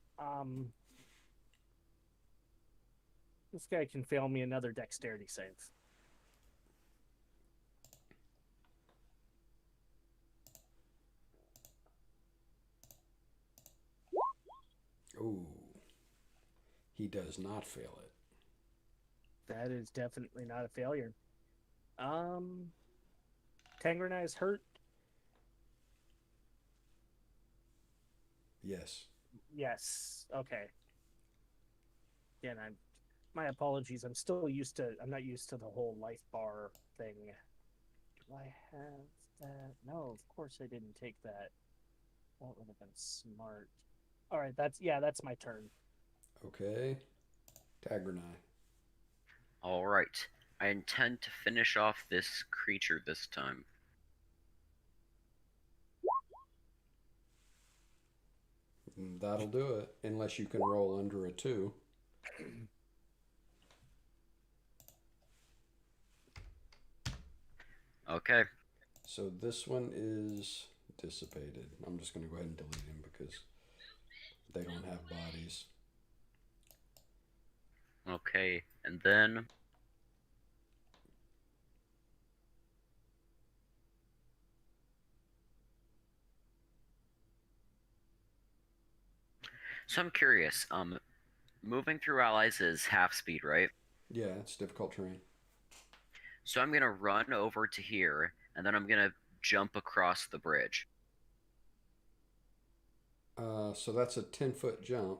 This guy can fail me another dexterity save. Ooh. He does not fail it. That is definitely not a failure. Tangrana hurt. Yes. Yes. Okay. Again, I'm My apologies. I'm still used to. I'm not used to the whole life bar thing. Do I have that? No, of course I didn't take that. That would have been smart. All right, that's my turn. Okay. Tagranai. All right. I intend to finish off this creature this time. That'll do it, unless you can roll under a 2. Okay. So this one is dissipated. I'm just going to go ahead and delete him because they don't have bodies. Okay, and then so I'm curious. Moving through allies is half speed, right? Yeah, it's difficult terrain. So I'm gonna run over to here, and then I'm gonna jump across the bridge. So that's a 10-foot jump.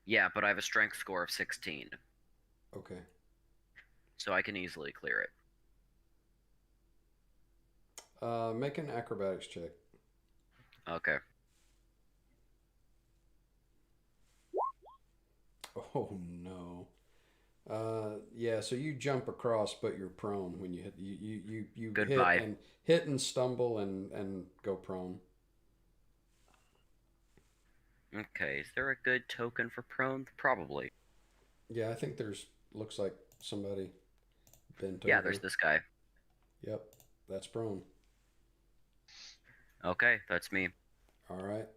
Yeah, but I have a strength score of 16, Okay. so I can easily clear it. Make an acrobatics check. Okay. Oh no. Yeah, so you jump across, but you're prone when you hit. You Goodbye. hit and stumble and go prone. Okay, is there a good token for prone? Probably. Yeah, I think looks like somebody bent Yeah, over. there's this guy. Yep, that's prone. Okay, that's me. All right.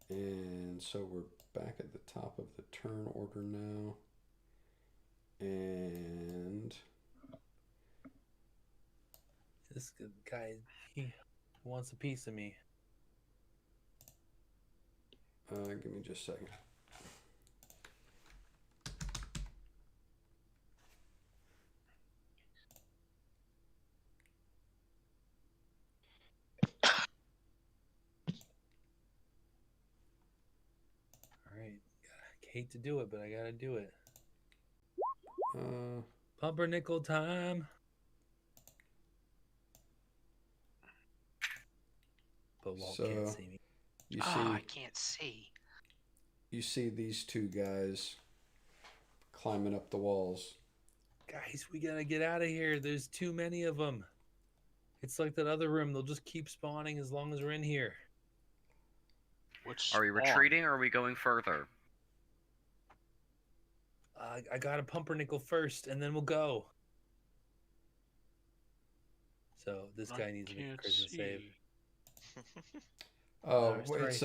And so we're back at the top of the turn order now. And This guy, he wants a piece of me. give me just a second. All right, I hate to do it, but I gotta do it. Uh, Pumpernickel time. But Walt can't So- see me. you I see, can't see. you see these two guys climbing up the walls. Guys, we gotta get out of here. There's too many of them. It's like that other room. They'll just keep spawning as long as we're in here. Which Are we spawn? retreating or are we going further? I got a pumpernickel first, and then we'll go. So this I guy needs to make a can't charisma save. see. Oh, it's well, right.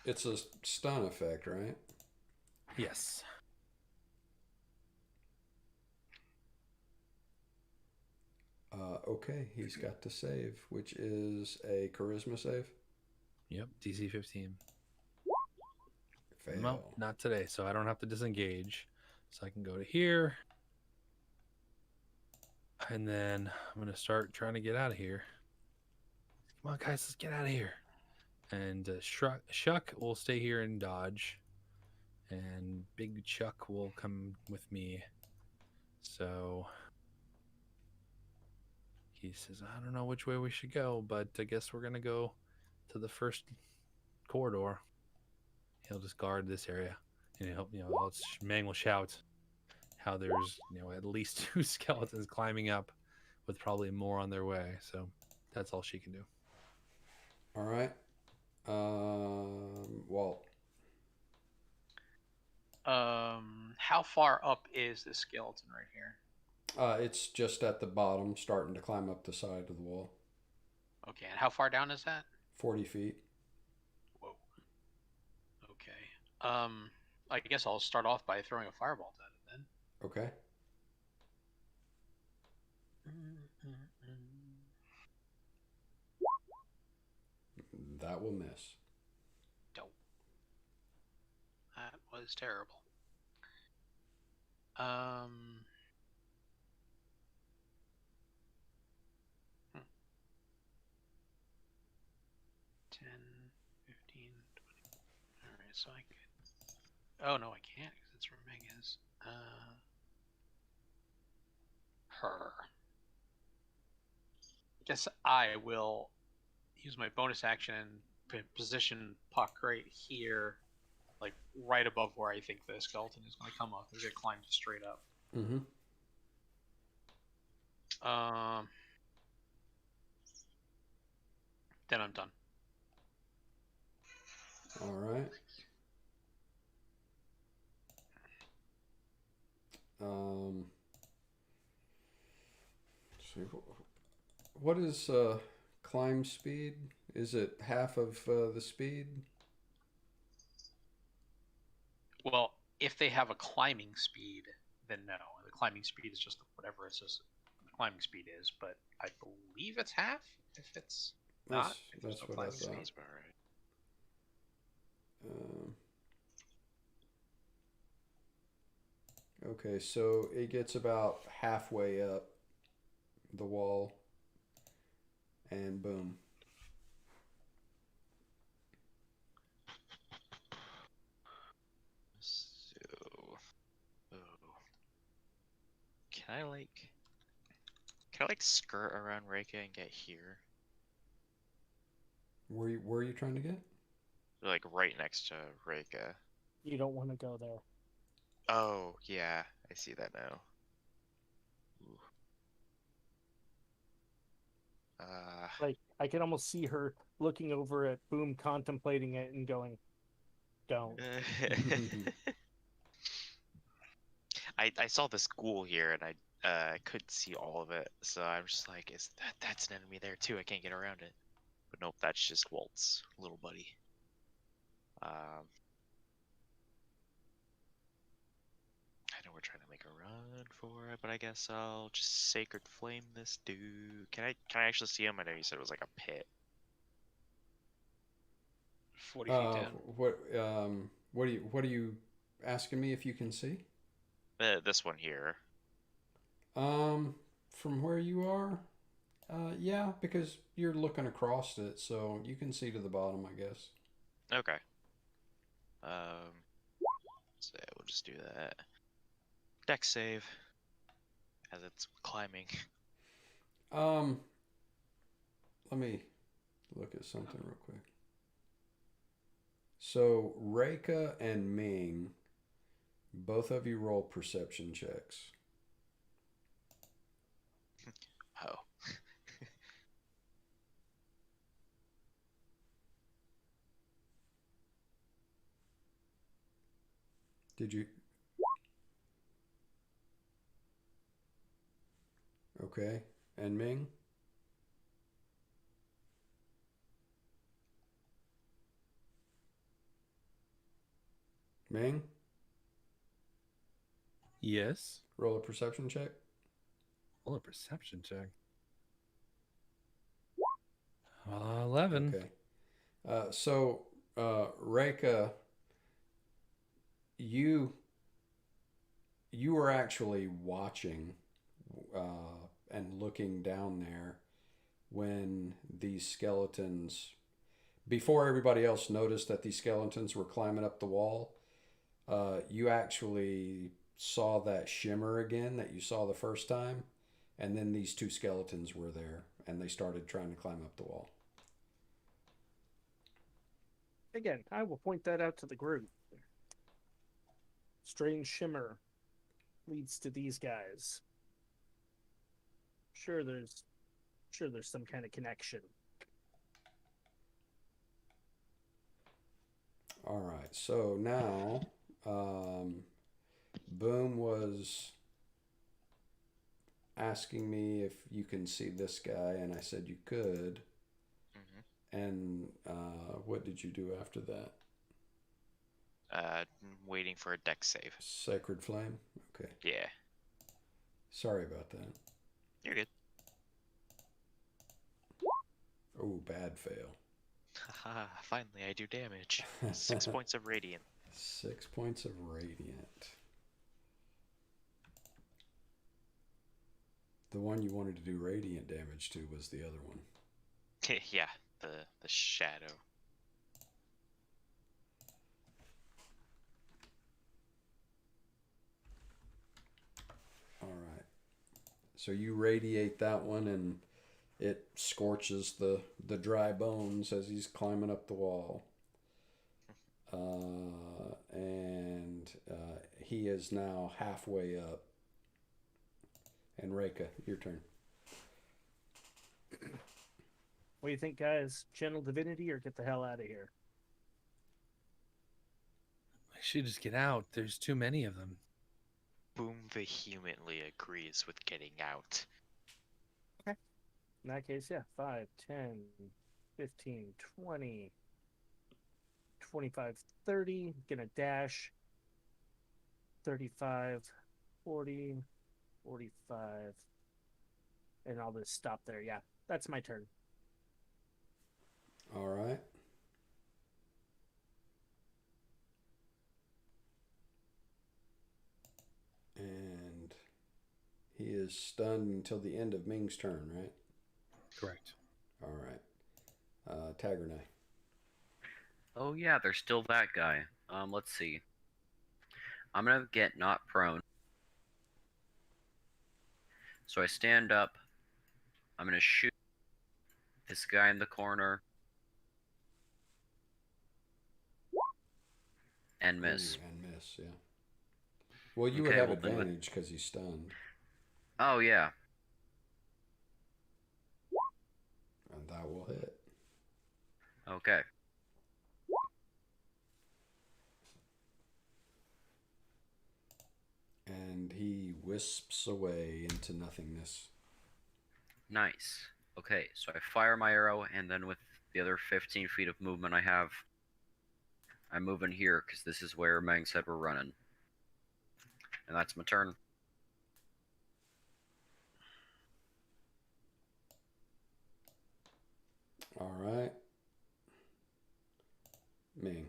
it's a stun effect, right? Yes. Okay, he's got to save, which is a charisma save. Yep. DC 15. Fail. No, not today. So I don't have to disengage. So I can go to here. And then I'm going to start trying to get out of here. Come on, guys, let's get out of here. And Shuck will stay here and dodge. And Big Chuck will come with me. So he says, I don't know which way we should go, but I guess we're going to go to the first corridor. He'll just guard this area. And he'll, Mang will shout how there's, at least 2 skeletons climbing up with probably more on their way. So that's all she can do. All right. Walt. How far up is this skeleton right here? It's just at the bottom, starting to climb up the side of the wall. Okay, and how far down is that? 40 feet. Whoa. Okay. I guess I'll start off by throwing a firebolt at it then. Okay. That will miss. Dope. That was terrible. 10, 15, 20. All right, so I could. Oh no, I can't because that's where Meg is. Her. I guess I will use my bonus action and position Puck right here, like right above where I think the skeleton is going to come up. He's going to climb straight up. Mm-hmm. Then I'm done. All right. See, what is climb speed? Is it half of the speed? Well, if they have a climbing speed, then no. The climbing speed is just whatever it says the climbing speed is, but I believe it's half if it's not. If there's That's no what I climbing thought. speed. That's about right. Okay, so it gets about halfway up the wall, and boom. So, oh. Can I skirt around Reika and get here? Where are you trying to get? Like right next to Reika. You don't want to go there. Oh, yeah, I see that now. Ooh. Like, I can almost see her looking over at Boom, contemplating it, and going, "Don't." I saw this ghoul here and I couldn't see all of it, so I'm just like, that's an enemy there too? I can't get around it. But nope, that's just Walt's little buddy. I know we're trying to make a run for it, but I guess I'll just sacred flame this dude. Can I actually see him? I know you said it was like a pit. 40 feet down. What are you asking me if you can see? This one here. From where you are, yeah, because you're looking across it, so you can see to the bottom, I guess. Okay. So we'll just do that. Dex save. As it's climbing. Let me look at something real quick. So Reika and Ming, both of you roll perception checks. Oh. Did you? Okay. And Ming? Ming? Yes. Roll a perception check. Roll a perception check. 11. Okay. So, Reika, you were actually watching and looking down there when these skeletons, before everybody else noticed that these skeletons were climbing up the wall, you actually saw that shimmer again that you saw the first time, and then these two skeletons were there, and they started trying to climb up the wall. Again, I will point that out to the group. Strange shimmer leads to these guys. Sure, there's some kind of connection. All right, so now Boom was asking me if you can see this guy, and I said you could. Mm-hmm. And what did you do after that? Waiting for a dex save. Sacred Flame? Okay. Yeah. Sorry about that. You're good. Oh, bad fail. Haha, finally I do damage. 6 points of radiant. 6 points of radiant. The one you wanted to do radiant damage to was the other one. Yeah, the shadow. So you radiate that one, and it scorches the dry bones as he's climbing up the wall. And he is now halfway up. And Reika, your turn. What do you think, guys? Channel divinity or get the hell out of here? I should just get out. There's too many of them. Boom vehemently agrees with getting out. In that case, yeah, 5, 10, 15, 20, 25, 30. Gonna dash. 35, 40, 45. And I'll just stop there. Yeah, that's my turn. All right. And he is stunned until the end of Ming's turn, right? Correct. All right. Tagernay. Oh yeah, there's still that guy. Let's see. I'm gonna get not prone. So I stand up. I'm gonna shoot this guy in the corner. And miss. Ooh, and miss, yeah. Well, you would Okay, have well, then advantage because he's stunned. Oh yeah. And that will hit. Okay. And he wisps away into nothingness. Nice. Okay, so I fire my arrow, and then with the other 15 feet of movement I have, I move in here, because this is where Mang said we're running. And that's my turn. All right. Ming.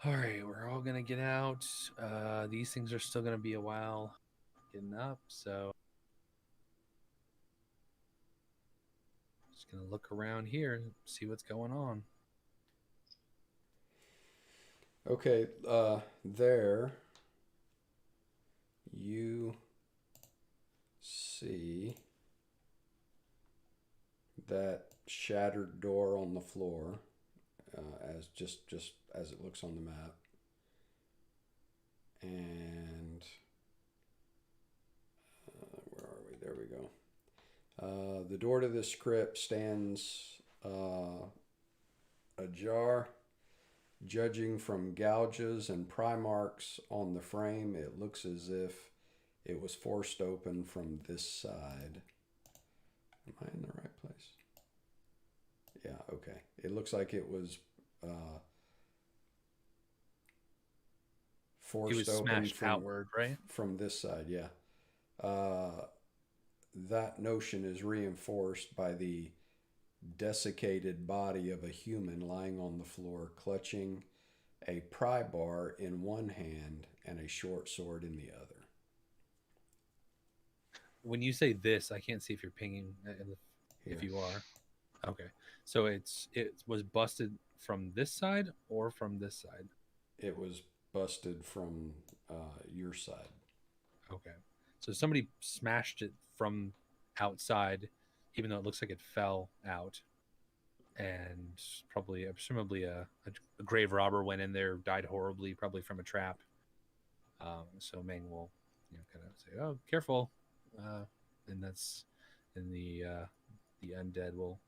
All right, we're all gonna get out. These things are still gonna be a while getting up, so just gonna look around here and see what's going on. Okay, there you see that shattered door on the floor, as just as it looks on the map, and where are we? There we go. The door to this crypt stands ajar. Judging from gouges and pry marks on the frame, it looks as if it was forced open from this side. Am I in the right place? Yeah, okay. It looks like it was forced open smashed from outward, right? from this side, yeah. That notion is reinforced by the desiccated body of a human lying on the floor, clutching a pry bar in one hand and a short sword in the other. When you say this, I can't see if you're pinging. If Here. you are, okay. So it was busted from this side or from this side. It was busted from your side. Okay. So somebody smashed it from outside, even though it looks like it fell out. And presumably a grave robber went in there, died horribly, probably from a trap. So Meng will, kind of say, "Oh, careful," and the undead will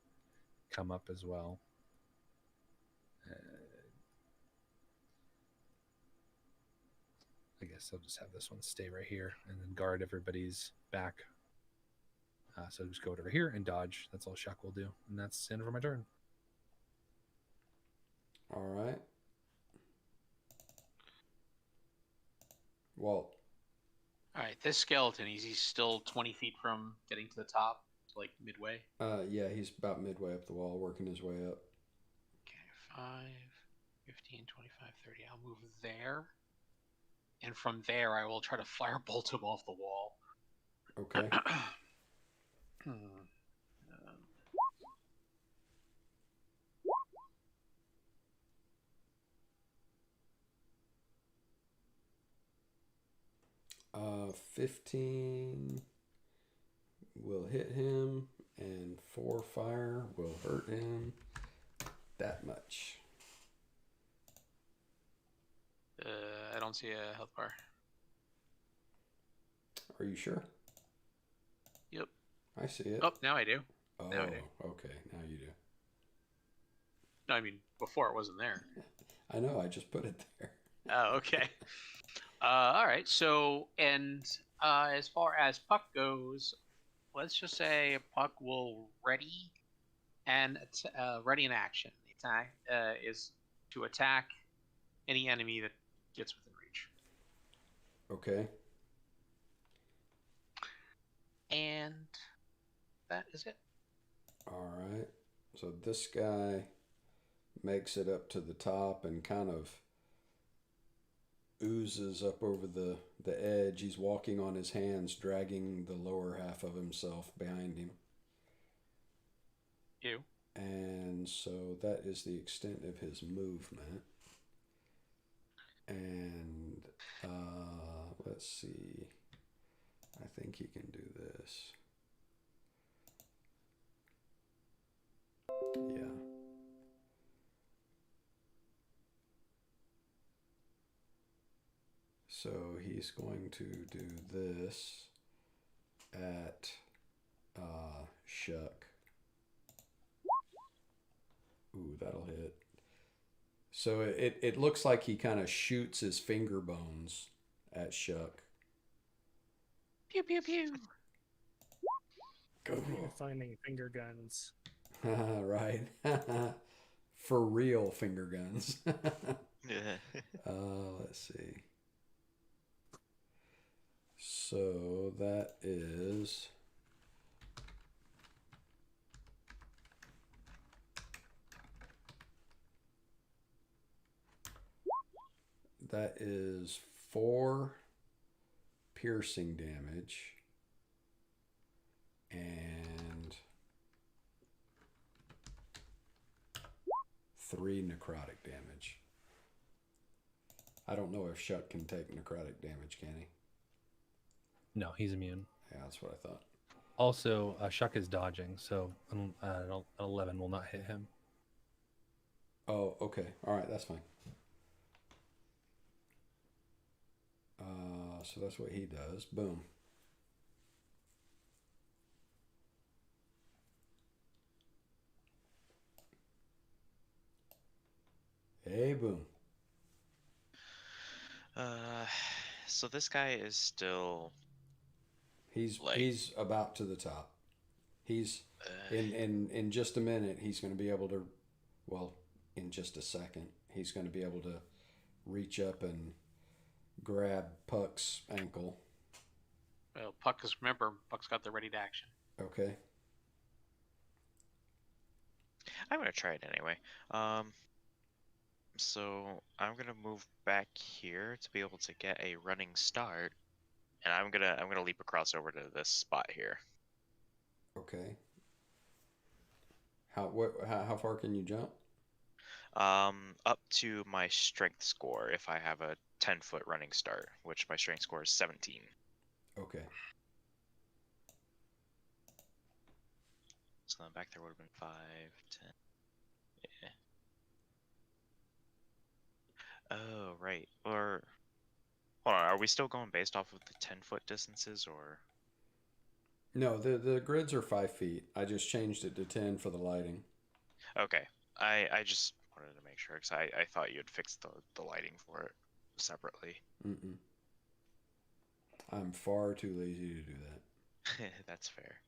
come up as well. I guess I'll just have this one stay right here and then guard everybody's back. So just go over here and dodge. That's all Shuck will do, and that's the end of my turn. All right. Walt. All right, this skeleton, he's still 20 feet from getting to the top, like midway. Yeah, he's about midway up the wall, working his way up. Okay, 5, 15, 25, 30. I'll move there. And from there, I will try to firebolt him off the wall. Okay. 15 will hit him, and 4 fire will hurt him. That much. I don't see a health bar. Are you sure? Yep. I see it. Oh, now I do. Oh, now I do. okay. Now you do. No, I mean, before it wasn't there. I know. I just put it there. Oh, okay. All right. So, and as far as Puck goes, let's just say Puck will ready and ready in action. The attack is to attack any enemy that gets within reach. Okay. And that is it. All right. So this guy makes it up to the top and kind of oozes up over the edge. He's walking on his hands, dragging the lower half of himself behind him. You. And so that is the extent of his movement. And let's see. I think he can do this. Yeah. So he's going to do this at Shuck. Ooh, that'll hit. So it looks like he kind of shoots his finger bones at Shuck. Pew pew pew. Go. You're finding finger guns. Right. For real finger guns. Let's see. So that is that is 4 piercing damage and 3 necrotic damage. I don't know if Shuck can take necrotic damage, can he? No, he's immune. Yeah, that's what I thought. Also, Shuck is dodging, so an 11 will not hit him. Oh, okay. All right, that's fine. So that's what he does. Boom. Hey, boom. So this guy is still He's like he's about to the top. He's in just a minute. He's going to be able to, well, in just a second, he's going to be able to reach up and grab Puck's ankle. Well, remember, Puck's got the ready to action. Okay. I'm gonna try it anyway. So I'm gonna move back here to be able to get a running start, and I'm gonna leap across over to this spot here. Okay. How far can you jump? Up to my strength score if I have a 10-foot running start, which my strength score is 17. Okay. So then back there would have been 5, 10. Yeah. Oh, right. Or hold on, are we still going based off of the 10-foot distances, or? No, the grids are 5 feet. I just changed it to 10 for the lighting. Okay. I just wanted to make sure because I thought you had fixed the lighting for it separately. Mm-mm. I'm far too lazy to do that. That's fair.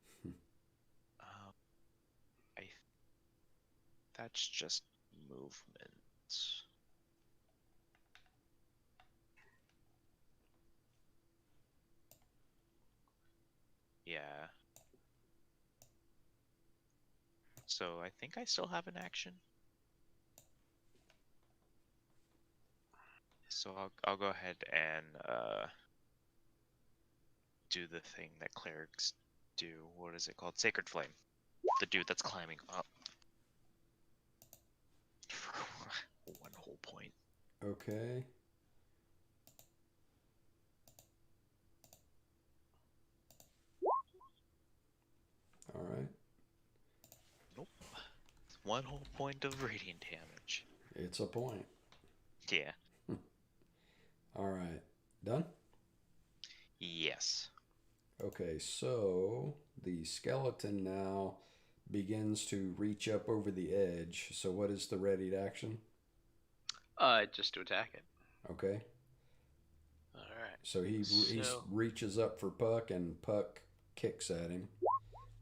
I that's just movement. Yeah. So I think I still have an action. So I'll go ahead and do the thing that clerics do. What is it called? Sacred Flame. The dude that's climbing up. For 1 whole point. Okay. 1 whole point of radiant damage. It's a point. Yeah. All right. Done? Yes. Okay, so the skeleton now begins to reach up over the edge. So what is the readied action? Just to attack it. Okay. All right. So he So- reaches up for Puck, and Puck kicks at him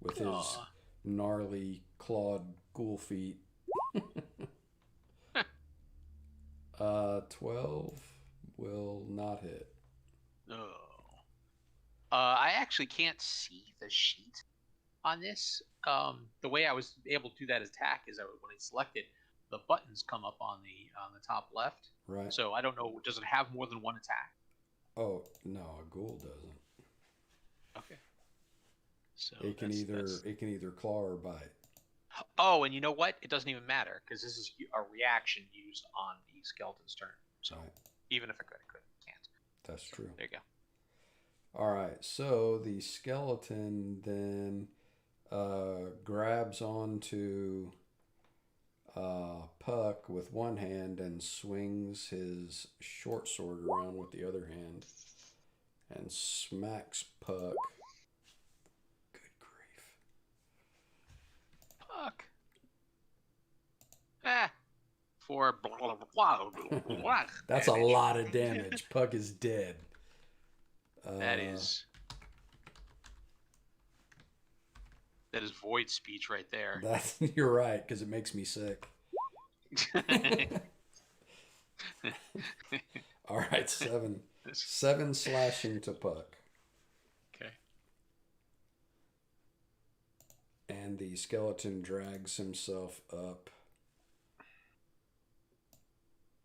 with his Aw. gnarly clawed ghoul feet. 12 will not hit. No. I actually can't see the sheet on this. The way I was able to do that attack is when I select it, the buttons come up on the top left. Right. So I don't know. Does it have more than one attack? Oh no, a ghoul doesn't. Okay. So It can either claw or bite. Oh, and you know what? It doesn't even matter because this is a reaction used on the skeleton's turn. So Right. even if it could, it can't. That's true. There you go. All right, so the skeleton then grabs onto Puck with one hand and swings his short sword around with the other hand and smacks Puck. Good grief. Fuck. For That's a lot of damage. Puck is dead. That is void speech right there. You're right, because it makes me sick. All right, 7 slashing to Puck. Okay. And the skeleton drags himself up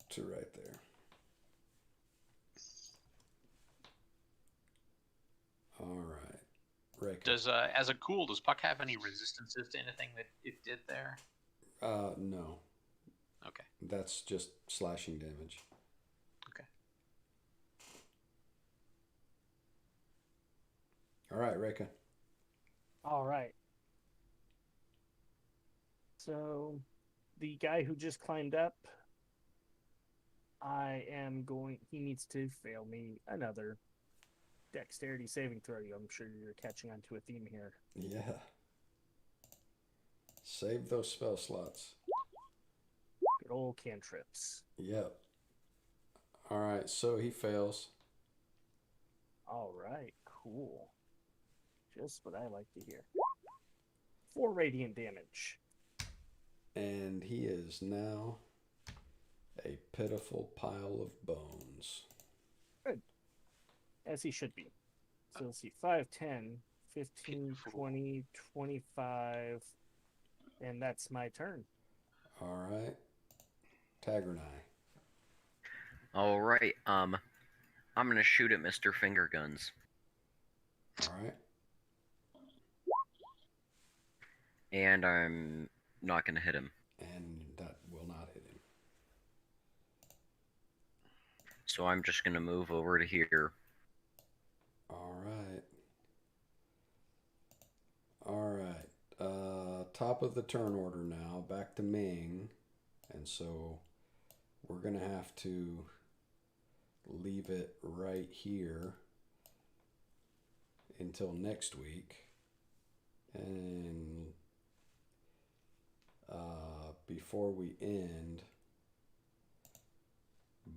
to right there. All right. Rick. Does as a ghoul, does Puck have any resistances to anything that it did there? No. Okay. That's just slashing damage. Okay. All right, Reka. All right. So, the guy who just climbed up, he needs to fail me another dexterity saving throw. I'm sure you're catching on to a theme here. Yeah. Save those spell slots. Good old cantrips. Yep. All right, so he fails. All right, cool. Just what I like to hear. 4 radiant damage. And he is now a pitiful pile of bones. Good. As he should be. So let's see. 5, 10, 15, 20, 25. And that's my turn. All right. Tagernai. All right. I'm gonna shoot at Mr. Finger Guns, All right. and I'm not gonna hit him. And that will not hit him. So I'm just gonna move over to here. All right. All right. Top of the turn order now. Back to Ming. And so we're going to have to leave it right here until next week. And before we end,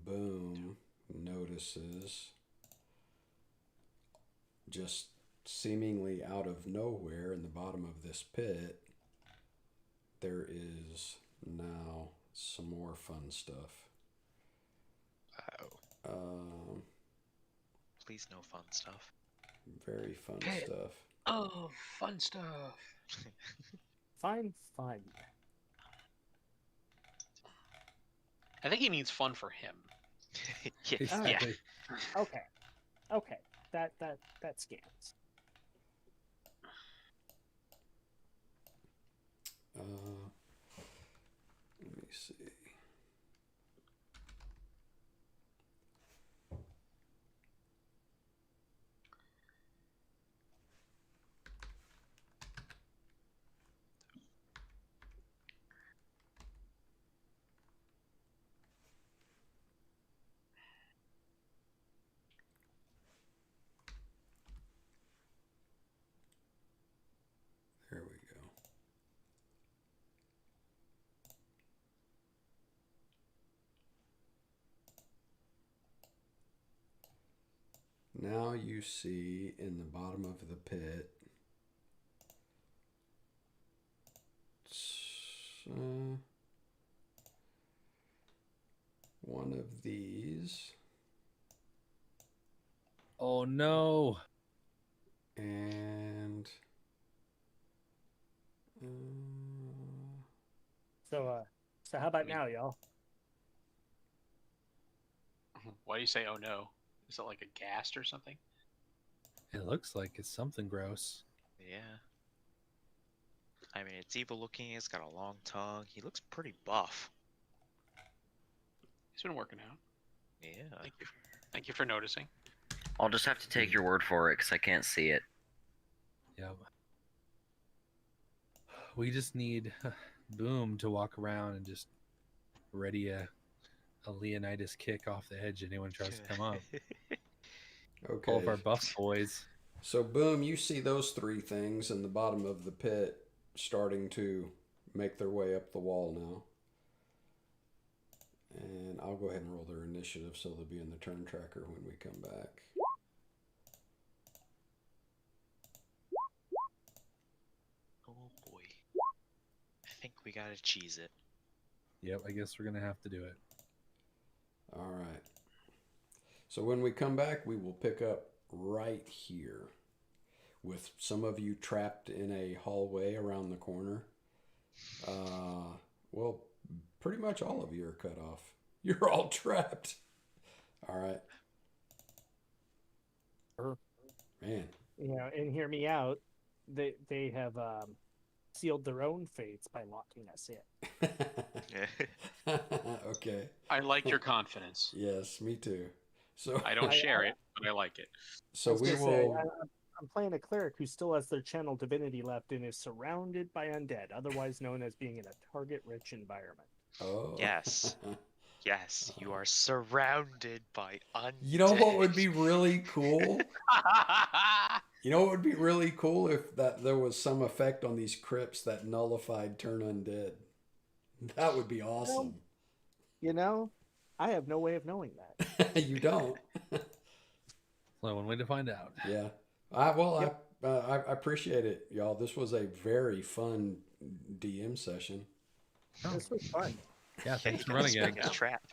Boom notices, just seemingly out of nowhere in the bottom of this pit, there is now some more fun stuff. Wow. Please no fun stuff. Very fun Pit. stuff. Oh, fun stuff. Fine. I think he means fun for him. Yeah. Exactly. Okay. That scans. Let me see. now you see in the bottom of the pit one of these, Oh no! and So how about now, y'all? Why do you say, oh no? Is it like a ghast or something? It looks like it's something gross. Yeah. I mean, it's evil looking. It's got a long tongue. He looks pretty buff. He's been working out. Yeah. Thank you for noticing. I'll just have to take your word for it because I can't see it. Yeah. We just need Boom to walk around and just ready a Leonidas kick off the edge. Anyone tries to come up. okay. All of our buff boys. So, Boom, you see those three things in the bottom of the pit starting to make their way up the wall now. And I'll go ahead and roll their initiative so they'll be in the turn tracker when we come back. Oh boy. I think we gotta cheese it. Yep, I guess we're going to have to do it. All right. So when we come back, we will pick up right here with some of you trapped in a hallway around the corner. Well, pretty much all of you are cut off. You're all trapped. All right. Man. You know, and hear me out. They have sealed their own fates by locking us in. Okay. I like your confidence. Yes, me too. So I don't share it, but I like it. So I was we gonna say, will. I'm playing a cleric who still has their channel divinity left and is surrounded by undead, otherwise known as being in a target-rich environment. Oh. Yes. Yes, you are surrounded by undead. You know what would be really cool? You know what would be really cool if there was some effect on these crypts that nullified turn undead. That would be awesome. You know, I have no way of knowing that. You don't. Only one way to find out. Yeah. I appreciate it, y'all. This was a very fun DM session. This was fun. Yeah, thanks for You running guys it. got trapped.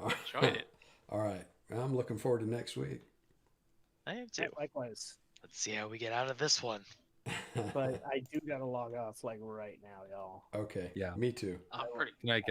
Enjoyed it. All right. I'm looking forward to next week. I am too. Likewise. Let's see how we get out of this one. But I do gotta log off like right now, y'all. Okay. Yeah. Me too. I'm pretty Good night, guys.